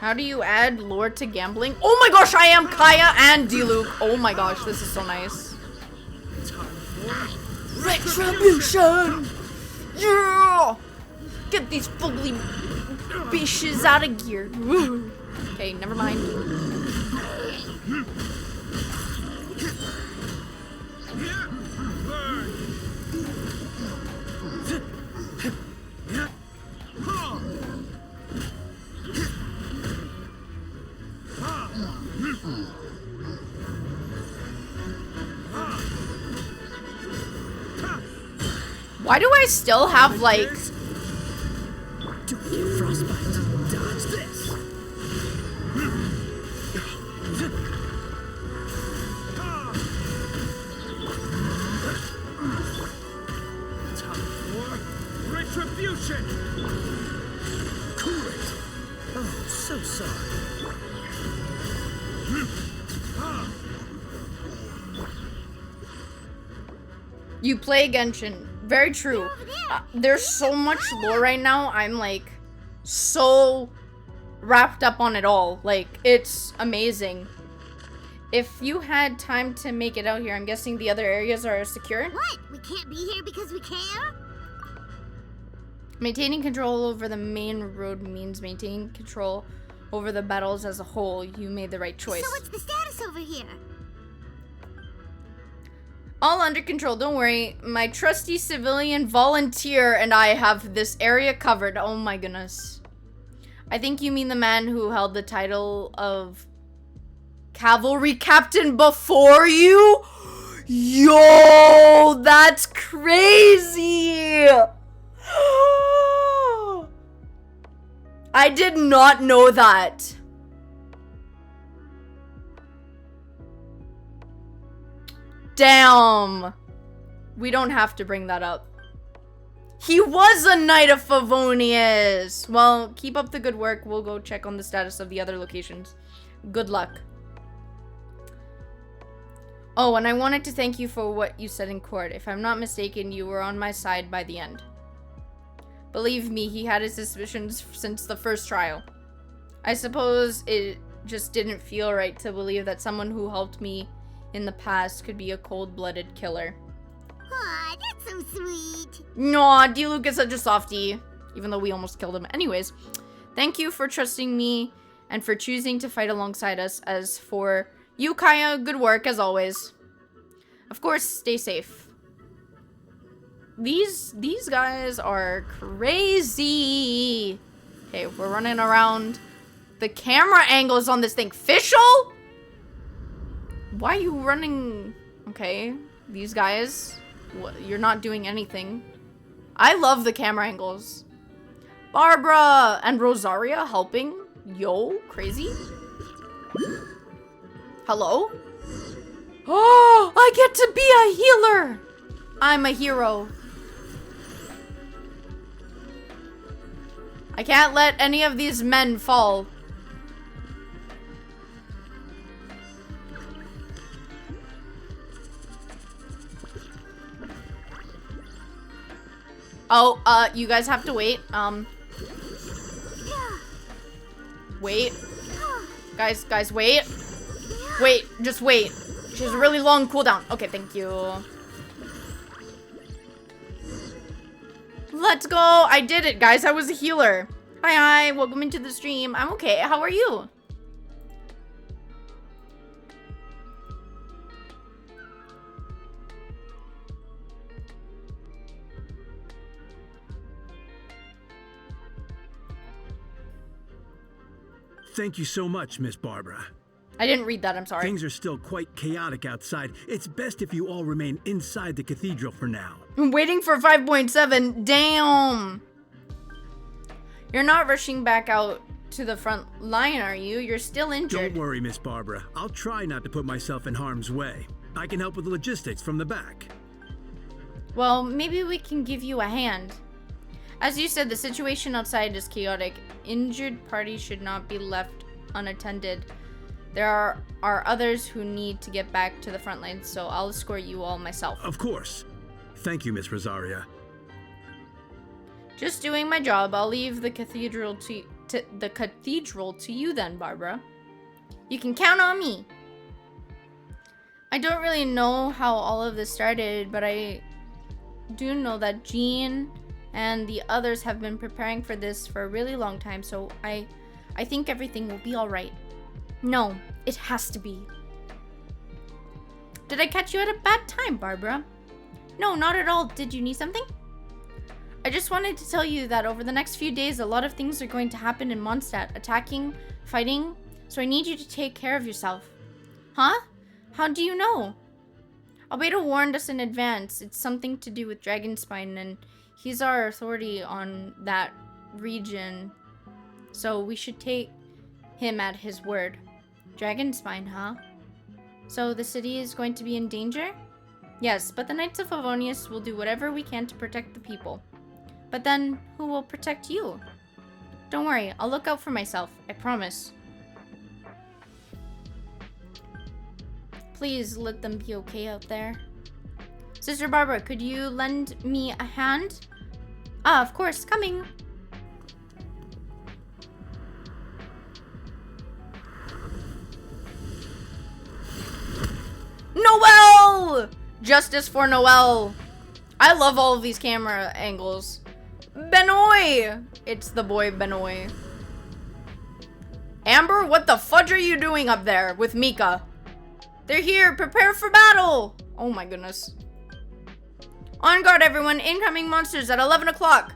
How do you add lore to gambling? Oh my gosh, I am Kaya and Diluc. Oh my gosh, this is so nice. Retribution! Yeah! Get these fugly bitches out of gear. Woo. Okay, never mind. Why do I still have, like... Frostbite. Dodge this. Time for retribution. Cool it. Oh, so sorry. You play Genshin. Very true. There's so much lore right now. I'm like so wrapped up on it all. Like, it's amazing. If you had time to make it out here, I'm guessing the other areas are secure? What? We can't be here because we care? Maintaining control over the main road means maintaining control over the battles as a whole. You made the right choice. So what's the status over here? All under control, don't worry. My trusty civilian volunteer and I have this area covered. Oh my goodness. I think you mean the man who held the title of cavalry captain before you? Yo, that's crazy. I did not know that. Damn. We don't have to bring that up. He was a Knight of Favonius. Well, keep up the good work. We'll go check on the status of the other locations. Good luck. Oh, and I wanted to thank you for what you said in court. If I'm not mistaken, you were on my side by the end. Believe me, he had his suspicions since the first trial. I suppose it just didn't feel right to believe that someone who helped me in the past could be a cold-blooded killer. Aw, that's so sweet. Aw, Diluc is such a softie. Even though we almost killed him. Anyways, thank you for trusting me and for choosing to fight alongside us. As for you, Kaya, good work as always. Of course, stay safe. These guys are crazy. Okay, we're running around. The camera angles on this thing. Fischl? Why are you running? Okay, these guys, you're not doing anything. I love the camera angles. Barbara and Rosaria helping. Yo, crazy. Hello? Oh, I get to be a healer. I'm a hero. I can't let any of these men fall. Oh, you guys have to wait. Wait. Guys, wait. Wait, just wait. She has a really long cooldown. Okay, thank you. Let's go. I did it, guys. I was a healer. Hi, welcome into the stream. I'm okay. How are you? Thank you so much, Miss Barbara. I didn't read that, I'm sorry. Things are still quite chaotic outside. It's best if you all remain inside the cathedral for now. I'm waiting for 5.7. Damn. You're not rushing back out to the front line, are you? You're still injured. Don't worry, Miss Barbara. I'll try not to put myself in harm's way. I can help with the logistics from the back. Well, maybe we can give you a hand. As you said, the situation outside is chaotic. Injured parties should not be left unattended. There are others who need to get back to the front lines, so I'll escort you all myself. Of course. Thank you, Miss Rosaria. Just doing my job. I'll leave the cathedral to you then, Barbara. You can count on me. I don't really know how all of this started, but I do know that Jean and the others have been preparing for this for a really long time, so I think everything will be all right. No, it has to be. Did I catch you at a bad time, Barbara? No, not at all. Did you need something? I just wanted to tell you that over the next few days, a lot of things are going to happen in Mondstadt. Attacking, fighting, so I need you to take care of yourself. Huh? How do you know? Albedo warned us in advance. It's something to do with Dragonspine, and he's our authority on that region. So we should take him at his word. Dragonspine, huh? So the city is going to be in danger? Yes, but the Knights of Favonius will do whatever we can to protect the people. But then, who will protect you? Don't worry, I'll look out for myself, I promise. Please let them be okay out there. Sister Barbara, could you lend me a hand? Ah, of course, coming. Noelle! Justice for Noelle. I love all of these camera angles. Benoy! It's the boy Benoy. Amber, what the fudge are you doing up there with Mika? They're here, prepare for battle! Oh my goodness. On guard, everyone, incoming monsters at 11 o'clock.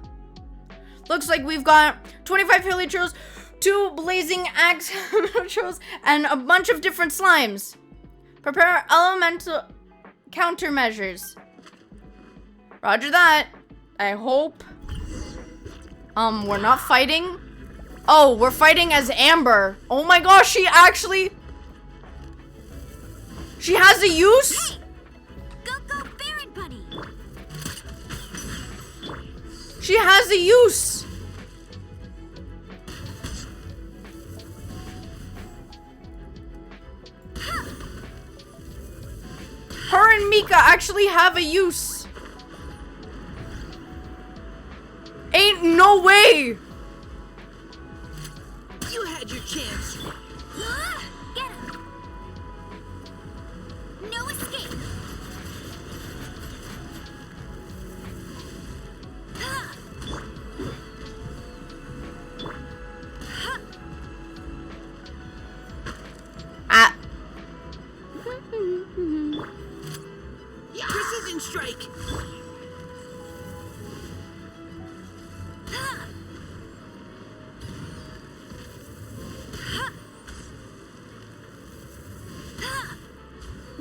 Looks like we've got 25 Hilichurls, 2 blazing axe Hilichurls, and a bunch of different slimes. Prepare elemental countermeasures. Roger that. I hope. We're not fighting. Oh, we're fighting as Amber. Oh my gosh, she actually... She has a use? Hey! Go, Baron Bunny! She has a use. Her and Mika actually have a use. Ain't no way. You had your chance. Get him! No escape! Ah. Precision strike.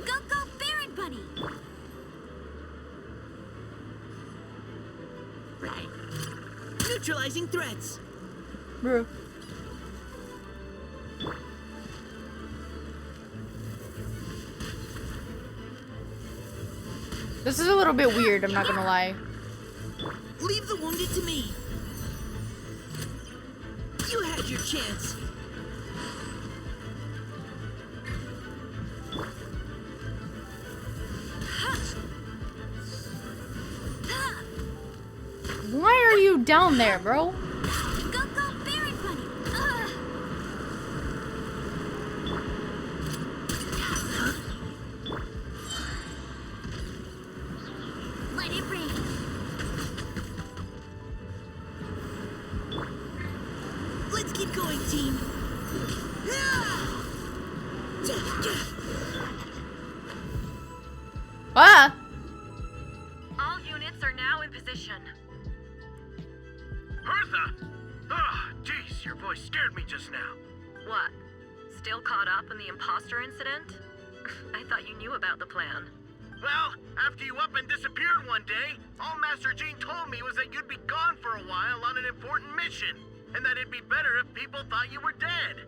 Go, Baron Bunny! Right. Neutralizing threats. Bro. This is a little bit weird, I'm not gonna lie. Leave the wounded to me. You had your chance. Why are you down there, bro? Go, Baron Bunny! Let it rain. Let's keep going, team. Ah! All units are now in position. Bertha! Ah, jeez, your voice scared me just now. What? Still caught up in the imposter incident? I thought you knew about the plan. Well, after you up and disappeared one day, all Master Jean told me was that you'd be gone for a while on an important mission, and that it'd be better if people thought you were dead.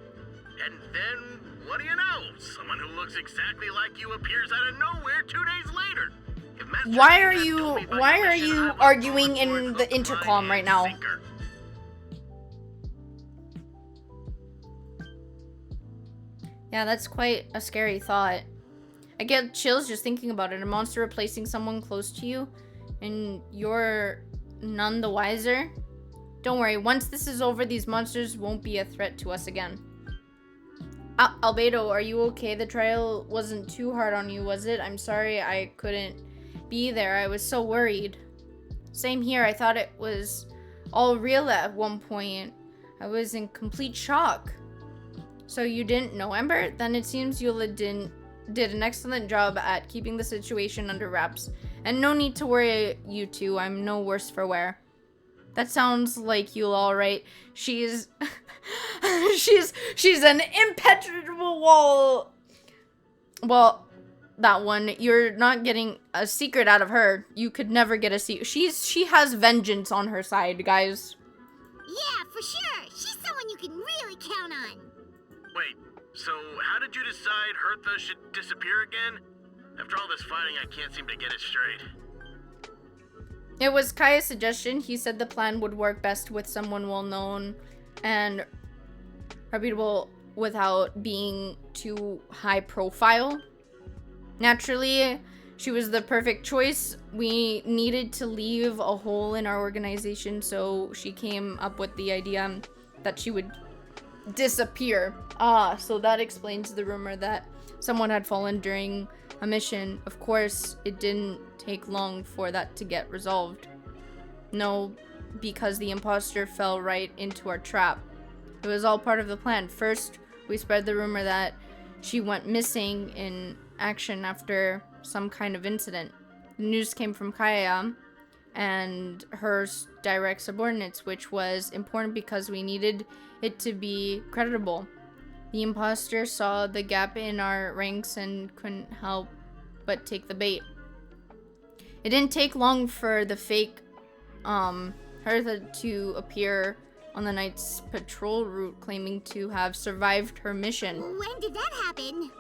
And then, what do you know? Someone who looks exactly like you appears out of nowhere 2 days later. If Master Why are Jean had told me about why your are mission, I you would've arguing gone for in it the hook, intercom line, right and now? sinker. Yeah, that's quite a scary thought. I get chills just thinking about it. A monster replacing someone close to you, and you're none the wiser. Don't worry, once this is over, these monsters won't be a threat to us again. Albedo, are you okay? The trial wasn't too hard on you, was it? I'm sorry I couldn't be there. I was so worried. Same here. I thought it was all real at one point. I was in complete shock. So you didn't know Ember? Then it seems Eula did an excellent job at keeping the situation under wraps. And no need to worry, you two. I'm no worse for wear. That sounds like Eula, alright. She's she's an impenetrable wall. Well, that one. You're not getting a secret out of her. You could never get a secret. She has vengeance on her side, guys. Yeah, for sure. She's someone you can really count on. Wait, so how did you decide Hertha should disappear again? After all this fighting, I can't seem to get it straight. It was Kaya's suggestion. He said the plan would work best with someone well-known and reputable without being too high profile. Naturally, she was the perfect choice. We needed to leave a hole in our organization, so she came up with the idea that she would disappear. So that explains the rumor that someone had fallen during a mission. Of course, it didn't take long for that to get resolved. No, because the imposter fell right into our trap. It was all part of the plan. First, we spread the rumor that she went missing in action after some kind of incident. The news came from Kaya and her direct subordinates, which was important because we needed it to be credible. The imposter saw the gap in our ranks and couldn't help but take the bait. It didn't take long for the fake Hertha to appear on the night's patrol route, claiming to have survived her mission. When did that happen?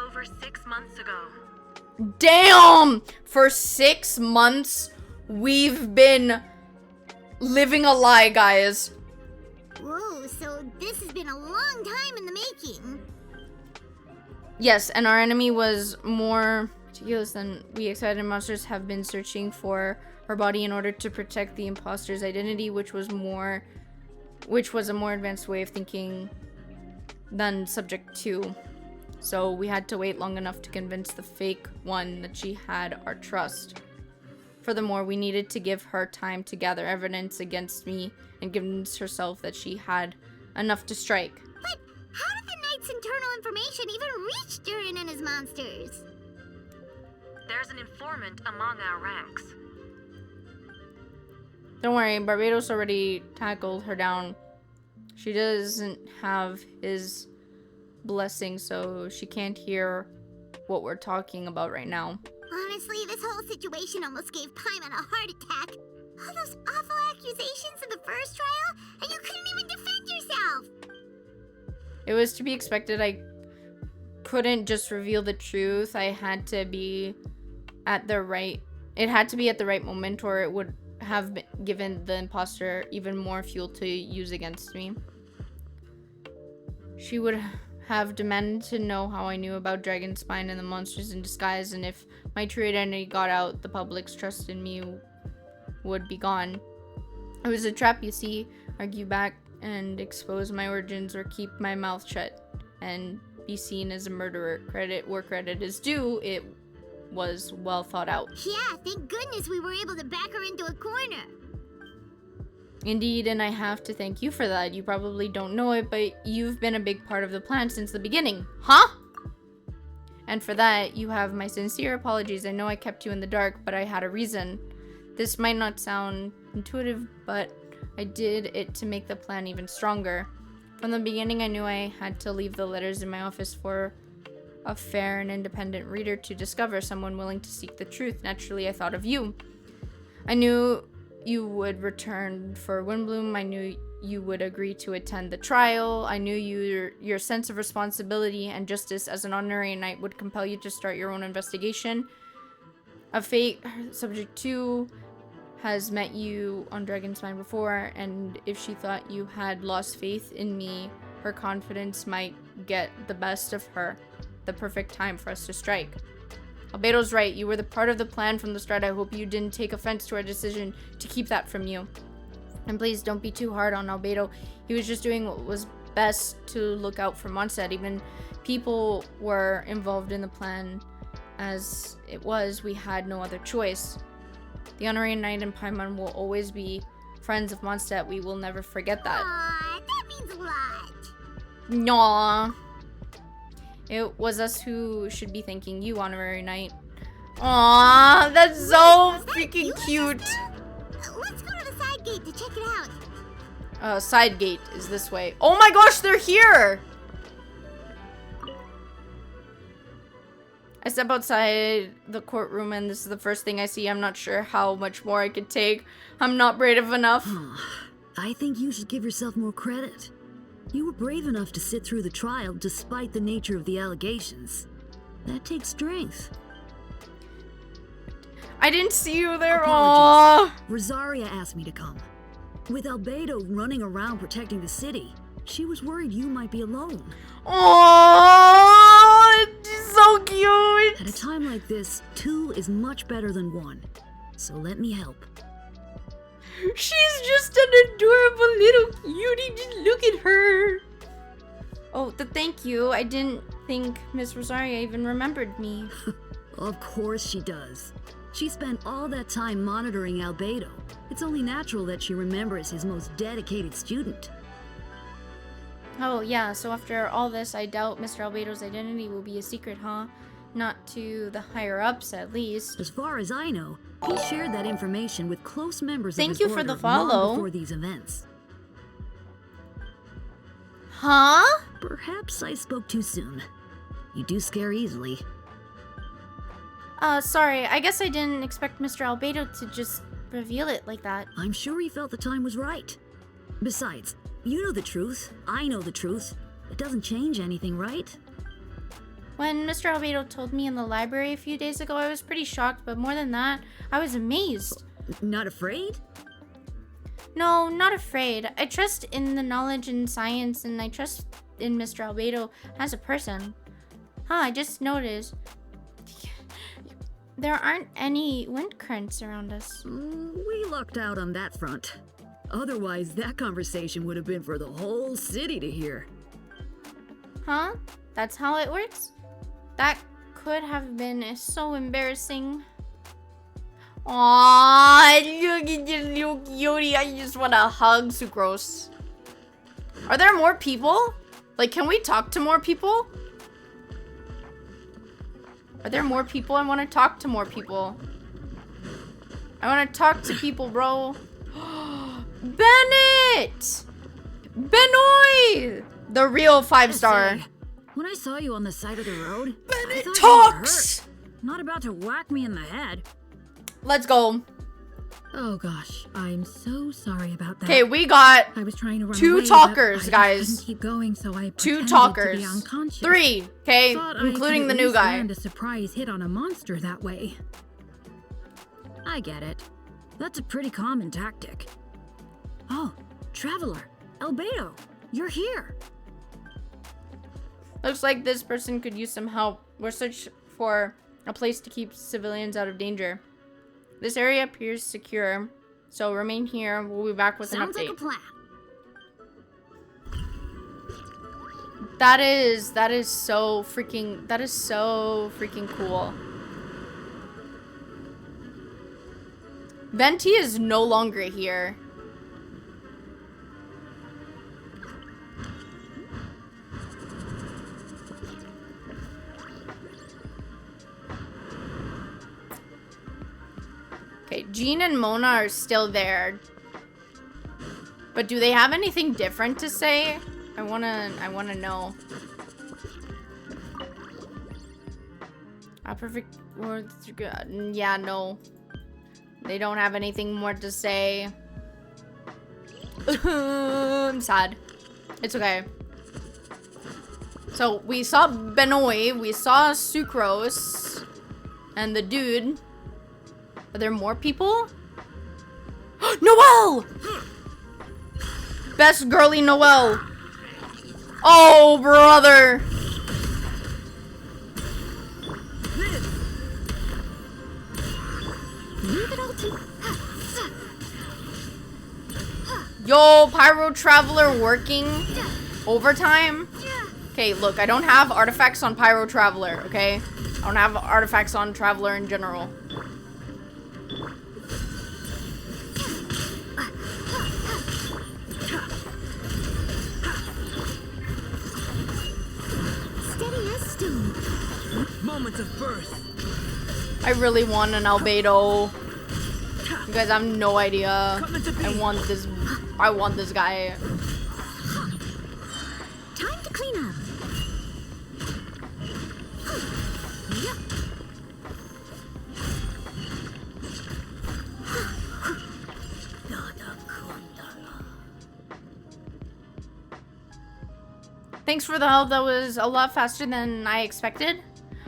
Over 6 months ago. Damn! For 6 months, we've been living a lie, guys. Whoa, so this has been a long time in the making. Yes, and our enemy was more meticulous than we expected. Monsters have been searching for her body in order to protect the imposter's identity, which was a more advanced way of thinking than Subject 2. So we had to wait long enough to convince the fake one that she had our trust. Furthermore, we needed to give her time to gather evidence against me and convince herself that she had enough to strike. But how did the Knight's internal information even reach Durin and his monsters? There's an informant among our ranks. Don't worry, Barbados already tackled her down. She doesn't have his blessing, so she can't hear what we're talking about right now. Honestly, this whole situation almost gave Paimon a heart attack. All those awful accusations in the first trial, and you couldn't even defend yourself! It was to be expected. I couldn't just reveal the truth. I had to be at the right... It had to be at the right moment, or it would have given the imposter even more fuel to use against me. She would have demanded to know how I knew about Dragonspine and the monsters in disguise, and if my true identity got out, the public's trust in me would be gone. It was a trap, you see. Argue back and expose my origins, or keep my mouth shut and be seen as a murderer. Credit where credit is due, it was well thought out. Yeah, thank goodness we were able to back her into a corner. Indeed, and I have to thank you for that. You probably don't know it, but you've been a big part of the plan since the beginning. Huh? And for that, you have my sincere apologies. I know I kept you in the dark, but I had a reason. This might not sound intuitive, but I did it to make the plan even stronger. From the beginning, I knew I had to leave the letters in my office for a fair and independent reader to discover, someone willing to seek the truth. Naturally, I thought of you. I knew you would return for Windbloom. I knew you would agree to attend the trial. I knew your sense of responsibility and justice as an honorary knight would compel you to start your own investigation. A fate subject to has met you on Dragon's Mine before, and if she thought you had lost faith in me, her confidence might get the best of her. The perfect time for us to strike. Albedo's right. You were the part of the plan from the start. I hope you didn't take offense to our decision to keep that from you. And please don't be too hard on Albedo. He was just doing what was best to look out for Mondstadt. Even people were involved in the plan as it was. We had no other choice. The Honorary Knight and Paimon will always be friends of Mondstadt. We will never forget that. Aww, that means a lot. Aww. It was us who should be thanking you, Honorary Knight. Aww, that's so freaking cute. Let's go to the side gate to check it out. Side gate is this way. Oh my gosh, they're here! I step outside the courtroom and this is the first thing I see. I'm not sure how much more I could take. I'm not brave enough. I think you should give yourself more credit. You were brave enough to sit through the trial despite the nature of the allegations. That takes strength. I didn't see you there. Apologies. Rosaria asked me to come. With Albedo running around protecting the city, she was worried you might be alone. Oh, it's so cute. At a time like this, 2 is much better than 1. So let me help. She's just an adorable little cutie. Just look at her. Oh, thank you. I didn't think Miss Rosaria even remembered me. Of course she does. She spent all that time monitoring Albedo. It's only natural that she remembers his most dedicated student. Oh, yeah. So after all this, I doubt Mr. Albedo's identity will be a secret, huh? Not to the higher-ups, at least. As far as I know, he shared that information with close members of his Thank you for the follow. long before these events. Huh? Perhaps I spoke too soon. You do scare easily. Sorry. I guess I didn't expect Mr. Albedo to just reveal it like that. I'm sure he felt the time was right. Besides, you know the truth. I know the truth. It doesn't change anything, right? When Mr. Albedo told me in the library a few days ago, I was pretty shocked, but more than that, I was amazed. Not afraid? No, not afraid. I trust in the knowledge and science, and I trust in Mr. Albedo as a person. I just noticed there aren't any wind currents around us. We lucked out on that front. Otherwise, that conversation would have been for the whole city to hear. Huh? That's how it works? That could have been so embarrassing. Aww, look at your little cutie. I just want to hug Sucrose. Are there more people? Like, can we talk to more people? Are there more people? I want to talk to more people. I want to talk to people, bro. Bennett! Benoit! The real 5-star. When I saw you on the side of the road, Bennett I thought talks! you were hurt. Not about to whack me in the head. Let's go. Oh gosh, I'm so sorry about that. Okay, we got I was trying to run 2 away, talkers, but I just guys. couldn't keep going, so I 2 pretended talkers. To be unconscious. 3, okay, Thought including I the could at new least guy. land a surprise hit on a monster that way. I get it. That's a pretty common tactic. Oh, Traveler, Albedo, you're here. Looks like this person could use some help. We're searching for a place to keep civilians out of danger. This area appears secure, so remain here. We'll be back with an update. Sounds like a plan. That is so freaking cool. Venti is no longer here. Okay, Jean and Mona are still there. But do they have anything different to say? I wanna know. A perfect words. Yeah, no. They don't have anything more to say. I'm sad. It's okay. So we saw Benoit, we saw Sucrose, and the dude. Are there more people? Noelle! Best girly Noelle. Oh, brother. Yo, Pyro Traveler working overtime. Okay, look, I don't have artifacts on Pyro Traveler, okay? I don't have artifacts on Traveler in general. Steady as stone. Moment of birth. I really want an Albedo. You guys have no idea. I want this guy. Time to clean up. Thanks for the help. That was a lot faster than I expected.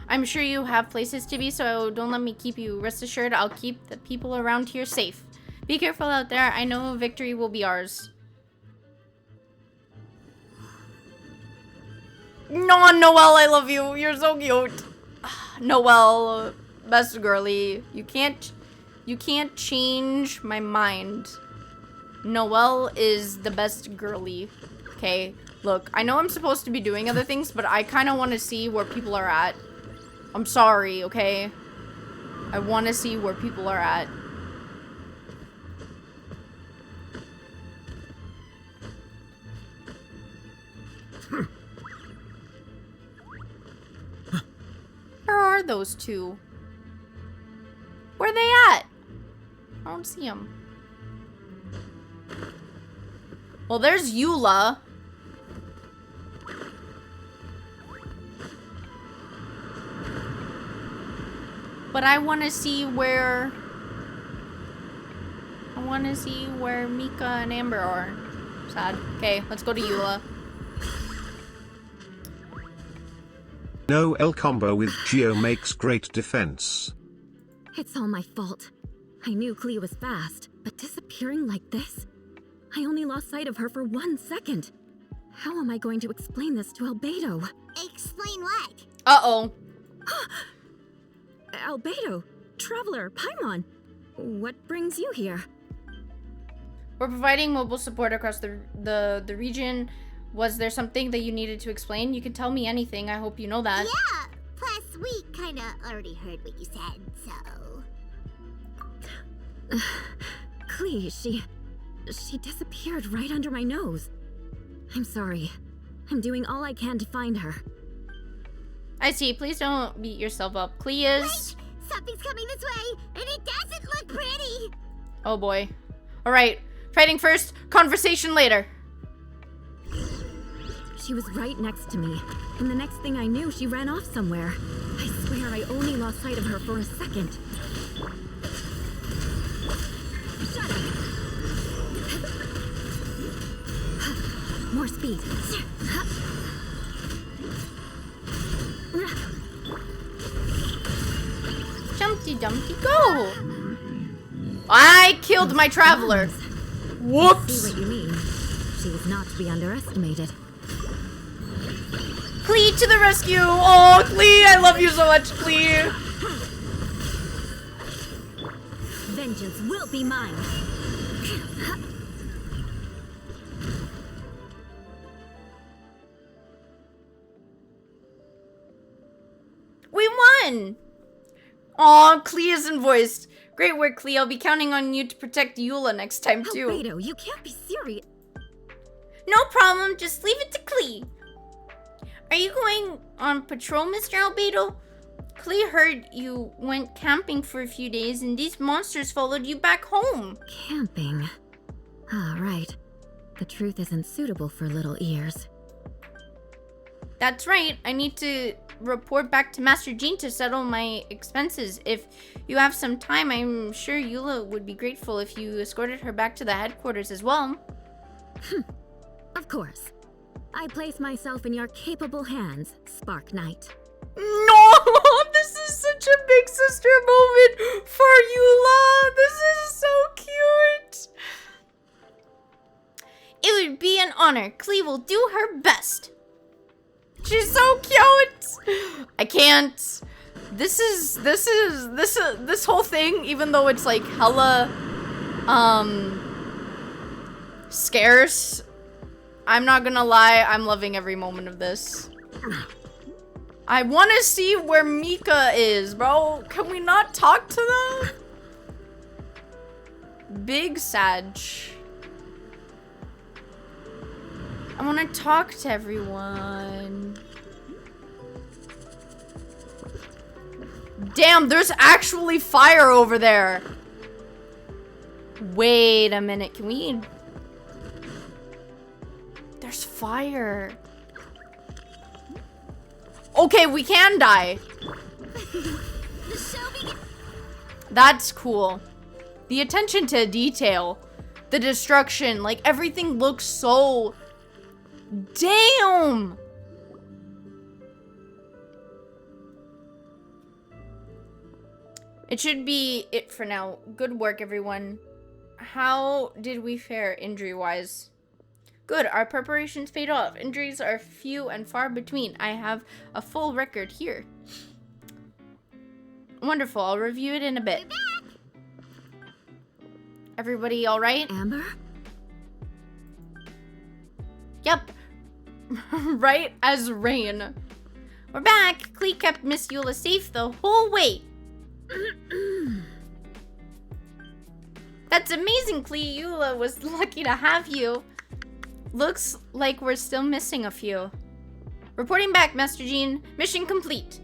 I'm sure you have places to be, so don't let me keep you. Rest assured, I'll keep the people around here safe. Be careful out there. I know victory will be ours. No, Noelle, I love you. You're so cute. Noelle, best girly. You can't change my mind. Noelle is the best girly. Okay, look, I know I'm supposed to be doing other things, but I kind of want to see where people are at. I'm sorry, okay? I want to see where people are at. Where are those two? Where are they at? I don't see them. Well, there's Eula. But I want to see where... Mika and Amber are. Sad. Okay, let's go to Eula. No L combo with Geo makes great defense. It's all my fault. I knew Clea was fast, but disappearing like this? I only lost sight of her for 1 second. How am I going to explain this to Albedo? Explain what? Uh-oh. Albedo, Traveler, Paimon, what brings you here? We're providing mobile support across the region. Was there something that you needed to explain? You can tell me anything. I hope you know that. Yeah. Plus, we kind of already heard what you said, so... Clea, she disappeared right under my nose. I'm sorry. I'm doing all I can to find her. I see. Please don't beat yourself up. Clea is... Wait! Something's coming this way, and it doesn't look pretty! Oh boy. Alright. Fighting first, conversation later. She was right next to me, and the next thing I knew, she ran off somewhere. I swear I only lost sight of her for a second. Shut up! More speed. Jumpty Dumpty go! I killed my traveler. Whoops! I see what you mean. She was not to be underestimated. Clea to the rescue! Oh, Clea, I love you so much, Clea! Vengeance will be mine. We won! Aw, Clea's voiced. Great work, Clea. I'll be counting on you to protect Eula next time, too. Albedo, you can't be serious. No problem. Just leave it to Clea. Are you going on patrol, Mr. Albedo? Clea heard you went camping for a few days and these monsters followed you back home. Camping? Ah, right. The truth isn't suitable for little ears. That's right. I need to report back to Master Jean to settle my expenses. If you have some time, I'm sure Eula would be grateful if you escorted her back to the headquarters as well. Of course. I place myself in your capable hands, Spark Knight. No! This is such a big sister moment for Eula! This is so cute! It would be an honor. Klee will do her best. She's so cute! I can't. This whole thing, even though it's like hella, scarce, I'm not gonna lie, I'm loving every moment of this. I want to see where Mika is, bro. Can we not talk to them? Big Sag. I want to talk to everyone. Damn, there's actually fire over there. Wait a minute, can we... There's fire. Okay, we can die. That's cool. The attention to detail. The destruction. Like, everything looks so... Damn! It should be it for now. Good work, everyone. How did we fare injury-wise? Good, our preparations paid off. Injuries are few and far between. I have a full record here. Wonderful, I'll review it in a bit. Everybody all right? Amber? Yep. Right as rain. We're back. Klee kept Miss Eula safe the whole way. That's amazing, Klee. Eula was lucky to have you. Looks like we're still missing a few. Reporting back, Master Jean. Mission complete.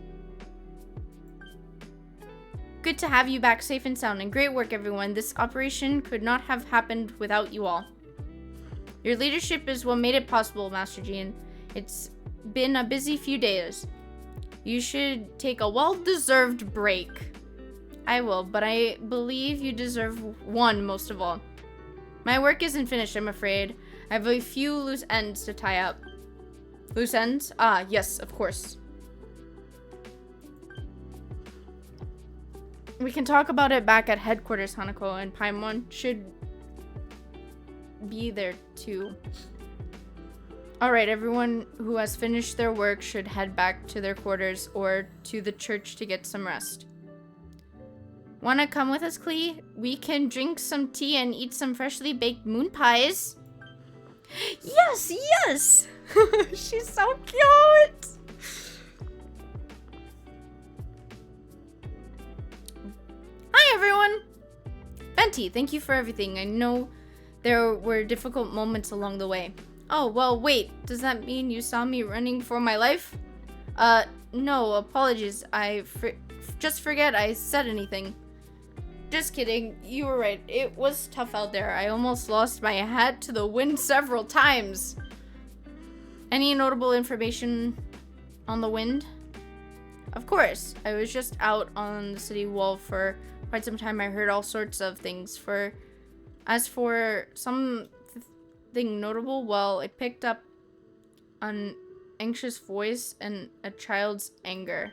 Good to have you back safe and sound, and great work, everyone. This operation could not have happened without you all. Your leadership is what made it possible, Master Jean. It's been a busy few days. You should take a well-deserved break. I will, but I believe you deserve one most of all. My work isn't finished, I'm afraid. I have a few loose ends to tie up. Loose ends? Ah, yes, of course. We can talk about it back at headquarters, Hanako, and Paimon should be there too. Alright, everyone who has finished their work should head back to their quarters or to the church to get some rest. Wanna come with us, Klee? We can drink some tea and eat some freshly baked moon pies. Yes, yes! She's so cute! Hi, everyone! Venti, thank you for everything. I know there were difficult moments along the way. Oh, well, wait. Does that mean you saw me running for my life? No, apologies. I just forget I said anything. Just kidding. You were right. It was tough out there. I almost lost my hat to the wind several times. Any notable information on the wind? Of course. I was just out on the city wall for quite some time. I heard all sorts of things. As for something notable, well, I picked up an anxious voice and a child's anger.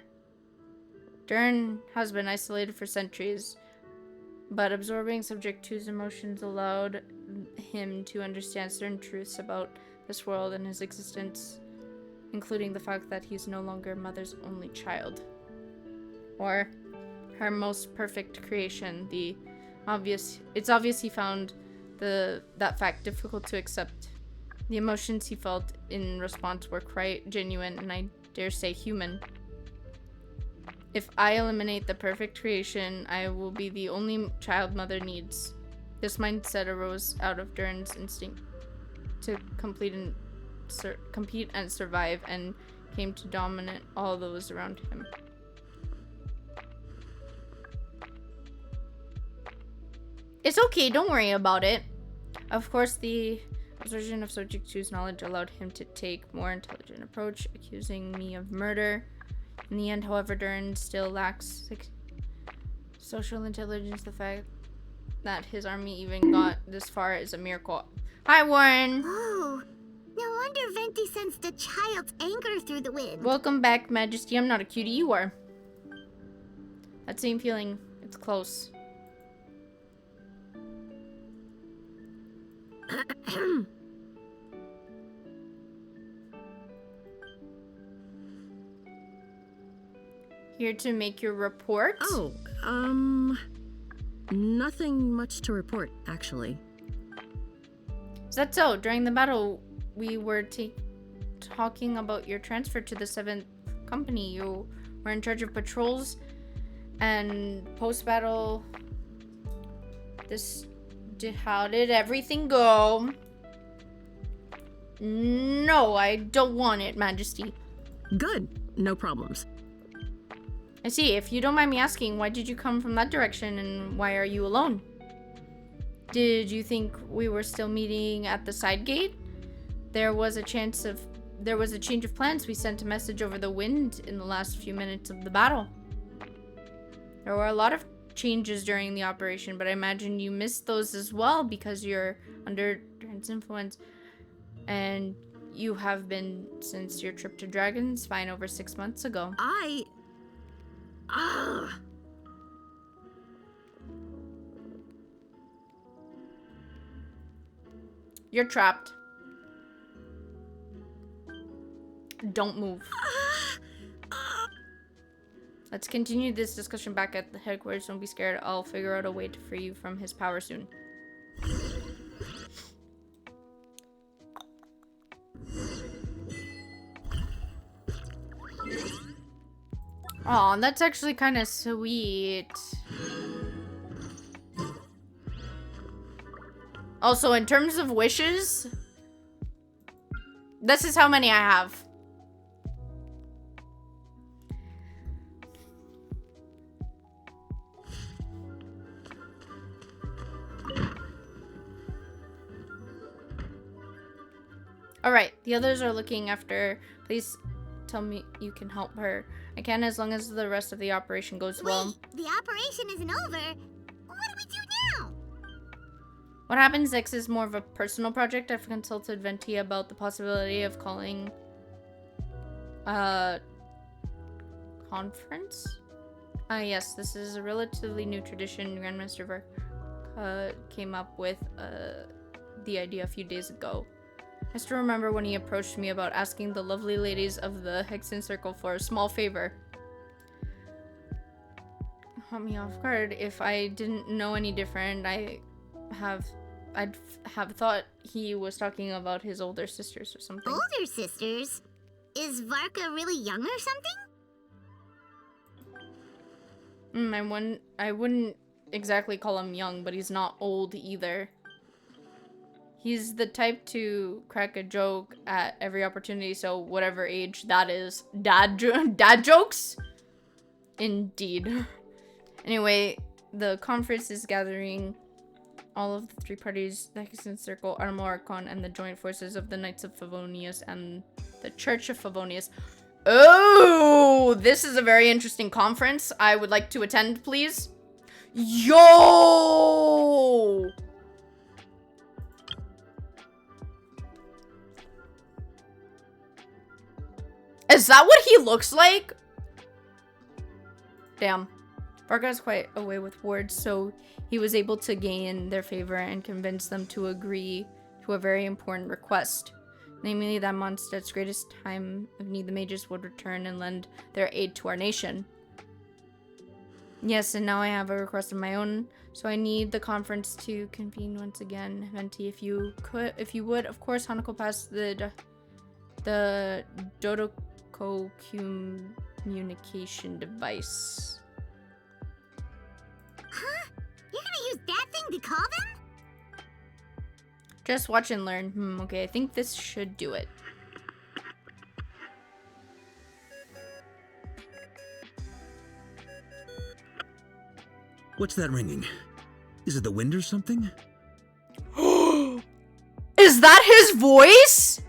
Durin has been isolated for centuries, but absorbing subject to his emotions allowed him to understand certain truths about this world and his existence, including the fact that he's no longer Mother's only child, or her most perfect creation. It's obvious he found that fact difficult to accept. The emotions he felt in response were quite genuine and I dare say human. If I eliminate the perfect creation, I will be the only child Mother needs. This mindset arose out of Durin's instinct to compete and survive, and came to dominate all those around him. It's okay, don't worry about it. Of course, the Assertion of Subject 2's knowledge allowed him to take more intelligent approach, accusing me of murder. In the end, however, Duran still lacks social intelligence. The fact that his army even got this far is a miracle. Hi, Warren! Oh, no wonder Venti sensed a child's anger through the wind. Welcome back, Majesty. I'm not a cutie, you are. That same feeling, it's close. Here to make your report? Oh, nothing much to report, actually. Is that so? During the battle, we were talking about your transfer to the 7th Company. You were in charge of patrols and post-battle. How did everything go? No, I don't want it, Majesty. Good. No problems. I see. If you don't mind me asking, why did you come from that direction and why are you alone? Did you think we were still meeting at the side gate? There was a change of plans. We sent a message over the wind in the last few minutes of the battle. There were a lot of changes during the operation, but I imagine you missed those as well because you're under Duran's influence. And you have been since your trip to Dragonspine over 6 months ago. You're trapped. Don't move. Let's continue this discussion back at the headquarters. Don't be scared. I'll figure out a way to free you from his power soon. Aw, that's actually kind of sweet. Also, in terms of wishes, this is how many I have. Alright, the others are looking after. Please tell me you can help her. I can, as long as the rest of the operation goes well. Wait, the operation isn't over. What do we do now? What happens next is more of a personal project. I've consulted Venti about the possibility of calling a conference. Yes, this is a relatively new tradition. Grandmaster Varka came up with the idea a few days ago. I still remember when he approached me about asking the lovely ladies of the Hexen Circle for a small favor. Caught me off guard. If I didn't know any different, I'd have thought he was talking about his older sisters or something. Older sisters? Is Varka really young or something? I wouldn't exactly call him young, but he's not old either. He's the type to crack a joke at every opportunity, so whatever age that is. Dad jokes? Indeed. Anyway, the conference is gathering all of the 3 parties, the Hexen Circle, Armo Archon, and the joint forces of the Knights of Favonius and the Church of Favonius. Oh, this is a very interesting conference. I would like to attend, please. Yo! Is that what he looks like? Damn. Varka's quite a way with words, so he was able to gain their favor and convince them to agree to a very important request. Namely, that Mondstadt's greatest time of need, the mages would return and lend their aid to our nation. Yes, and now I have a request of my own, so I need the conference to convene once again. Venti, if you would, of course, Hanako passed the Dodoko communication device. Huh? You're gonna use that thing to call them? Just watch and learn. Okay, I think this should do it. What's that ringing? Is it the wind or something? Is Was that his voice?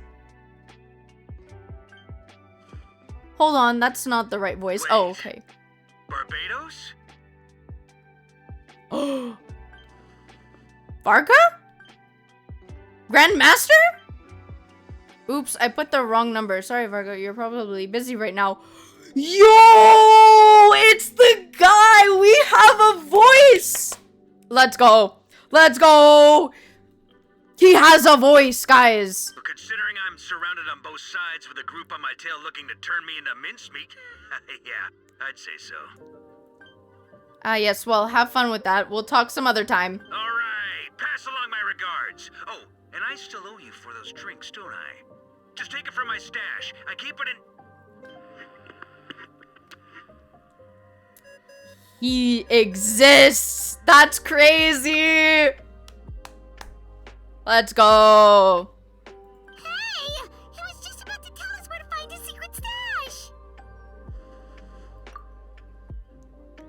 Hold on, that's not the right voice. Wait. Oh, okay. Barbados? Oh. Varga? Grandmaster? Oops, I put the wrong number. Sorry, Varga, you're probably busy right now. Yo! It's the guy! We have a voice! Let's go. Let's go! He has a voice, guys. But considering I'm surrounded on both sides with a group on my tail looking to turn me into mincemeat, yeah, I'd say so. Yes, well, have fun with that. We'll talk some other time. Alright, pass along my regards. Oh, and I still owe you for those drinks, don't I? Just take it from my stash. I keep it in... He exists! That's crazy! Let's go! Hey! He was just about to tell us where to find his secret stash!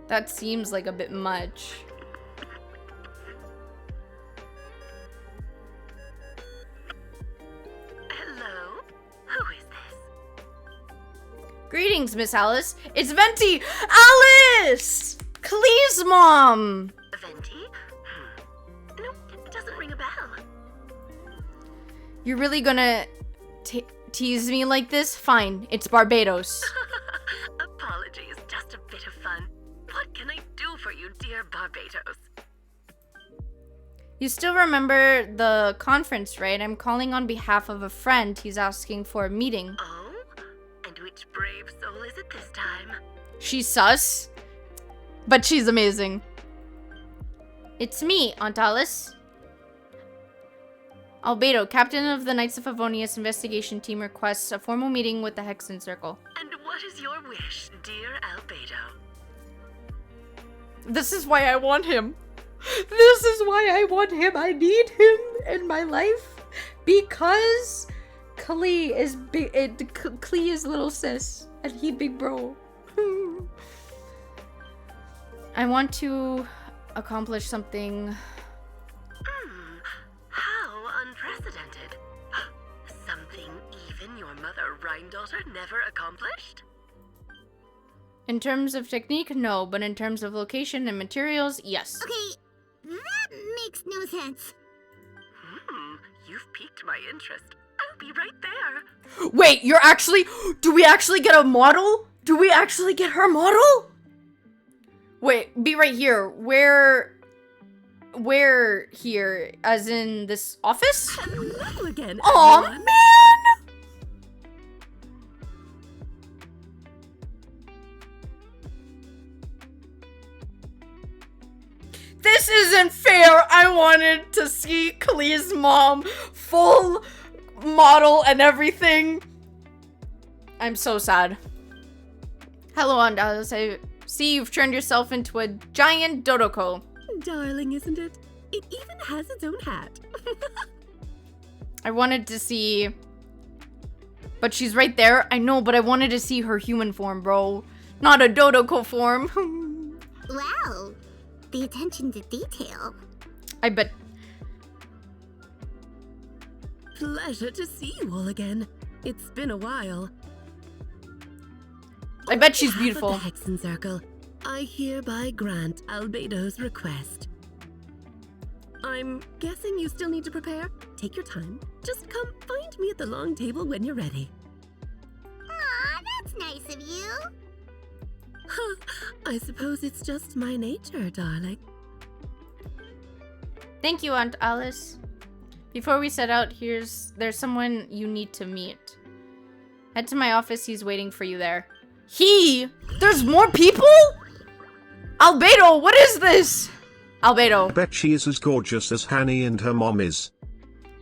That seems like a bit much. Hello? Who is this? Greetings, Miss Alice. It's Venti! Alice! Clee's mom! Venti? Nope, it doesn't ring a bell. You're really gonna tease me like this? Fine, it's Barbados. Apologies, just a bit of fun. What can I do for you, dear Barbados? You still remember the conference, right? I'm calling on behalf of a friend. He's asking for a meeting. Oh? And which brave soul is it this time? She's sus, but she's amazing. It's me, Aunt Alice. Albedo, captain of the Knights of Favonius investigation team, requests a formal meeting with the Hexen Circle. And what is your wish, dear Albedo? This is why I want him. This is why I want him. I need him in my life because Klee is big. Klee is little sis, and he big bro. I want to accomplish something. How unprecedented. Something even your mother Rhine-daughter never accomplished? In terms of technique, no, but in terms of location and materials, yes. Okay, that makes no sense. You've piqued my interest. I'll be right there. Wait, you're actually... Do we actually get a model? Do we actually get her model? Wait, be right here. Where here? As in this office? Hello again. Aw, everyone. man! This isn't fair. I wanted to see Klee's mom full model and everything. I'm so sad. Hello, Aunt Alice. I see you've turned yourself into a giant Dodoko. Darling, isn't it? It even has its own hat. I wanted to see... But she's right there. I know, but I wanted to see her human form, bro. Not a Dodoko form. Wow. The attention to detail. I bet... Pleasure to see you all again. It's been a while. I bet she's On beautiful. behalf of the Hexen Circle, I hereby grant Albedo's request. I'm guessing you still need to prepare? Take your time. Just come find me at the long table when you're ready. Aw, that's nice of you. I suppose it's just my nature, darling. Thank you, Aunt Alice. Before we set out, there's someone you need to meet. Head to my office, he's waiting for you there. There's more people? Albedo, what is this? Albedo. Bet she is as gorgeous as Hanny and her mom is.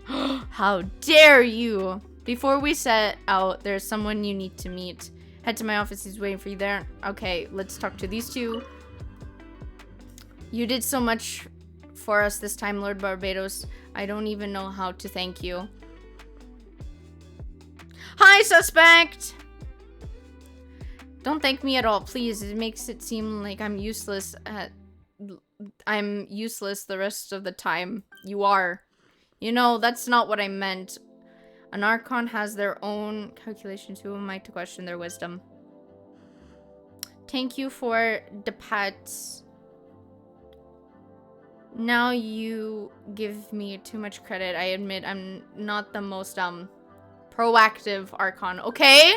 How dare you? Before we set out, there's someone you need to meet. Head to my office, he's waiting for you there. Okay, let's talk to these two. You did so much for us this time, Lord Barbados. I don't even know how to thank you. Hi, suspect! Don't thank me at all, please. It makes it seem like I'm useless the rest of the time. You are. You know, that's not what I meant. An Archon has their own calculations. Who am I to question their wisdom? Thank you for the pets. Now you give me too much credit. I admit I'm not the most proactive Archon. Okay?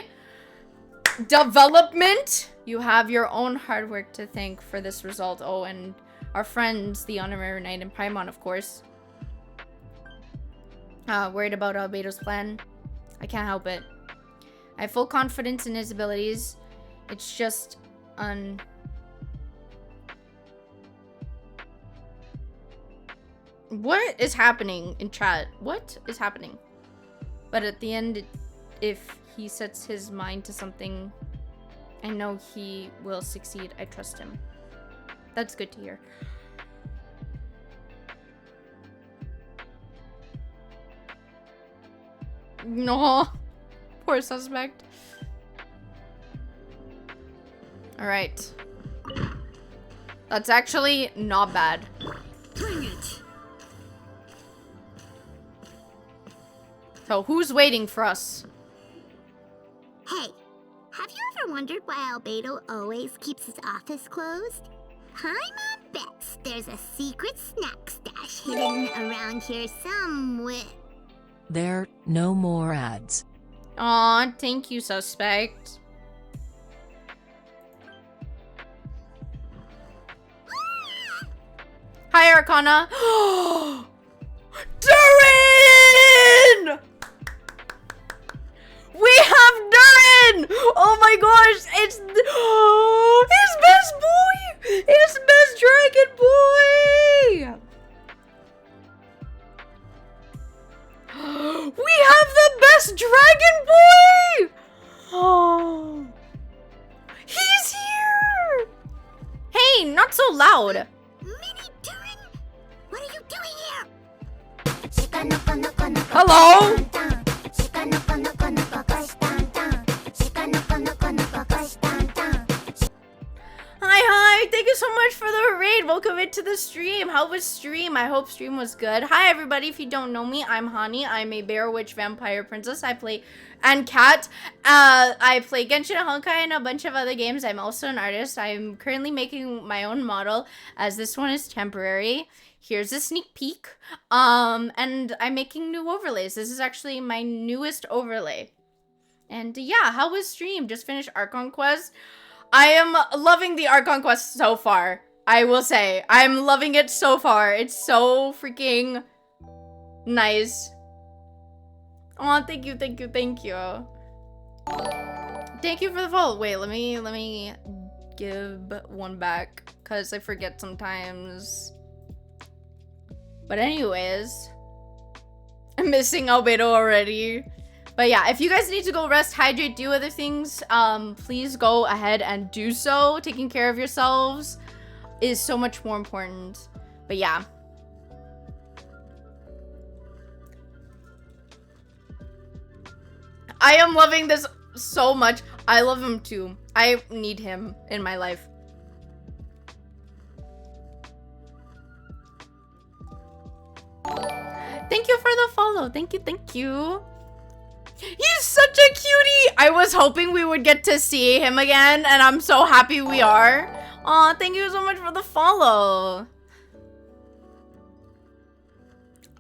Development. You have your own hard work to thank for this result. Oh, and our friends, the Honorary Knight and Paimon, of course. Worried about Albedo's plan? I can't help it. I have full confidence in his abilities. It's just What is happening in chat? What is happening? But at the end, if he sets his mind to something, I know he will succeed. I trust him. That's good to hear. No. Poor suspect. Alright. That's actually not bad. Bring it. So, who's waiting for us? Hey, have you ever wondered why Albedo always keeps his office closed? Paimon bets there's a secret snack stash hidden around here somewhere. There, no more ads. Aw, thank you, suspect. Hi, Arcana. Durin! We have Durin! Oh my gosh, it's his best boy! His best dragon boy! We have the best dragon boy! Oh, he's here! Hey, not so loud. Mini Durin, what are you doing here? Hello? Hi, thank you so much for the raid. Welcome into the stream. How was stream? I hope stream was good. Hi, everybody. If you don't know me, I'm Hani. I'm a bear witch vampire princess. I play, and cat. I play Genshin and Honkai and a bunch of other games. I'm also an artist. I'm currently making my own model, as this one is temporary. Here's a sneak peek. And I'm making new overlays. This is actually my newest overlay. And yeah, how was stream? Just finished Archon Quest. I am loving the Archon Quest so far. I will say, I'm loving it so far. It's so freaking nice. Oh, thank you, thank you, thank you. Thank you for the follow. Wait, let me give one back, because I forget sometimes. But anyways, I'm missing Albedo already. But yeah, if you guys need to go rest, hydrate, do other things, please go ahead and do so. Taking care of yourselves is so much more important. But yeah. I am loving this so much. I love him too. I need him in my life. Thank you for the follow. Thank you, thank you. He's such a cutie! I was hoping we would get to see him again, and I'm so happy we are. Aw, thank you so much for the follow.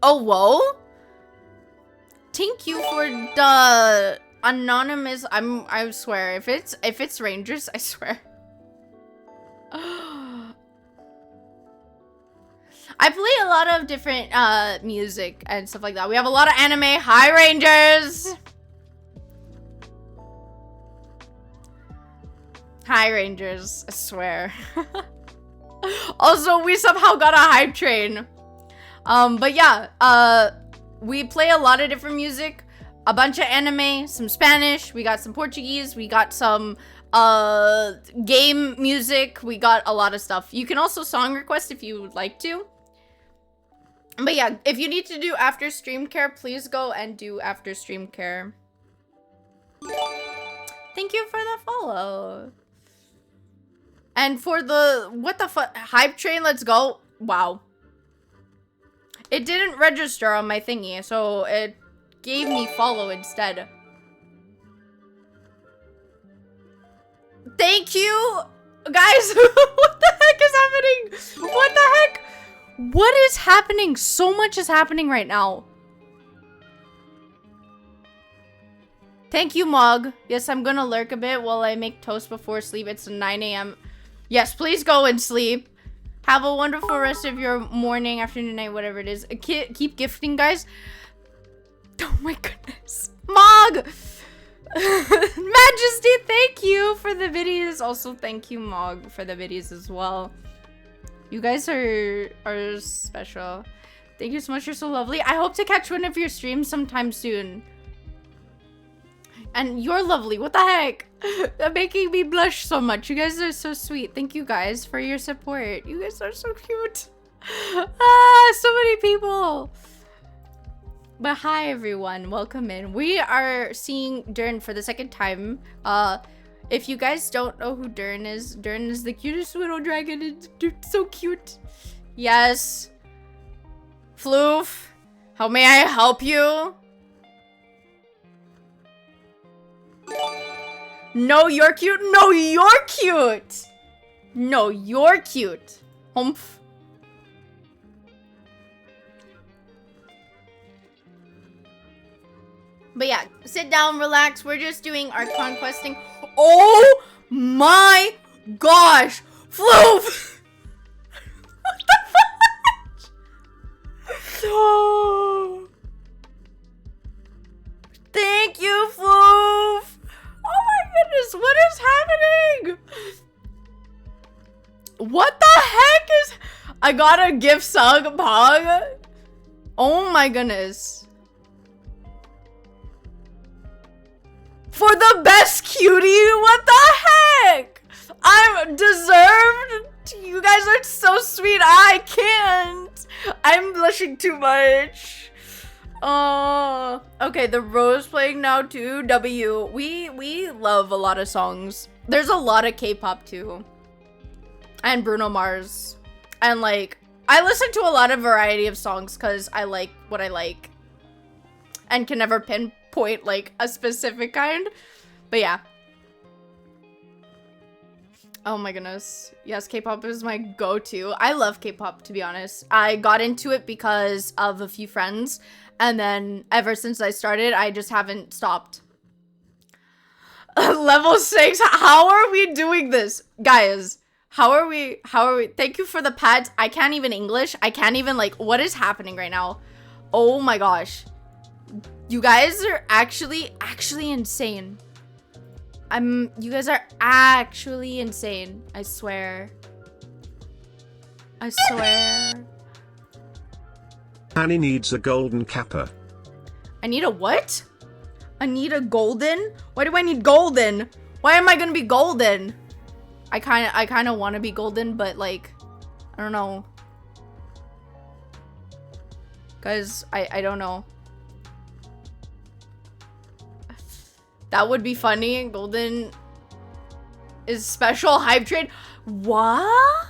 Oh, whoa? Thank you for the anonymous. I swear, if it's Rangers, I swear. I play a lot of different music and stuff like that. We have a lot of anime. Hi, Rangers! Hi, Rangers. I swear. Also, we somehow got a hype train. But yeah, we play a lot of different music. A bunch of anime, some Spanish. We got some Portuguese. We got some game music. We got a lot of stuff. You can also song request if you would like to. But yeah, if you need to do after stream care, please go and do after stream care. Thank you for the follow. And for the, what the fuck, hype train, let's go. Wow. It didn't register on my thingy, so it gave me follow instead. Thank you, guys. What the heck is happening? What the heck? What is happening? So much is happening right now. Thank you, Mog. Yes, I'm gonna lurk a bit while I make toast before sleep. It's 9 a.m. Yes, please go and sleep. Have a wonderful rest of your morning, afternoon, night, whatever it is. Keep gifting, guys. Oh my goodness. Mog! Majesty, thank you for the videos. Also, thank you, Mog, for the videos as well. You guys are special. Thank you so much. You're so lovely. I hope to catch one of your streams sometime soon. And you're lovely. What the heck? They're making me blush so much. You guys are so sweet. Thank you guys for your support. You guys are so cute. Ah, so many people. But hi everyone, welcome in. We are seeing Dern for the second time. If you guys don't know who Dern is the cutest little dragon. It's so cute. Yes. Floof, how may I help you? No, you're cute. No, you're cute. No, you're cute. Humph. But yeah, sit down, relax. We're just doing our conquesting. Oh my gosh! Floof! What the fuck? Oh. Thank you, Floof! Oh my goodness, what is happening? What the heck is... I got a gift sug, Pog. Oh my goodness. For the best cutie? What the heck? I'm deserved. You guys are so sweet. I can't. I'm blushing too much. Oh, okay. The Rose playing now too. W. We love a lot of songs. There's a lot of K-pop too, and Bruno Mars, and like I listen to a lot of variety of songs because I like what I like, and can never pinpoint like a specific kind. But yeah. Oh my goodness. Yes, K-pop is my go-to. I love K-pop, to be honest. I got into it because of a few friends. And then ever since I started, I just haven't stopped. Level 6. How are we doing this? Guys, how are we? Thank you for the pads. I can't even English. I can't even like, what is happening right now? Oh my gosh. You guys are actually insane. You guys are actually insane. I swear. I swear. Annie needs a golden kappa. I need a what? I need a golden? Why do I need golden? Why am I gonna be golden? I kind of want to be golden, but like, I don't know. Guys, I don't know. That would be funny. Golden is special hype trade. What?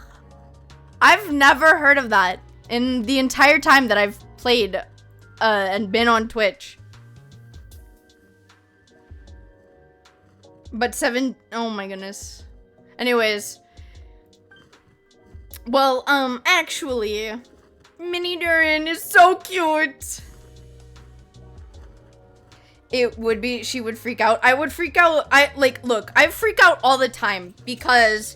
I've never heard of that in the entire time that I've played and been on Twitch. But oh my goodness. Anyways. Well, actually, Mini Durin is so cute. It would be, she would freak out. I would freak out. Look, I freak out all the time because,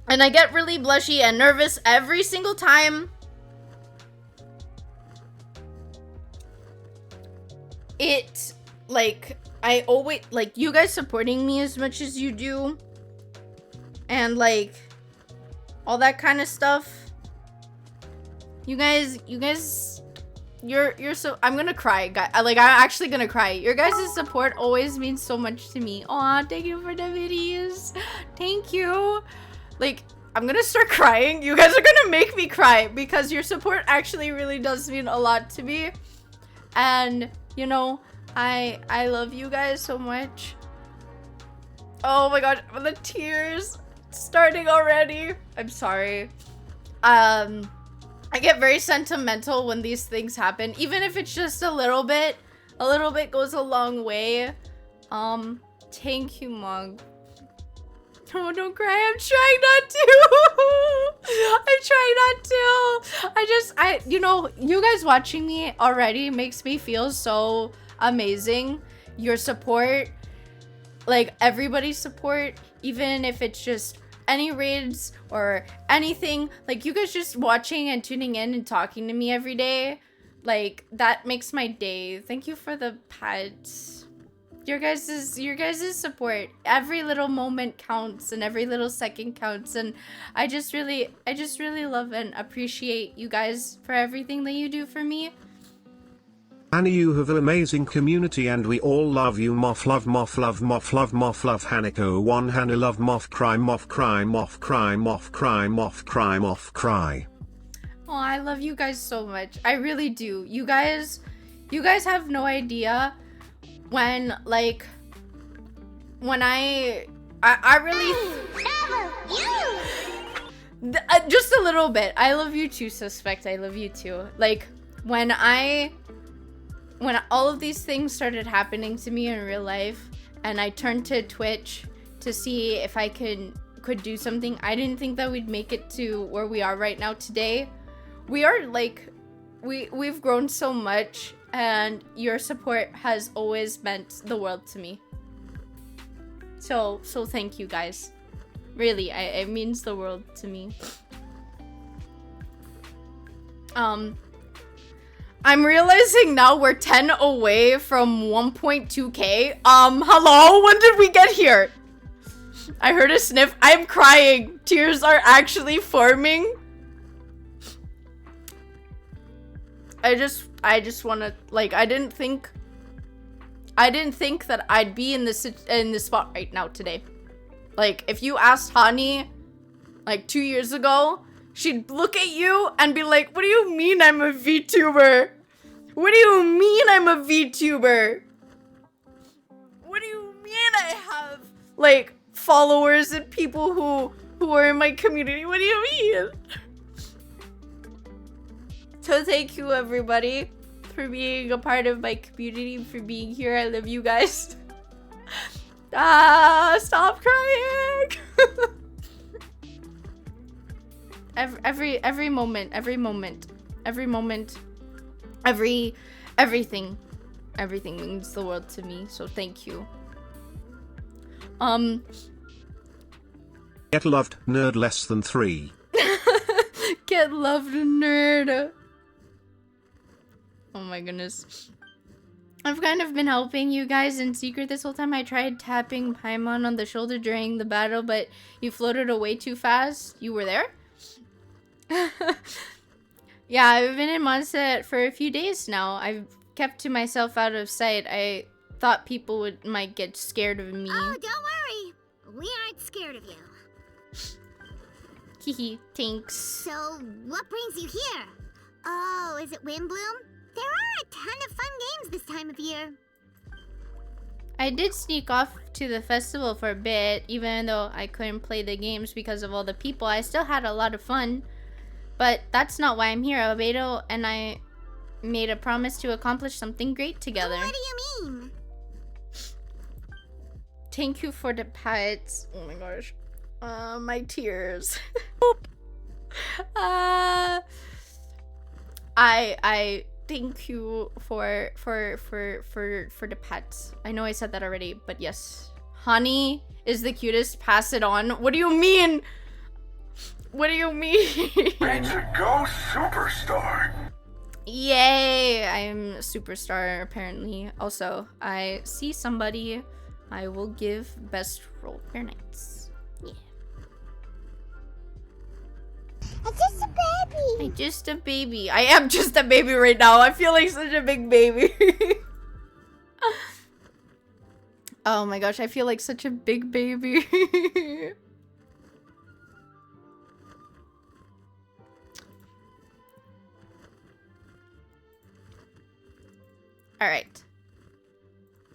and I get really blushy and nervous every single time. It, like, I always, like, you guys supporting me as much as you do. And, like, all that kind of stuff. You guys, you're so, I'm gonna cry, guys. Like, I'm actually gonna cry. Your guys' support always means so much to me. Aw, thank you for the videos. Thank you. Like, I'm gonna start crying. You guys are gonna make me cry because your support actually really does mean a lot to me. And, you know, I love you guys so much. Oh my god, the tears starting already. I'm sorry. I get very sentimental when these things happen, even if it's just a little bit goes a long way. Thank you, Mug. Oh, don't cry. I'm trying not to. I'm trying not to. You know, you guys watching me already makes me feel so amazing. Your support, like everybody's support, even if it's just any raids or anything, like you guys just watching and tuning in and talking to me every day, like that makes my day. Thank you for the pets. Your guys' support. Every little moment counts and every little second counts, and I just really love and appreciate you guys for everything that you do for me. Annie, you have an amazing community and we all love you. Moff love, Moff love, Moff love, Moff love, Hanako one Hannah love, Moff cry, Moff cry, Moff cry, Moff cry, Moff cry, Moff cry. Oh, I love you guys so much. I really do. You guys have no idea when I really just a little bit. I love you too, Suspect. I love you too. Like when all of these things started happening to me in real life and I turned to Twitch to see if I could do something, I didn't think that we'd make it to where we are right now today. We are like we've grown so much, and your support has always meant the world to me. So thank you guys. Really, it means the world to me. I'm realizing now we're 10 away from 1.2k. Hello? When did we get here? I heard a sniff. I'm crying. Tears are actually forming. I just want to, like, I didn't think that I'd be in this spot right now today. Like, if you asked Hani like 2 years ago, she'd look at you and be like, what do you mean I'm a VTuber? What do you mean I'm a VTuber? What do you mean I have like followers and people who are in my community? What do you mean? So thank you everybody for being a part of my community, for being here. I love you guys. Stop crying. every moment, everything means the world to me. So thank you. Get loved, nerd less than 3. Get loved, nerd. Oh my goodness. I've kind of been helping you guys in secret this whole time. I tried tapping Paimon on the shoulder during the battle, but you floated away too fast. You were there? Yeah, I've been in Mondstadt for a few days now. I've kept to myself out of sight. I thought people might get scared of me. Oh, don't worry. We aren't scared of you. Hehe, thanks. So, what brings you here? Oh, is it Windbloom? There are a ton of fun games this time of year. I did sneak off to the festival for a bit, even though I couldn't play the games because of all the people. I still had a lot of fun. But that's not why I'm here. Albedo and I made a promise to accomplish something great together. What do you mean? Thank you for the pets. Oh my gosh. My tears. I thank you for the pets. I know I said that already, but yes. Hani is the cutest. Pass it on. What do you mean? What do you mean? Ranger Go Superstar. Yay! I'm a superstar apparently. Also, I see somebody. I will give best roll pair nights. Yeah. I'm just a baby. I'm just a baby. I am just a baby right now. I feel like such a big baby. Oh my gosh, I feel like such a big baby. Alright.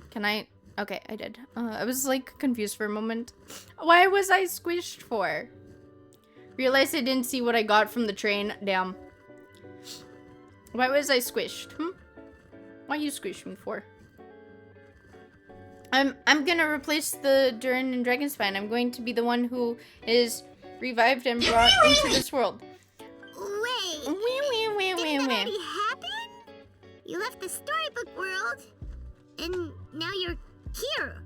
Can I? Okay, I did. I was like confused for a moment. Why was I squished for? Realized I didn't see what I got from the train. Damn. Why was I squished? Why you squished me for? I'm gonna replace the Durin and Dragonspine. I'm going to be the one who is revived and brought into this world. Wait. Didn't that already happen? You left the storybook world, and now you're here.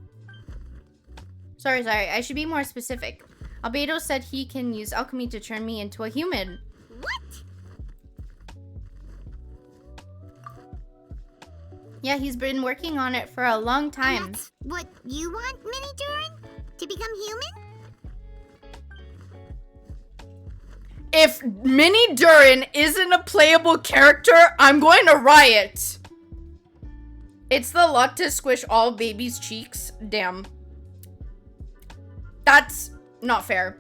Sorry. I should be more specific. Albedo said he can use alchemy to turn me into a human. What? Yeah, he's been working on it for a long time. And that's what you want, Mini Durin? To become human? If Mini Durin isn't a playable character, I'm going to riot. It's the lot to squish all babies' cheeks. Damn. That's not fair.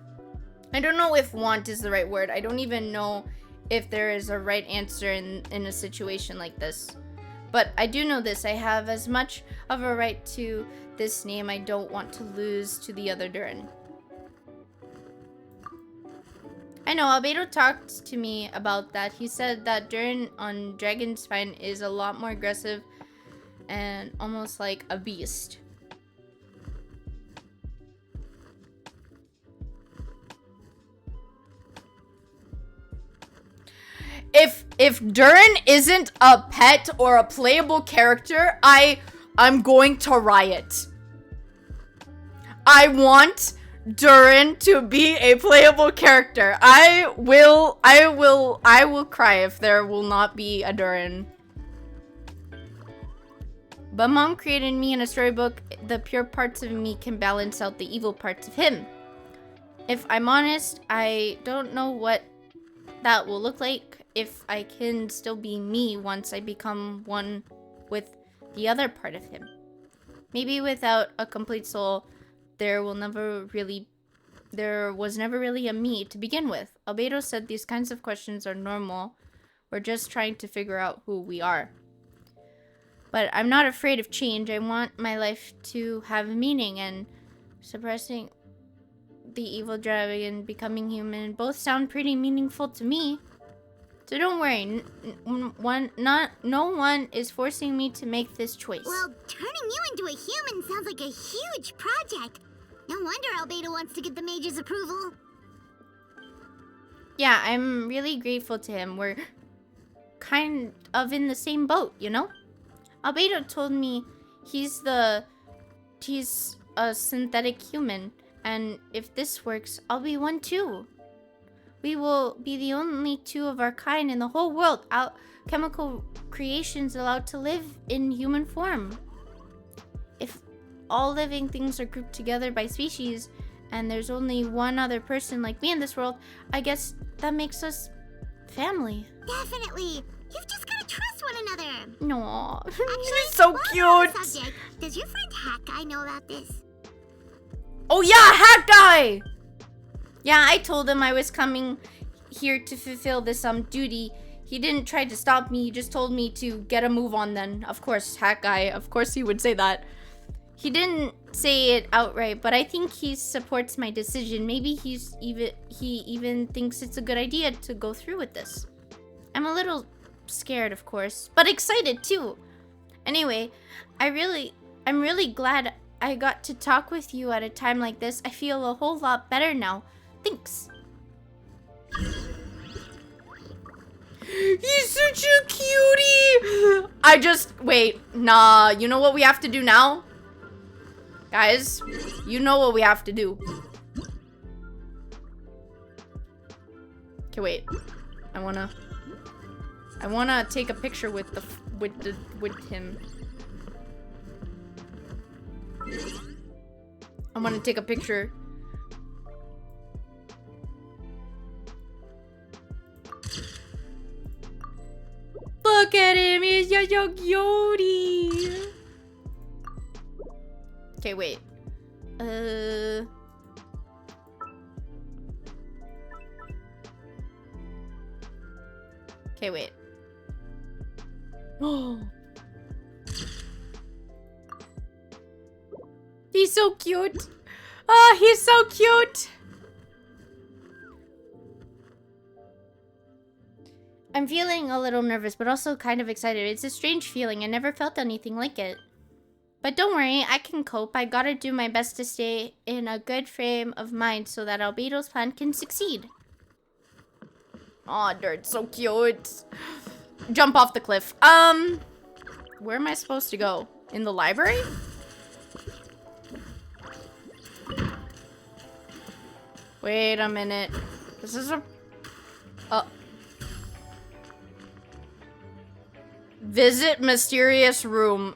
I don't know if want is the right word. I don't even know if there is a right answer in a situation like this. But I do know this. I have as much of a right to this name I don't want to lose to the other Durin. I know, Albedo talked to me about that. He said that Durin on Dragonspine is a lot more aggressive and almost like a beast. If Durin isn't a pet or a playable character, I'm going to riot. I want Durin to be a playable character. I will cry if there will not be a Durin. But Mom created me in a storybook. The pure parts of me can balance out the evil parts of him. If I'm honest, I don't know what that will look like if I can still be me once I become one with the other part of him. Maybe without a complete soul, there was never really a me to begin with. Albedo said these kinds of questions are normal. We're just trying to figure out who we are. But I'm not afraid of change. I want my life to have meaning, and suppressing the evil dragon, becoming human, both sound pretty meaningful to me. So don't worry, no one is forcing me to make this choice. Well, turning you into a human sounds like a huge project. No wonder Albedo wants to get the mage's approval. Yeah, I'm really grateful to him. We're kind of in the same boat, you know? Albedo told me he's a synthetic human, and if this works, I'll be one too. We will be the only two of our kind in the whole world, alchemical creations allowed to live in human form. If all living things are grouped together by species, and there's only one other person like me in this world, I guess that makes us family. Definitely. You've just gotta trust one another. No, she's so cute. Subject, does your friend Hat Guy know about this? Oh yeah, Hat Guy! Yeah, I told him I was coming here to fulfill this duty. He didn't try to stop me, he just told me to get a move on then. Of course, Hat Guy, of course he would say that. He didn't say it outright, but I think he supports my decision. Maybe he even thinks it's a good idea to go through with this. I'm a little scared, of course, but excited too. Anyway, I'm really glad I got to talk with you at a time like this. I feel a whole lot better now. Thanks. He's such a cutie! Wait, nah, you know what we have to do now? Guys, you know what we have to do. Okay, wait. I wanna take a picture with him. I wanna take a picture. Look at him, he's just so cutie. Okay, wait. Okay, wait. Oh. He's so cute. Oh, he's so cute. I'm feeling a little nervous, but also kind of excited. It's a strange feeling. I never felt anything like it. But don't worry, I can cope. I gotta do my best to stay in a good frame of mind so that Albedo's plan can succeed. Aw, Dirt, so cute. Jump off the cliff. Where am I supposed to go? In the library? Wait a minute. This is a... Visit mysterious room.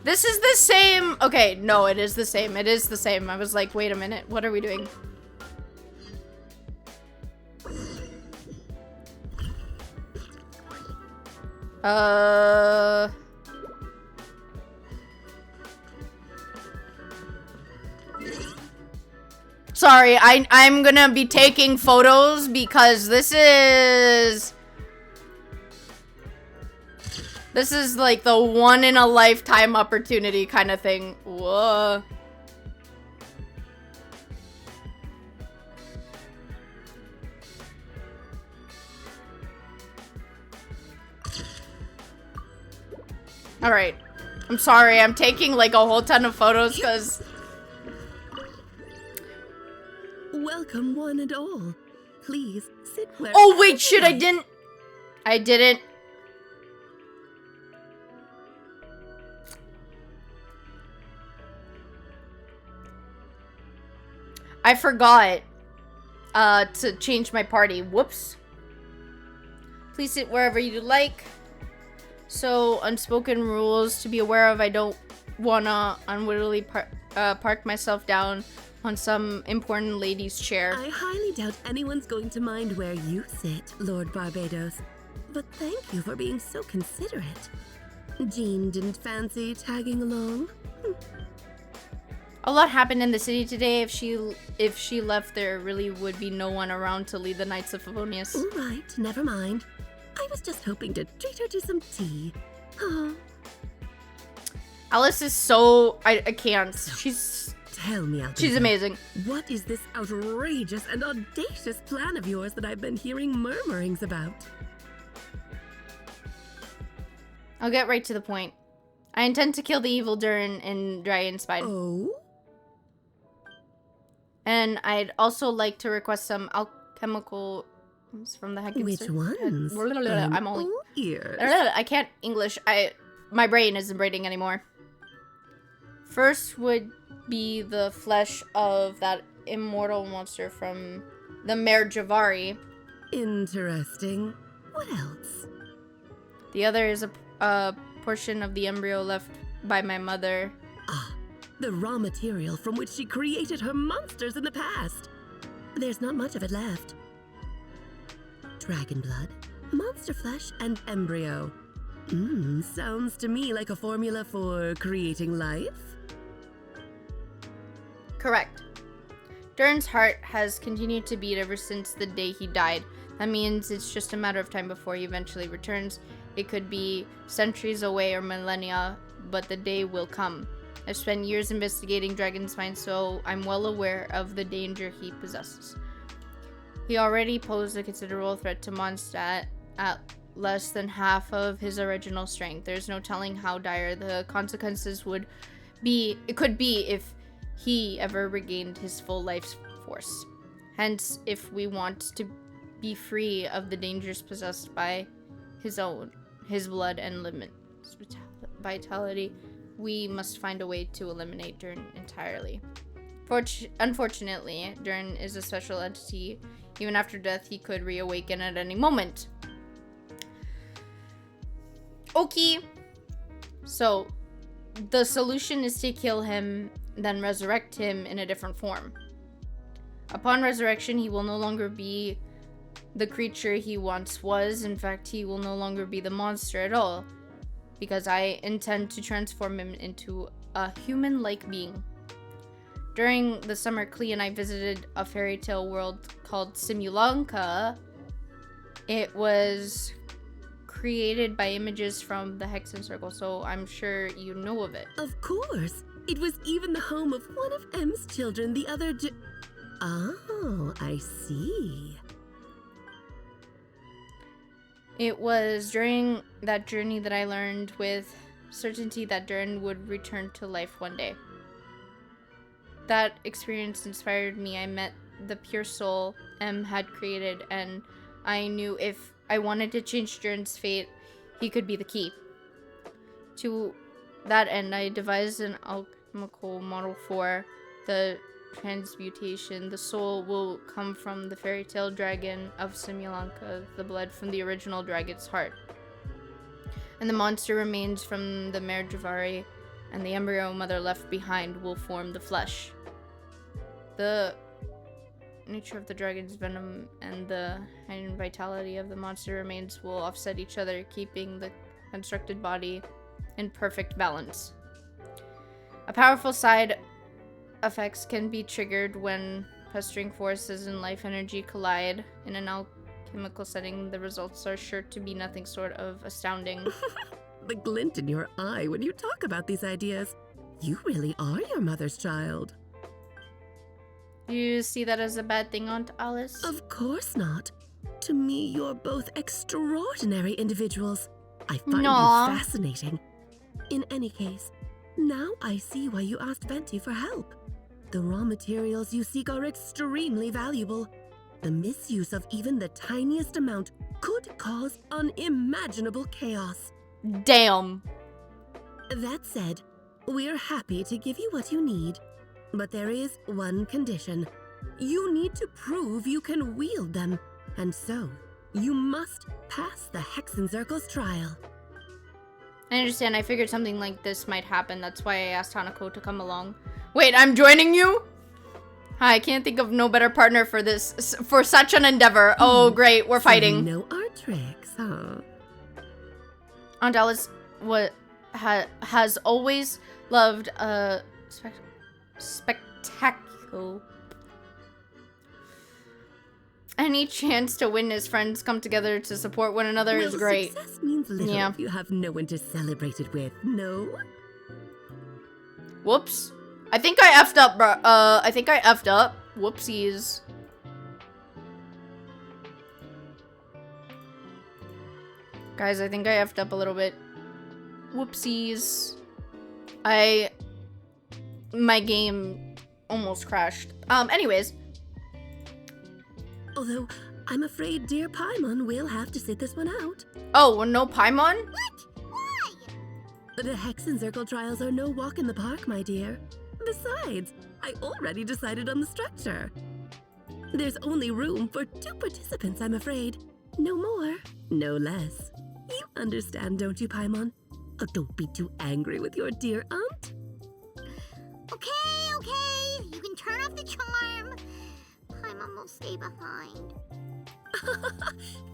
This is the same. Okay, no, it is the same. It is the same. I was like, wait a minute. What are we doing? Sorry, I'm gonna be taking photos because this is like the one in a lifetime opportunity kind of thing. Whoa. All right. I'm sorry. I'm taking like a whole ton of photos because... Welcome, one and all. Please sit where... Oh, wait, shit, I didn't... I forgot to change my party. Whoops. Please sit wherever you like. So, unspoken rules to be aware of. I don't wanna unwittingly park myself down on some important lady's chair. I highly doubt anyone's going to mind where you sit, Lord Barbados. But thank you for being so considerate. Jean didn't fancy tagging along? A lot happened in the city today. If she left, there really would be no one around to lead the Knights of Favonius. All right, never mind. I was just hoping to treat her to some tea. Oh. Alice is so... I can't. She's... Tell me, Albedo, she's amazing. What is this outrageous and audacious plan of yours that I've been hearing murmurings about? I'll get right to the point. I intend to kill the evil Durin in Dragonspine. Oh? And I'd also like to request some alchemical from the Heckin. Which ones? I'm only... ears. I can't English. My brain isn't braiding anymore. First would be the flesh of that immortal monster from the Mare Javari. Interesting. What else? The other is a portion of the embryo left by my mother. Ah, the raw material from which she created her monsters in the past. There's not much of it left. Dragon blood, monster flesh, and embryo. Sounds to me like a formula for creating life. Correct. Durin's heart has continued to beat ever since the day he died. That means it's just a matter of time before he eventually returns. It could be centuries away or millennia, but the day will come. I've spent years investigating Dragonspine, so I'm well aware of the danger he possesses. He already posed a considerable threat to Mondstadt at less than half of his original strength. There's no telling how dire the consequences could be if he ever regained his full life force. Hence, if we want to be free of the dangers possessed by his blood and vitality, we must find a way to eliminate Durin entirely. Unfortunately, Durin is a special entity. Even after death, he could reawaken at any moment. Okay. So, the solution is to kill him, then resurrect him in a different form. Upon resurrection, he will no longer be the creature he once was. In fact, he will no longer be the monster at all, because I intend to transform him into a human-like being. During the summer, Klee and I visited a fairy tale world called Simulanka. It was created by images from the Hexen Circle, so I'm sure you know of it. Of course. It was even the home of one of M's children, the other Oh, I see. It was during that journey that I learned with certainty that Durin would return to life one day. That experience inspired me. I met the pure soul M had created, and I knew if I wanted to change Durin's fate, he could be the key. To that end, I devised an alchemical model for the transmutation. The soul will come from the fairy tale dragon of Simulanka, the blood from the original dragon's heart. And the monster remains from the Mare Javari, and the embryo mother left behind will form the flesh. The nature of the dragon's venom and the hidden vitality of the monster remains will offset each other, keeping the constructed body in perfect balance. A powerful side effects can be triggered when pestering forces and life energy collide. In an alchemical setting, the results are sure to be nothing short of astounding. The glint in your eye when you talk about these ideas. You really are your mother's child. You see that as a bad thing, Aunt Alice? Of course not. To me, you're both extraordinary individuals. I find you fascinating. In any case, now I see why you asked Venti for help. The raw materials you seek are extremely valuable. The misuse of even the tiniest amount could cause unimaginable chaos. Damn. That said, we're happy to give you what you need. But there is one condition. You need to prove you can wield them. And so, you must pass the Hexenzirkel's trial. I understand. I figured something like this might happen. That's why I asked Hanako to come along. Wait, I'm joining you? I can't think of no better partner for this, for such an endeavor. Oh, great. We're fighting. So you know our tricks, huh? Aunt Alice has always loved a spectacle. Any chance to witness friends come together to support one another is great. Success means little if you have no one to celebrate it with, no? Whoops. I think I effed up, bro. I think I effed up. Whoopsies. Guys, I think I effed up a little bit. Whoopsies. My game almost crashed. Anyways. Although, I'm afraid dear Paimon will have to sit this one out. Oh, no Paimon? What? Why? The Hexenzirkel trials are no walk in the park, my dear. Besides, I already decided on the structure. There's only room for 2 participants, I'm afraid. No more, no less. You understand, don't you, Paimon? Oh, don't be too angry with your dear aunt. Okay. You can turn off the charm. Paimon will stay behind.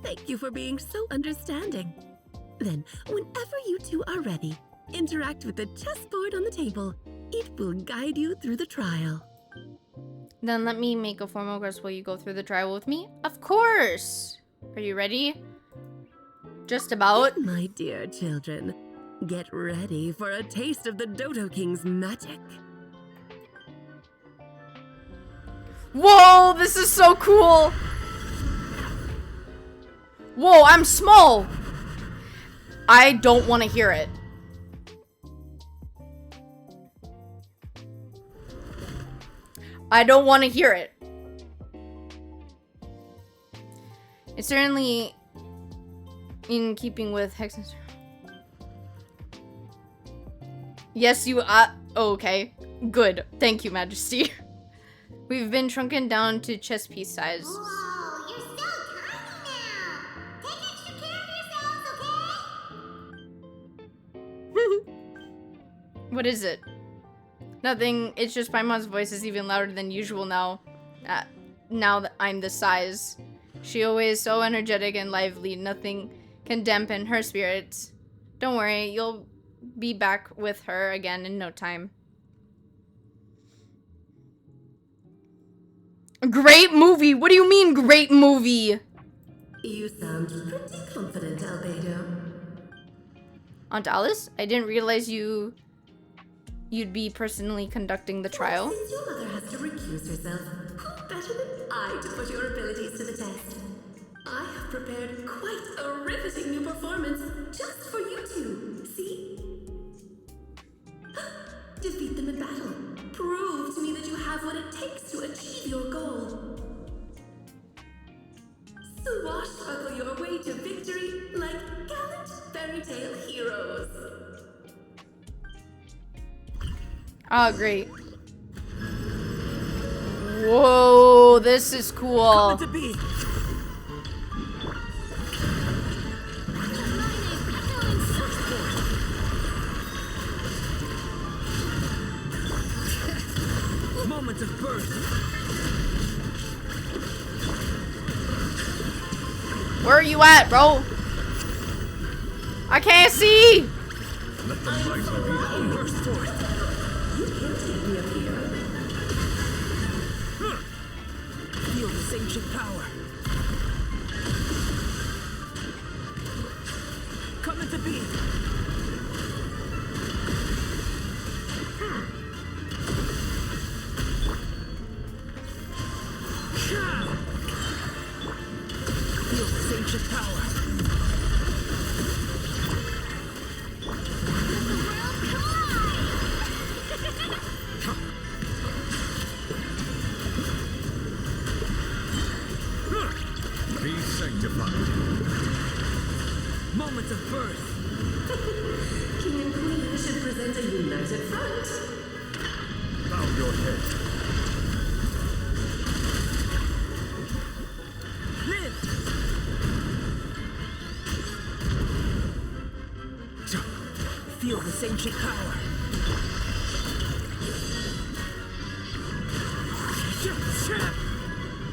Thank you for being so understanding. Then, whenever you two are ready, interact with the chessboard on the table. It will guide you through the trial. Then let me make a formal request. Will you go through the trial with me? Of course! Are you ready? Just about. My dear children, get ready for a taste of the Dodo King's magic. Whoa, this is so cool! Whoa, I'm small! I don't want to hear it. I don't want to hear it. It's certainly in keeping with Hexenzirkel. Yes, you are. Oh, okay. Good. Thank you, Majesty. We've been shrunken down to chess piece size. Whoa, you're so tiny now. Take extra care of yourselves, okay? What is it? Nothing. It's just Paimon's voice is even louder than usual now. Now that I'm this size. She always so energetic and lively. Nothing can dampen her spirits. Don't worry, you'll be back with her again in no time. Great movie? What do you mean, great movie? You sound pretty confident, Albedo. Aunt Alice, I didn't realize you'd be personally conducting the trial. Since your mother has to recuse herself, who better than I to put your abilities to the test? I have prepared quite a riveting new performance just for you two. See? Defeat them in battle. Prove to me that you have what it takes to achieve your goal. Swashbuckle your way to victory like gallant fairy tale heroes. Oh, great. Whoa, this is cool. Moments of birth. Where are you at, bro? I can't see. Let the light reveal you. Burst forth. You can't take me up here. Feel this ancient power. Come into being. Feel this ancient power. Be sanctified. Moments of birth. King and Queen should present a united front. Bow your head. Live. Feel this ancient power.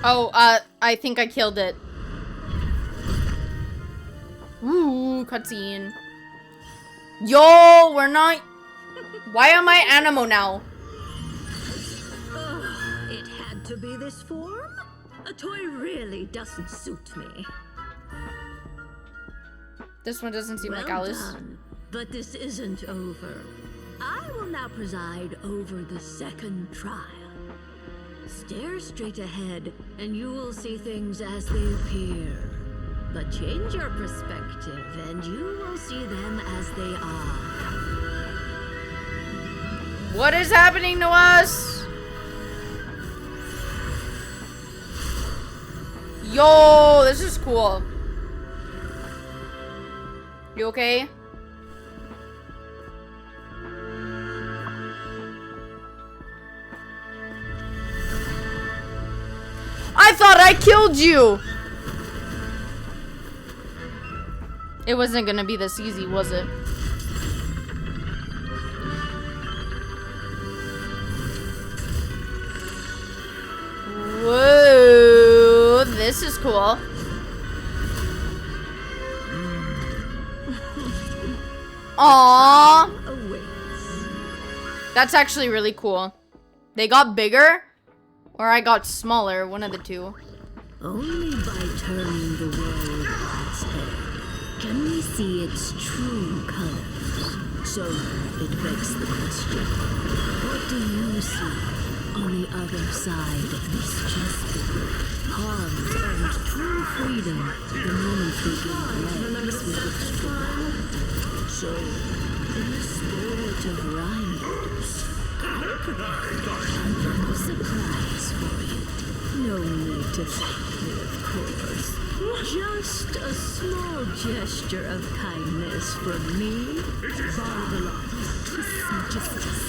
Oh, I think I killed it. Ooh, cutscene. Yo, we're not... Why am I Animo now? It had to be this form? A toy really doesn't suit me. This one doesn't seem Well like Alice. done, but this isn't over. I will now preside over the second trial. Stare straight ahead, and you will see things as they appear. But change your perspective, and you will see them as they are. What is happening to us? Yo, this is cool. You okay? I thought I killed you! It wasn't gonna be this easy, was it? Whoa, this is cool. Aww. That's actually really cool. They got bigger, or I got smaller, one of the two. Only by turning the world on its head can we see its true colors. So it begs the question, what do you see on the other side of this chessboard? Pawns earned true freedom the moment they give legs with its strong. So, in the spirit of Rhiners, I prepared a little surprise for you. No need to thank me, of course. Just a small gesture of kindness from me. Barbalot to Justice.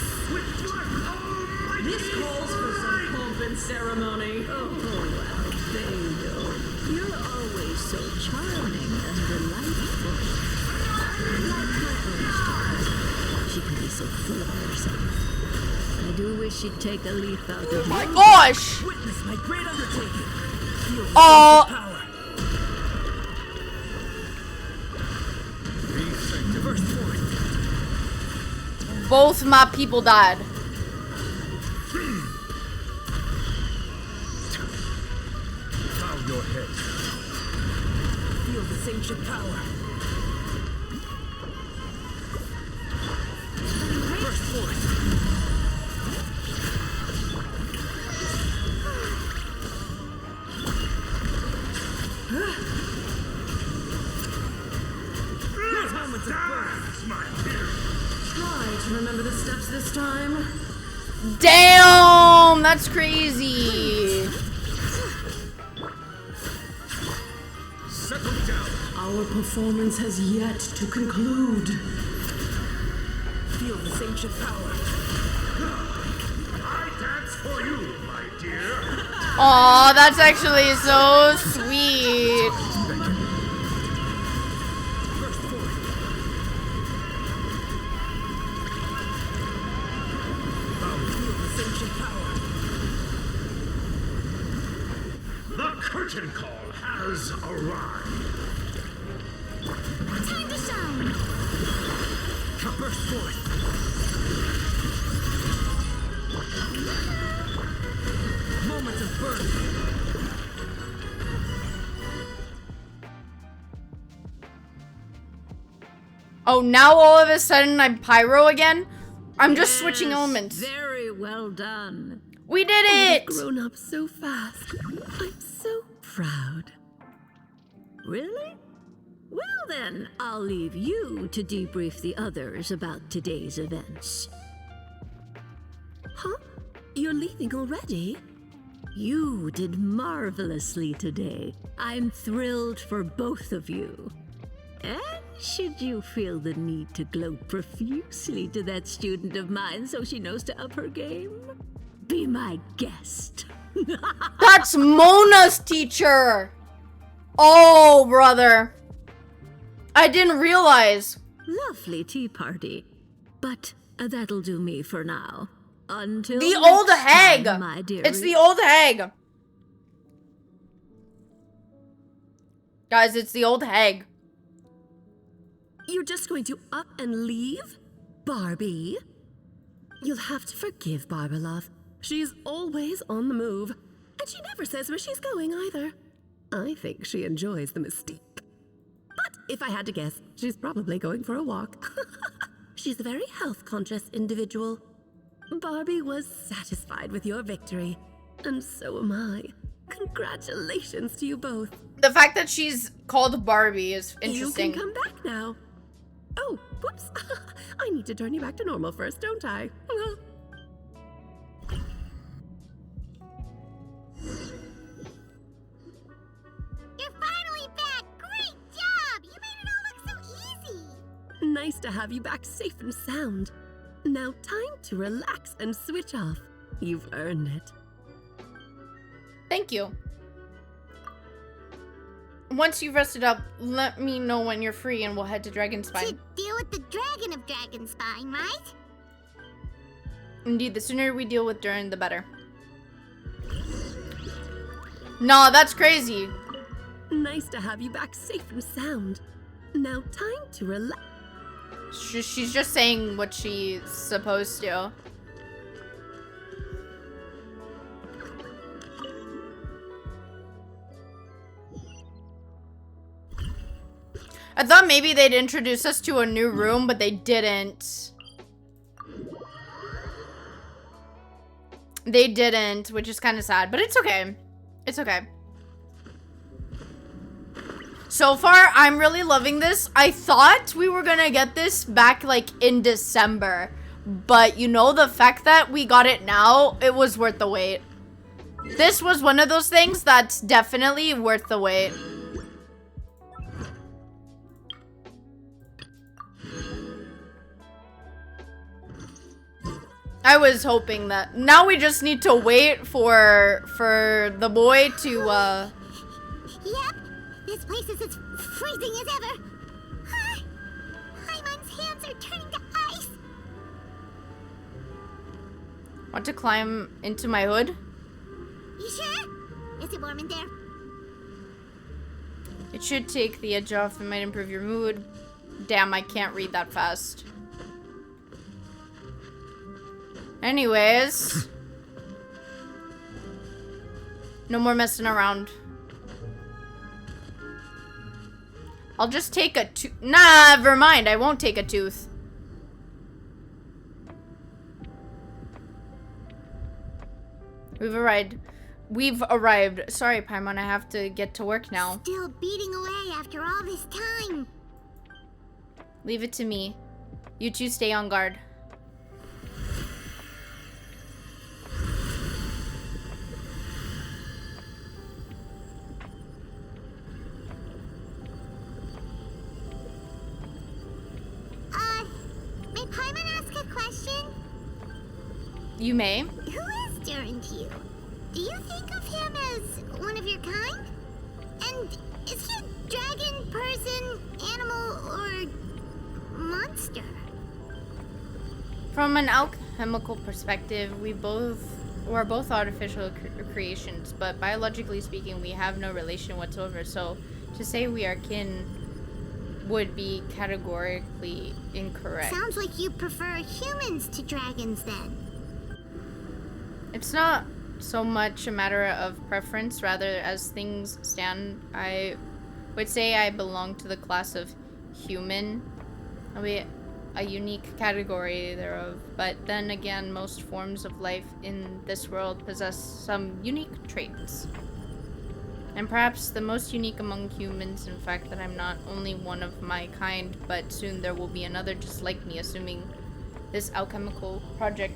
This calls for some pomp and ceremony. Oh, Albedo, you're always so charming and delightful. Like my first daughter, she can be so full of herself. I do wish she'd take a leaf out of my gosh! Witness my great undertaking. Feel the Oh! Burst forth. Both my people died. Bow your head. Feel this ancient power. Burst forth. Dance, my dear. Try to remember the steps this time. Damn, that's crazy. Settle down. Our performance has yet to conclude. Feel this ancient power. I dance for you, my dear. Aw, that's actually so sweet. The curtain call has arrived. Time to shine. Burst forth. Moment of birth. Oh, now all of a sudden I'm pyro again? I'm just switching elements. Very well done. We did it! You've grown up so fast. I'm so proud. Really? Well then, I'll leave you to debrief the others about today's events. Huh? You're leaving already? You did marvelously today. I'm thrilled for both of you. And should you feel the need to gloat profusely to that student of mine so she knows to up her game, be my guest. That's Mona's teacher! Oh, brother. I didn't realize. Lovely tea party. But that'll do me for now. Until the old next hag! time, my dear. It's the old hag. Guys, it's the old hag. You're just going to up and leave? Barbie? You'll have to forgive Barbalov. She's always on the move. And she never says where she's going either. I think she enjoys the mystique. But if I had to guess, she's probably going for a walk. She's a very health-conscious individual. Barbie was satisfied with your victory. And so am I. Congratulations to you both. The fact that she's called Barbie is interesting. You can come back now. Oh, whoops. I need to turn you back to normal first, don't I? You're finally back! Great job! You made it all look so easy! Nice to have you back safe and sound. Now time to relax and switch off. You've earned it. Thank you. Once you've rested up, let me know when you're free and we'll head to Dragonspine. To deal with the dragon of Dragonspine, right? Indeed, the sooner we deal with Durin, the better. Nah, that's crazy. Nice to have you back safe and sound. Now time to relax. She's just saying what she's supposed to. I thought maybe they'd introduce us to a new room, but they didn't. They didn't, which is kind of sad, but it's okay. It's okay. So far, I'm really loving this. I thought we were gonna get this back like in December, but you know, the fact that we got it now, it was worth the wait. This was one of those things that's definitely worth the wait. I was hoping that. Now we just need to wait for the boy to Yep, this place is as freezing as ever. Hyman's hands are turning to ice. Want to climb into my hood? You sure? Is it warm in there? It should take the edge off and might improve your mood. Damn, I can't read that fast. Anyways. No more messing around. I'll just take a tooth. Nah, never mind. I won't take a tooth. We've arrived. We've arrived. Sorry, Paimon. I have to get to work now. Still beating away after all this time. Leave it to me. You two stay on guard. May Paimon ask a question? You may. Who is Durin to you? Do you think of him as one of your kind? And is he a dragon, person, animal, or monster? From an alchemical perspective, we're both artificial creations, but biologically speaking, we have no relation whatsoever. So to say we are kin would be categorically incorrect. Sounds like you prefer humans to dragons then. It's not so much a matter of preference, rather as things stand, I would say I belong to the class of human. I'll be a unique category thereof, but then again, most forms of life in this world possess some unique traits. And perhaps the most unique among humans, in fact, that I'm not only one of my kind, but soon there will be another just like me, assuming this alchemical project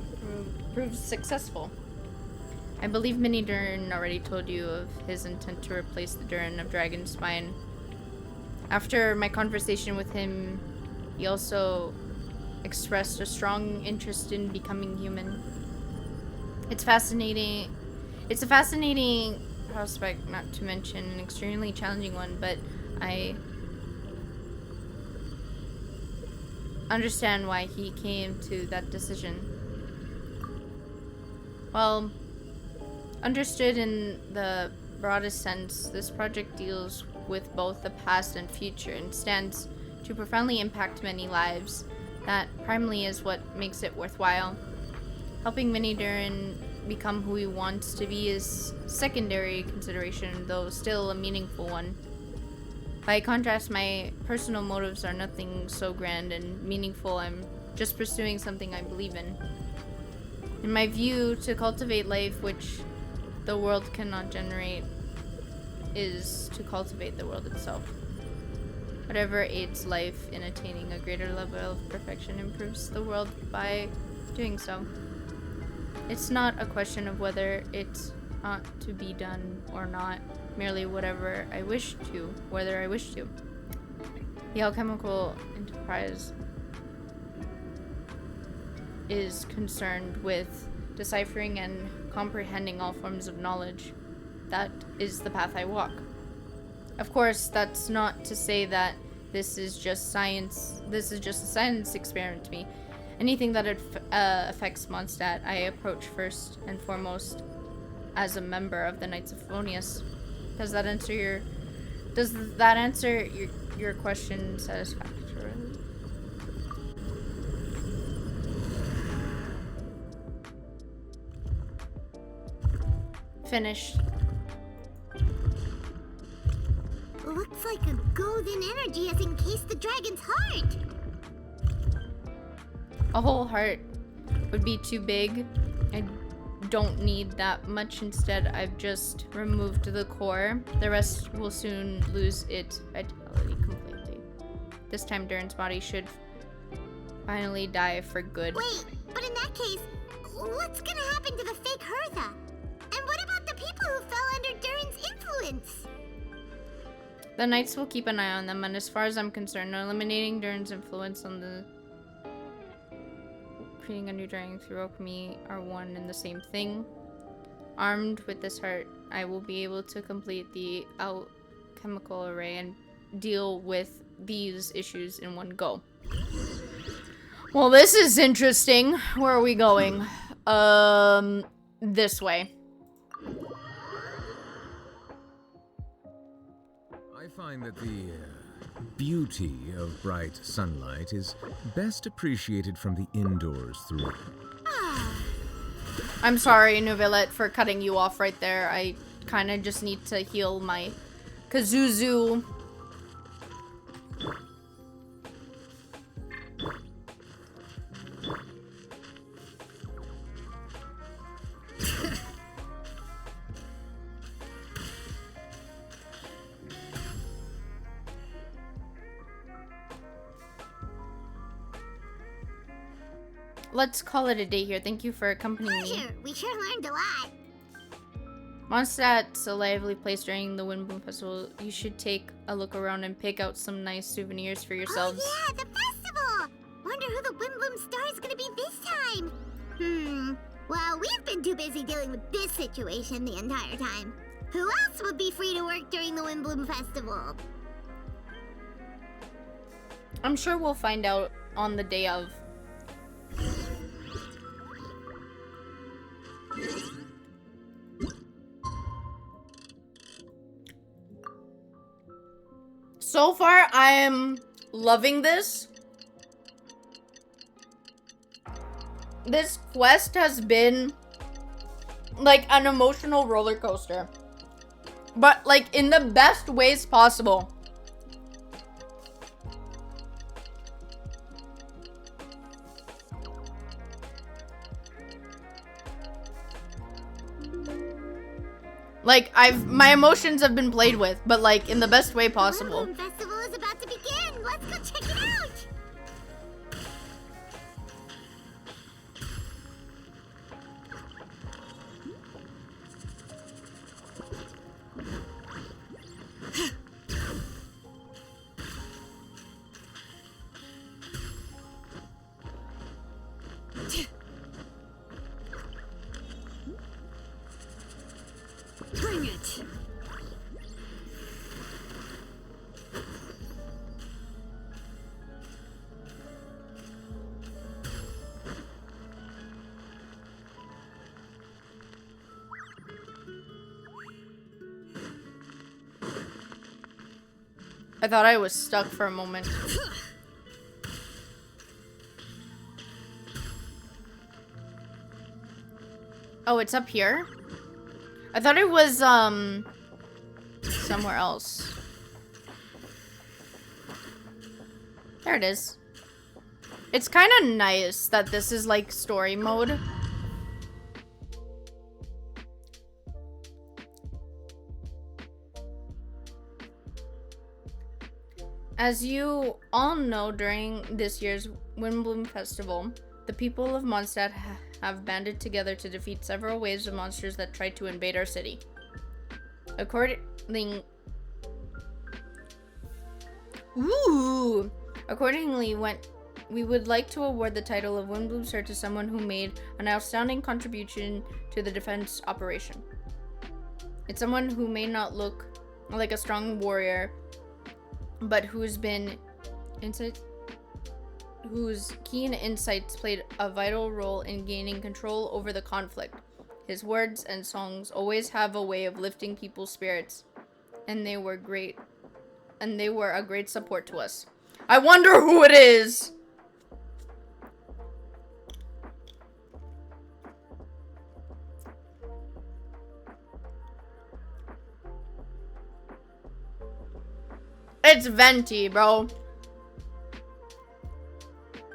proves successful. I believe Mini Durin already told you of his intent to replace the Durin of Dragonspine. After my conversation with him, he also expressed a strong interest in becoming human. It's fascinating. It's a fascinating prospect, not to mention an extremely challenging one, but I understand why he came to that decision. Well, understood in the broadest sense, this project deals with both the past and future and stands to profoundly impact many lives. That primarily is what makes it worthwhile. Helping Mini Durin become who he wants to be is secondary consideration, though still a meaningful one. By contrast, my personal motives are nothing so grand and meaningful. I'm just pursuing something I believe in. In my view, to cultivate life which the world cannot generate is to cultivate the world itself. Whatever aids life in attaining a greater level of perfection improves the world by doing so. It's not a question of whether it's ought to be done or not, merely whatever I wish to, whether I wish to. The alchemical enterprise is concerned with deciphering and comprehending all forms of knowledge. That is the path I walk. Of course, that's not to say that this is just science. This is just a science experiment to me. Anything that affects Mondstadt, I approach first and foremost as a member of the Knights of Favonius. Does that answer your question satisfactorily? Finished. Looks like a golden energy has encased the dragon's heart. A whole heart would be too big. I don't need that much. Instead, I've just removed the core. The rest will soon lose its vitality completely. This time, Durin's body should finally die for good. Wait, but in that case, what's gonna happen to the fake Hertha? And what about the people who fell under Durin's influence? The Knights will keep an eye on them, and as far as I'm concerned, eliminating Durin's influence on the creating a new dragon through alchemy are one and the same thing. Armed with this heart, I will be able to complete the alchemical array and deal with these issues in one go. Well, this is interesting. Where are we going? This way. I find that the beauty of bright sunlight is best appreciated from the indoors through. I'm sorry, Neuvillette, for cutting you off right there. I kind of just need to heal my Kazuzu. let's call it a day here. Thank you for accompanying me. Pleasure. We sure learned a lot. Mondstadt's a lively place during the Windbloom Festival. You should take a look around and pick out some nice souvenirs for yourselves. Oh yeah, the festival! Wonder who the Windbloom star is gonna be this time. Well, we've been too busy dealing with this situation the entire time. Who else would be free to work during the Windbloom Festival? I'm sure we'll find out on the day of. So far, I am loving this. This quest has been like an emotional roller coaster, but like in the best ways possible. Like, my emotions have been played with, but like in the best way possible. The festival is about to begin. Let's go check it out. Bring it! I thought I was stuck for a moment. Oh, it's up here? I thought it was, somewhere else. There it is. It's kind of nice that this is, like, story mode. As you all know, during this year's Windbloom Festival, the people of Mondstadt have banded together to defeat several waves of monsters that tried to invade our city. Accordingly, we would like to award the title of Windbloom Star to someone who made an outstanding contribution to the defense operation. It's someone who may not look like a strong warrior, but whose keen insights played a vital role in gaining control over the conflict. His words and songs always have a way of lifting people's spirits, and they were a great support to us. I wonder who it is. It's Venti, bro.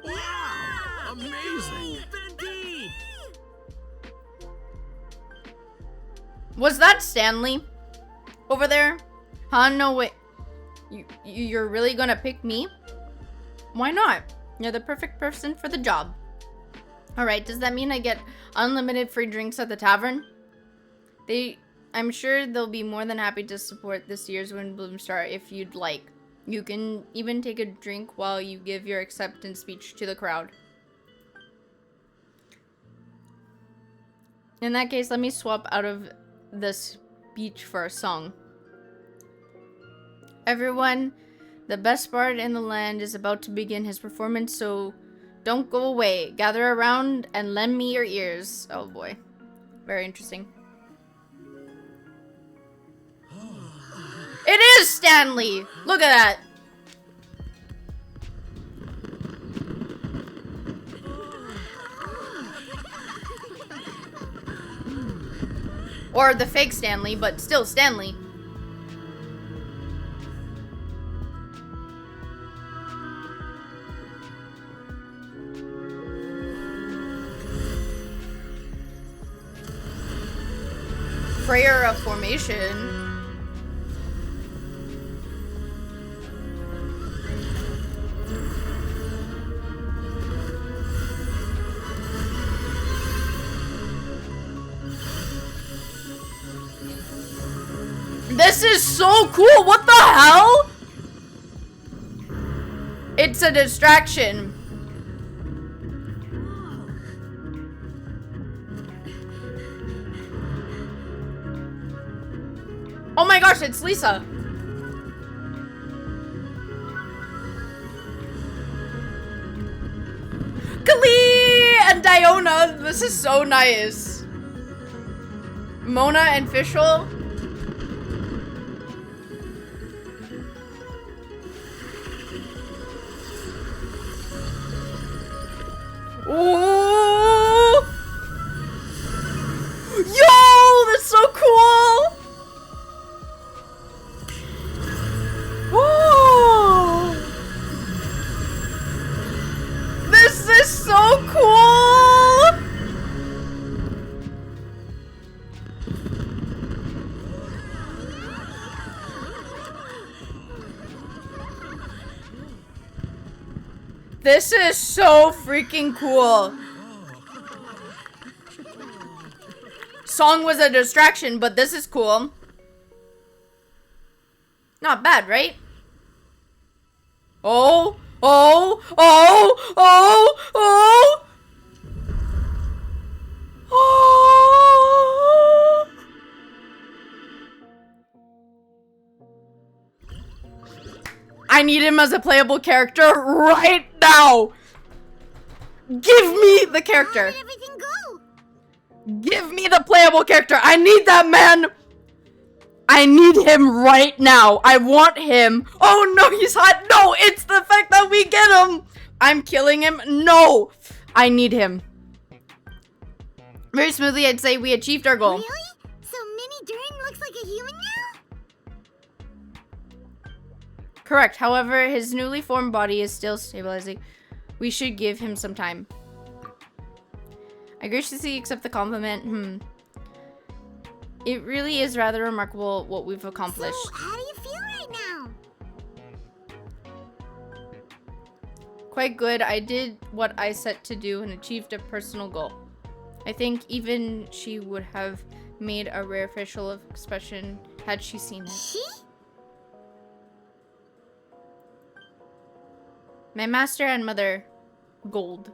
Wow! Amazing! Venti! Was that Stanley over there? Huh? No, wait. You're really gonna pick me? Why not? You're the perfect person for the job. Alright, does that mean I get unlimited free drinks at the tavern? I'm sure they'll be more than happy to support this year's Windbloom Star if you'd like. You can even take a drink while you give your acceptance speech to the crowd. In that case, let me swap out of the speech for a song. Everyone, the best bard in the land is about to begin his performance, so don't go away. Gather around and lend me your ears. Oh boy. Very interesting. It is Stanley! Look at that! Or the fake Stanley, but still Stanley. Prayer of Formation. This is so cool. What the hell? It's a distraction. Oh my gosh, it's Lisa. Kali and Diona. This is so nice. Mona and Fischl. Ooh! Yo, that's so cool! Whoa! This is so cool! This is so freaking cool. Song was a distraction, but this is cool. Not bad, right? Oh, oh, oh, oh, oh. Oh. I need him as a playable character right now. Give me the character. How did everything go? Give me the playable character. I need that man. I need him right now. I want him. Oh no, he's hot. No, it's the fact that we get him. I'm killing him. No, I need him. Very smoothly, I'd say we achieved our goal. Really? So Mini Durin looks like a human now? Correct. However, his newly formed body is still stabilizing. We should give him some time. I graciously accept the compliment. It really is rather remarkable what we've accomplished. So, how do you feel right now? Quite good. I did what I set to do and achieved a personal goal. I think even she would have made a rare facial expression had she seen it. She? My master and mother, Gold.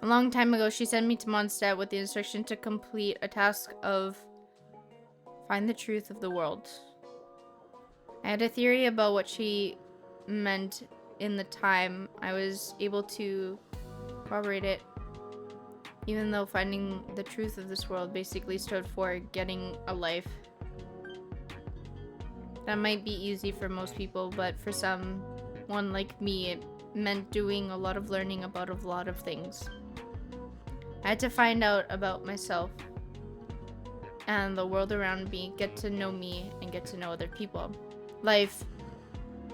A long time ago, she sent me to Mondstadt with the instruction to complete a task of find the truth of the world. I had a theory about what she meant in the time I was able to corroborate it, even though finding the truth of this world basically stood for getting a life. That might be easy for most people, but for someone like me, it meant doing a lot of learning about a lot of things. I had to find out about myself and the world around me, get to know me, and get to know other people. Life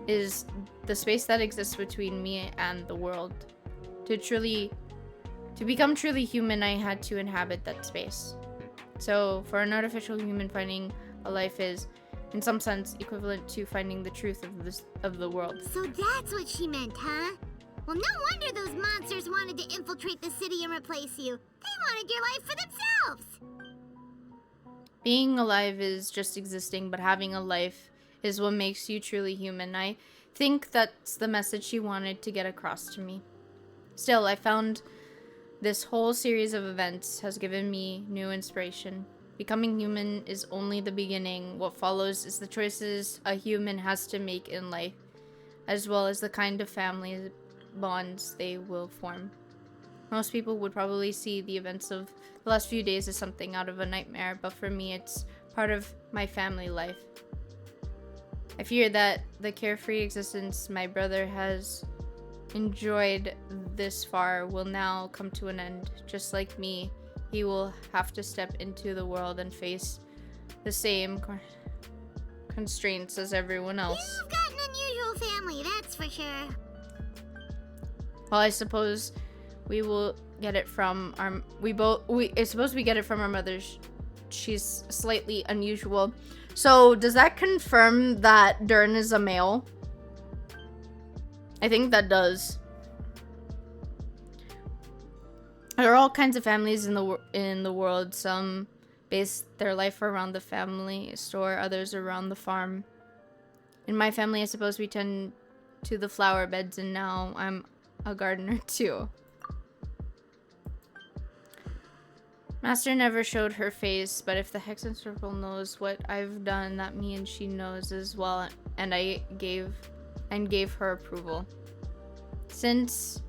is the space that exists between me and the world. To become truly human, I had to inhabit that space. So, for an artificial human, finding a life is, in some sense, equivalent to finding the truth of the world. So that's what she meant, huh? Well, no wonder those monsters wanted to infiltrate the city and replace you. They wanted your life for themselves. Being alive is just existing, but having a life is what makes you truly human. I think that's the message she wanted to get across to me. Still, I found this whole series of events has given me new inspiration. Becoming human is only the beginning. What follows is the choices a human has to make in life, as well as the kind of family bonds they will form. Most people would probably see the events of the last few days as something out of a nightmare, but for me it's part of my family life. I fear that the carefree existence my brother has enjoyed this far will now come to an end. Just like me, he will have to step into the world and face the same constraints as everyone else. You've got an unusual family, that's for sure. Well, I suppose we will get it from our I suppose we get it from our mothers. She's slightly unusual. So does that confirm that Durin is a male? I think that does. There are all kinds of families in the world. Some base their life around the family store, others around the farm. In my family, I suppose we tend to the flower beds, and now I'm a gardener too. Master never showed her face, but if the Hexen Circle knows what I've done, that means she knows as well, and I gave her approval. Since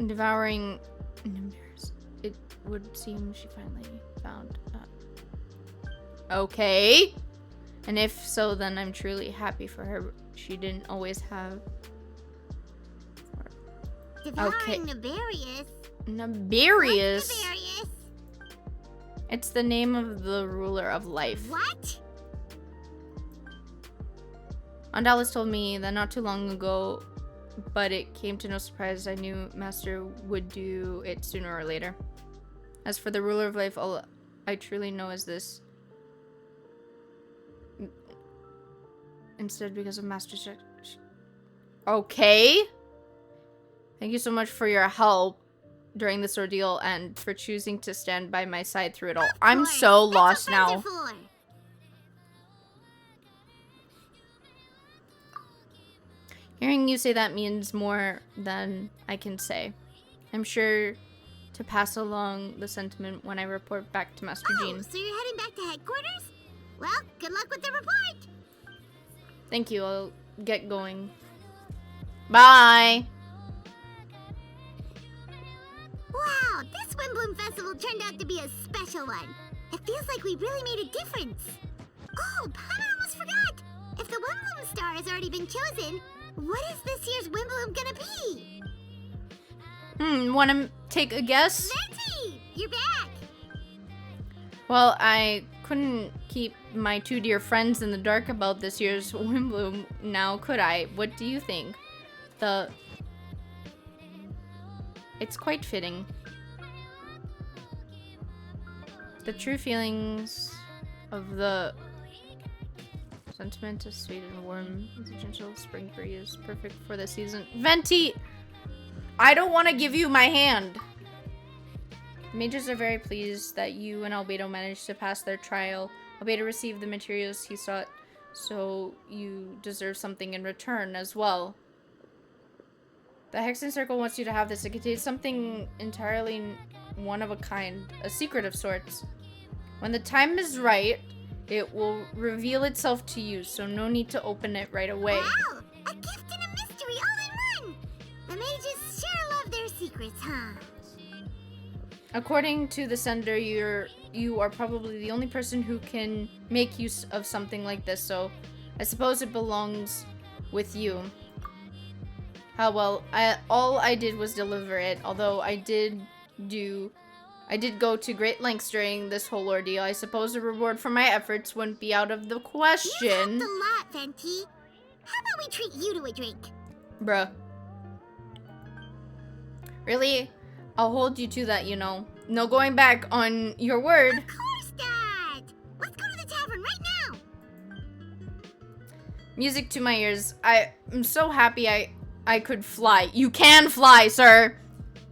devouring numbers, it would seem she finally found okay. And if so, then I'm truly happy for her. She didn't always have. Devouring Naberius. Naberius? What's Naberius? It's the name of the ruler of life. What? Andalis told me that not too long ago, but it came to no surprise. I knew Master would do it sooner or later. As for the ruler of life, all I truly know is this. Instead, because of Master's... Okay. Thank you so much for your help during this ordeal and for choosing to stand by my side through it all. I'm so lost now. Hearing you say that means more than I can say. I'm sure to pass along the sentiment when I report back to Master Jean. So you're heading back to headquarters? Well, good luck with the report. Thank you. I'll get going. Bye. Wow, this Windbloom Festival turned out to be a special one. It feels like we really made a difference. Oh, I almost forgot. If the Windbloom star has already been chosen, what is this year's Windbloom gonna be? Wanna take a guess? Venti, you're back. Well, I couldn't keep my two dear friends in the dark about this year's Windbloom now, could I? What do you think? It's quite fitting. The true feelings of the sentiment is sweet and warm. The gentle spring breeze, perfect for the season. Venti! I don't want to give you my hand. The mages are very pleased that you and Albedo managed to pass their trial. Albedo received the materials he sought, so you deserve something in return as well. The Hexen Circle wants you to have this. It contains something entirely one of a kind, a secret of sorts. When the time is right, it will reveal itself to you, so no need to open it right away. Wow, a gift and a mystery all in one. The mages sure love their secrets, huh? According to the sender, you are probably the only person who can make use of something like this, so I suppose it belongs with you. How well, all I did was deliver it, although I did go to great lengths during this whole ordeal. I suppose the reward for my efforts wouldn't be out of the question. You helped a lot, Venti. How about we treat you to a drink? Bruh. Really? I'll hold you to that, you know. No going back on your word. Of course, Dad. Let's go to the tavern right now. Music to my ears. I'm so happy I could fly. You can fly, sir!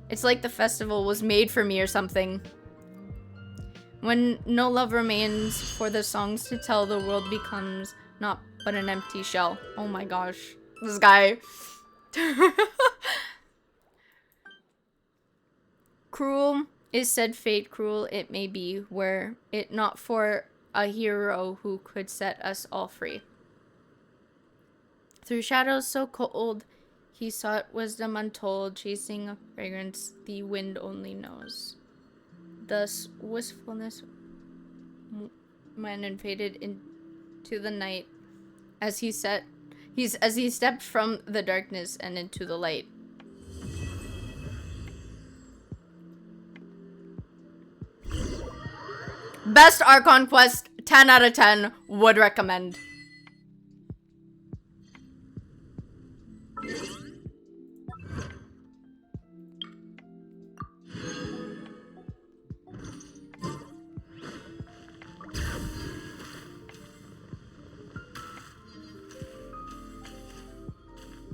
It's like the festival was made for me or something. When no love remains for the songs to tell, the world becomes not but an empty shell. Oh my gosh. This guy. Cruel is said fate, cruel it may be, were it not for a hero who could set us all free. Through shadows so cold, he sought wisdom untold, chasing a fragrance the wind only knows. Thus, wistfulness went and faded into the night as he stepped from the darkness and into the light. Best Archon quest, 10 out of 10, would recommend.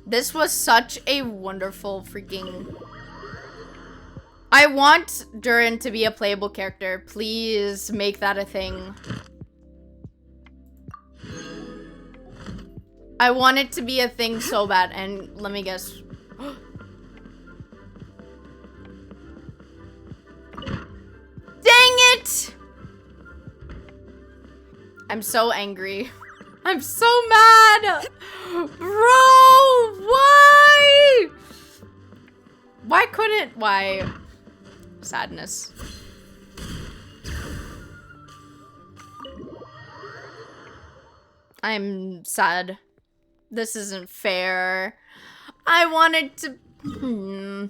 This was such a wonderful freaking I want Durin to be a playable character. Please make that a thing. I want it to be a thing so bad. And let me guess. Dang it! I'm so angry. I'm so mad! Bro! Why? Why couldn't... Why? Sadness. I'm sad. This isn't fair. I wanted to...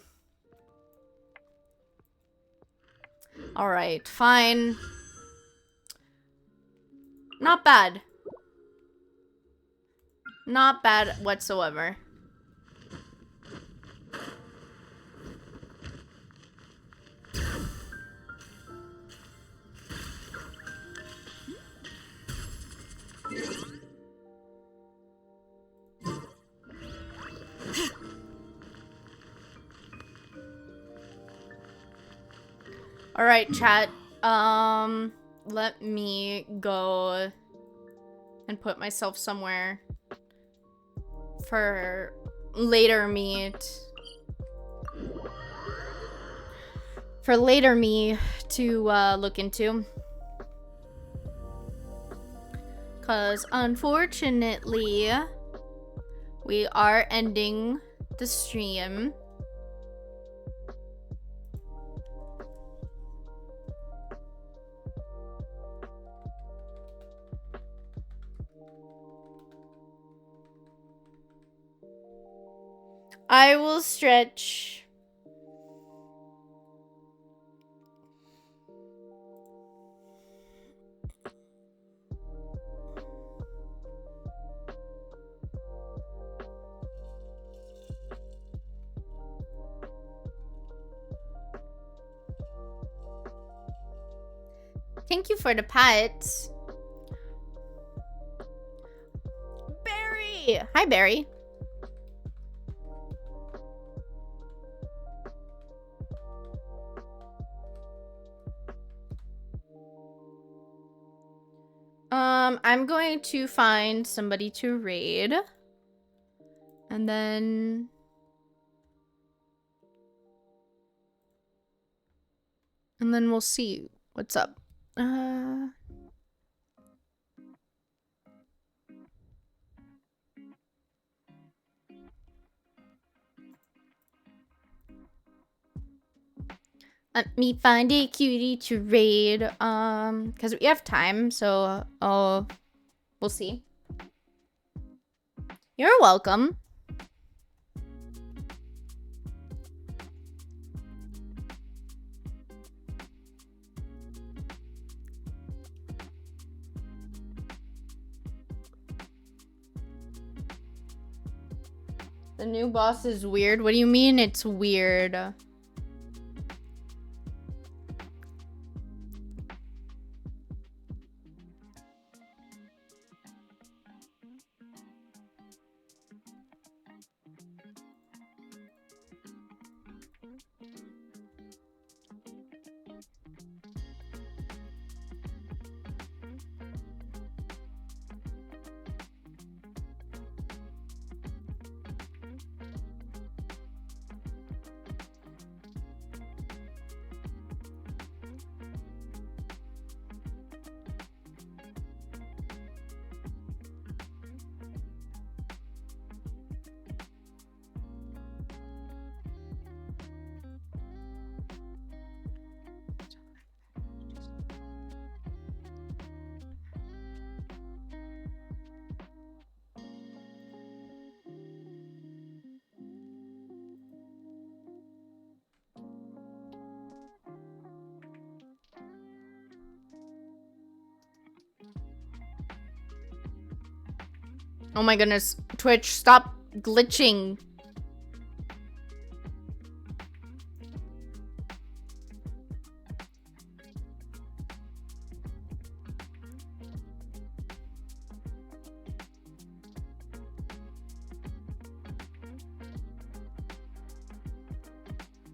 Alright, fine. Not bad. Not bad whatsoever. All right, chat. Let me go and put myself somewhere for later meet. For later me to look into. 'Cause unfortunately, we are ending the stream. I will stretch. Thank you for the pets. Barry! Hi, Barry. I'm going to find somebody to raid. And then... we'll see what's up. Let me find a cutie to raid, because we have time, so, we'll see. You're welcome. The new boss is weird? What do you mean it's weird? Oh my goodness. Twitch, stop glitching.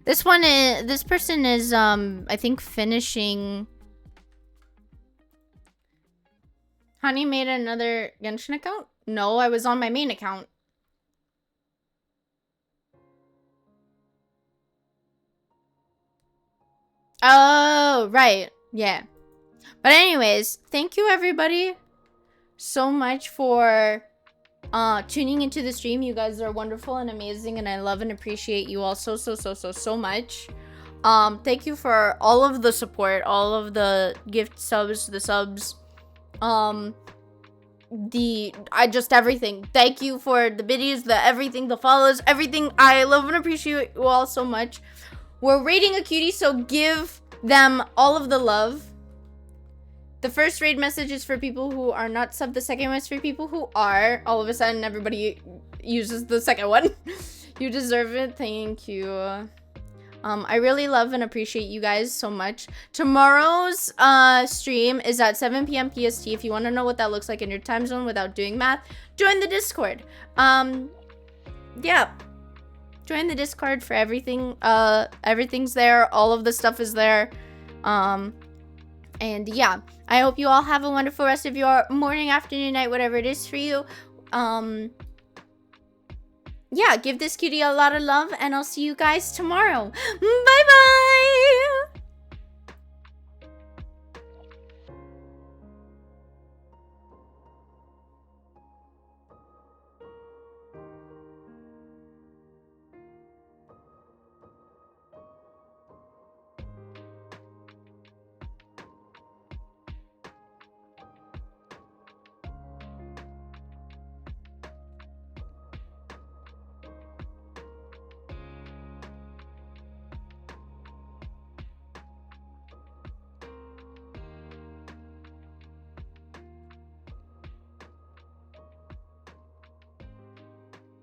This person is I think finishing. Honey made another Genshin account? No, I was on my main account. Oh, right. Yeah. But anyways, thank you everybody so much for tuning into the stream. You guys are wonderful and amazing, and I love and appreciate you all so much. Thank you for all of the support, all of the gift subs, the subs, just everything. Thank you for the videos, the everything, the follows, everything. I love and appreciate you all so much. We're raiding a cutie, so give them all of the love. The first raid message is for people who are not sub. The second one is for people who are. All of a sudden, everybody uses the second one. You deserve it. Thank you. I really love and appreciate you guys so much. Tomorrow's stream is at 7 p.m. PST. If you want to know what that looks like in your time zone without doing math, join the Discord. Yeah. Join the Discord for everything. Everything's there. All of the stuff is there. And yeah, I hope you all have a wonderful rest of your morning, afternoon, night, whatever it is for you. Yeah, give this cutie a lot of love, and I'll see you guys tomorrow. Bye bye.